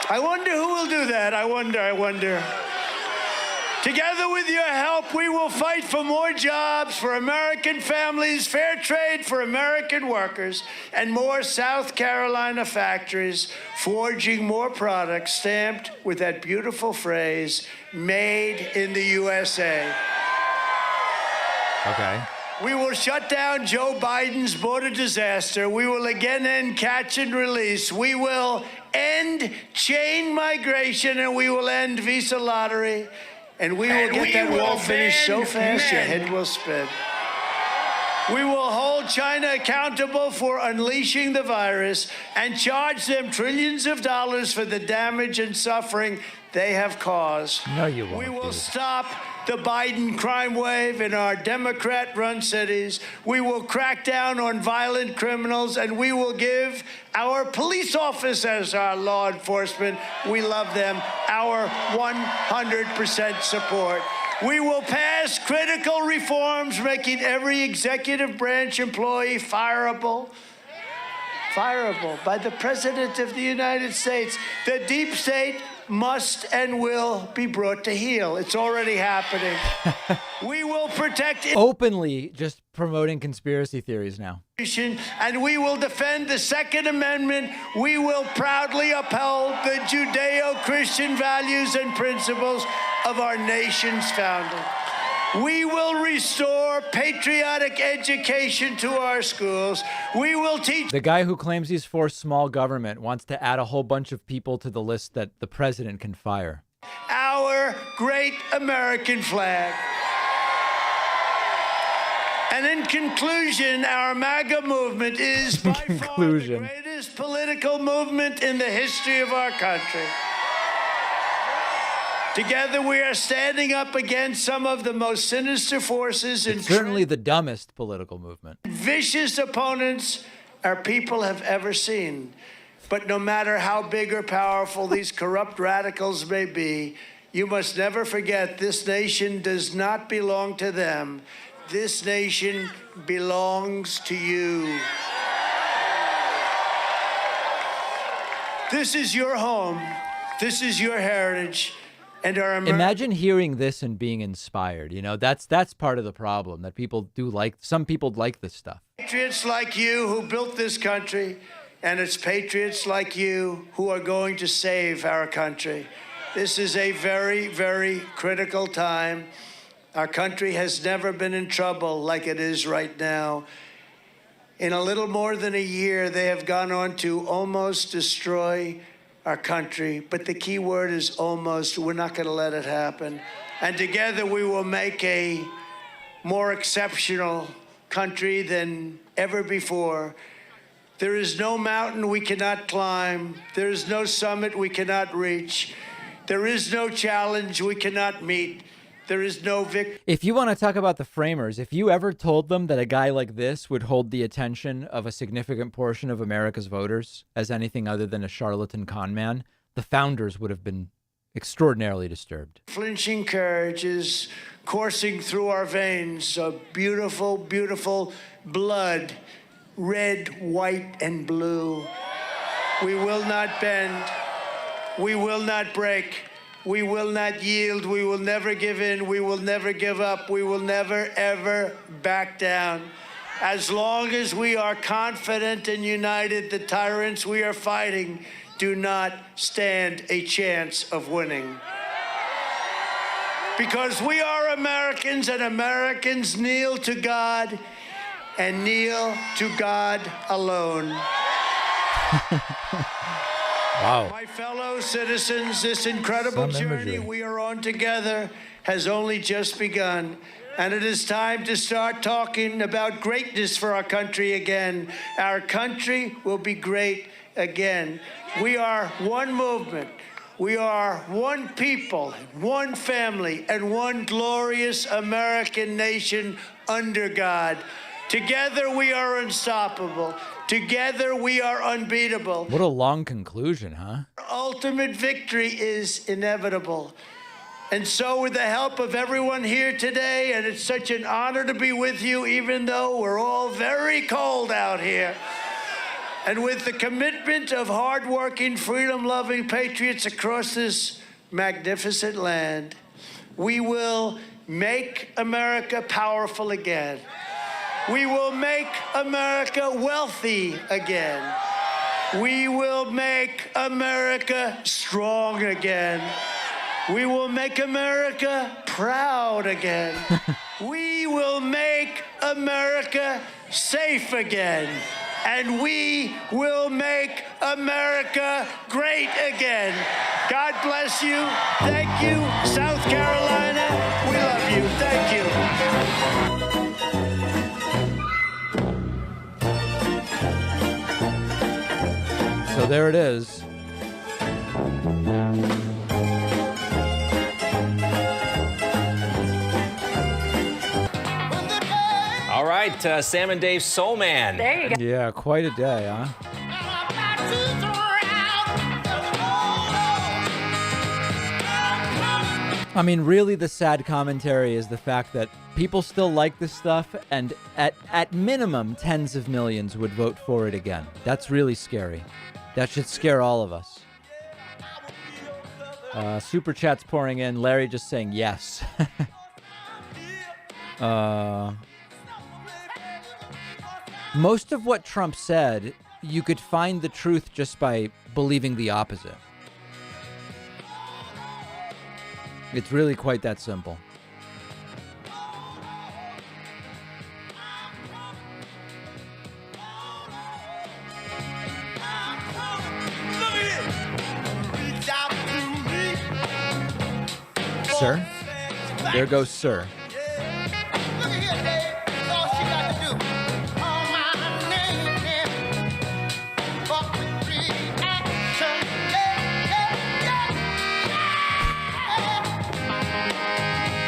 S10: I wonder who will do that. I wonder. Together with your help, we will fight for more jobs for American families, fair trade for American workers, and more South Carolina factories forging more products stamped with that beautiful phrase, made in the USA.
S13: Okay.
S10: We will shut down Joe Biden's border disaster. We will again end catch and release. We will end chain migration, and we will end visa lottery. And we will get that wall finished so fast your head will spin. We will hold China accountable for unleashing the virus and charge them trillions of dollars for the damage and suffering they have caused.
S13: No, you won't.
S10: We will stop the Biden crime wave in our Democrat-run cities. We will crack down on violent criminals, and we will give our police officers, our law enforcement, we love them, our 100% support. We will pass critical reforms, making every executive branch employee fireable by the President of the United States. The deep state must and will be brought to heel. It's already happening. We will protect
S13: openly just promoting conspiracy theories now.
S10: And we will defend the Second Amendment. We will proudly uphold the Judeo-Christian values and principles of our nation's founding. We will restore patriotic education to our schools. We will teach.
S13: The guy who claims he's for small government wants to add a whole bunch of people to the list that the president can fire.
S10: Our our great American flag. And in conclusion, our MAGA movement is by far the greatest political movement in the history of our country. Together, we are standing up against some of the most sinister forces and
S13: certainly the dumbest political movement.
S10: Vicious opponents our people have ever seen. But no matter how big or powerful these corrupt radicals may be, you must never forget this nation does not belong to them. This nation belongs to you. This is your home. This is your heritage. And our
S13: Imagine hearing this and being inspired. You know, that's part of the problem, that people do like, some people like this stuff.
S10: Patriots like you who built this country, and it's patriots like you who are going to save our country. This is a very, very critical time. Our country has never been in trouble like it is right now. In a little more than a year, they have gone on to almost destroy our country. But the key word is almost. We're not going to let it happen. And together we will make a more exceptional country than ever before. There is no mountain we cannot climb. There is no summit we cannot reach. There is no challenge we cannot meet. There is no victory.
S13: If you want to talk about the framers, if you ever told them that a guy like this would hold the attention of a significant portion of America's voters as anything other than a charlatan con man, the founders would have been extraordinarily disturbed.
S10: Flinching courage is coursing through our veins of beautiful, beautiful blood, red, white, and blue. We will not bend. We will not break. We will not yield. We will never give in. We will never give up. We will never, ever back down. As long as we are confident and united, the tyrants we are fighting do not stand a chance of winning. Because we are Americans, and Americans kneel to God and kneel to God alone.
S13: Wow.
S10: My fellow citizens, this incredible journey we are on together has only just begun. And it is time to start talking about greatness for our country again. Our country will be great again. We are one movement. We are one people, one family, and one glorious American nation under God. Together we are unstoppable. Together we are unbeatable.
S13: What a long conclusion, huh?
S10: Ultimate victory is inevitable. And so with the help of everyone here today, and it's such an honor to be with you, even though we're all very cold out here, and with the commitment of hardworking, freedom-loving patriots across this magnificent land, we will make America powerful again. We will make America wealthy again. We will make America strong again. We will make America proud again. We will make America safe again. And we will make America great again. God bless you. Thank you, South Carolina. We love you. Thank you.
S13: So there it is.
S4: All right, Sam and Dave Soul Man.
S1: There you go.
S13: Yeah, quite a day, huh? I mean, really, the sad commentary is the fact that people still like this stuff, and at minimum, tens of millions would vote for it again. That's really scary. That should scare all of us. Super chats pouring in. Larry just saying yes. Most of what Trump said, you could find the truth just by believing the opposite. It's really quite that simple. sir. There goes sir.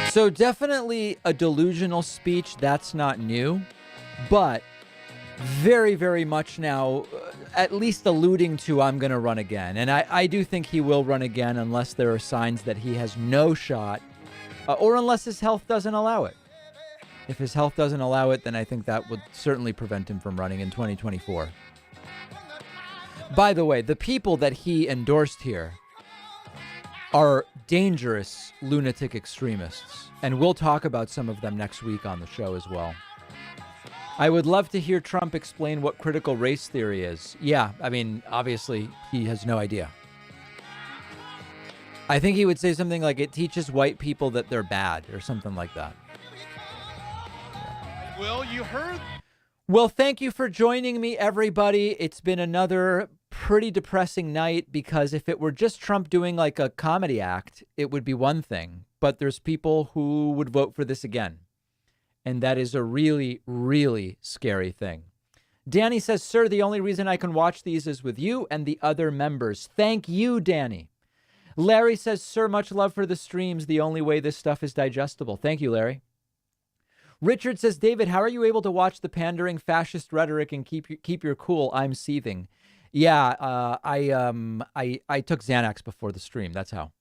S13: So definitely a delusional speech. That's not new, but very, very much now, at least alluding to I'm going to run again. And I do think he will run again unless there are signs that he has no shot or unless his health doesn't allow it. If his health doesn't allow it, then I think that would certainly prevent him from running in 2024. By the way, the people that he endorsed here are dangerous lunatic extremists, and we'll talk about some of them next week on the show as well. I would love to hear Trump explain what critical race theory is. Yeah, I mean, obviously, he has no idea. I think he would say something like it teaches white people that they're bad or something like that.
S16: Will, you heard?
S13: Well, thank you for joining me, everybody. It's been another pretty depressing night because if it were just Trump doing like a comedy act, it would be one thing. But there's people who would vote for this again. And that is a really, really scary thing. Danny says, sir, the only reason I can watch these is with you and the other members. Thank you, Danny. Larry says, sir, much love for the streams. The only way this stuff is digestible. Thank you, Larry. Richard says, David, how are you able to watch the pandering fascist rhetoric and keep your cool? I'm seething. Yeah, I took Xanax before the stream. That's how.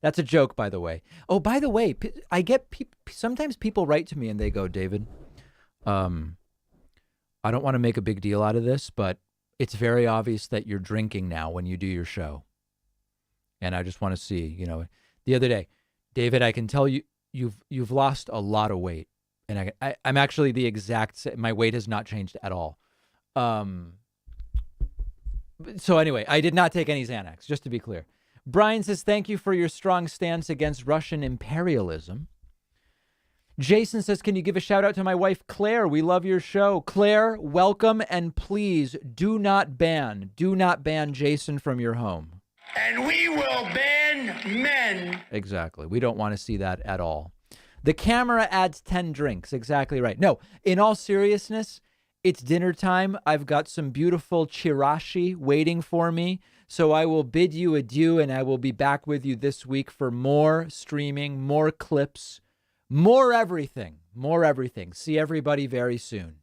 S13: That's a joke, by the way. Oh, by the way, I get sometimes people write to me and they go, David, I don't want to make a big deal out of this, but it's very obvious that you're drinking now when you do your show. And I just want to see, the other day, David, I can tell you've lost a lot of weight. And I'm actually the exact, my weight has not changed at all. So anyway, I did not take any Xanax, just to be clear. Brian says, thank you for your strong stance against Russian imperialism. Jason says, can you give a shout out to my wife, Claire? We love your show. Claire, welcome. And please do not ban Jason from your home.
S10: And we will ban men.
S13: Exactly. We don't want to see that at all. The camera adds 10 drinks. Exactly right. No, in all seriousness, it's dinner time. I've got some beautiful chirashi waiting for me. So I will bid you adieu, and I will be back with you this week for more streaming, more clips, more everything. See everybody very soon.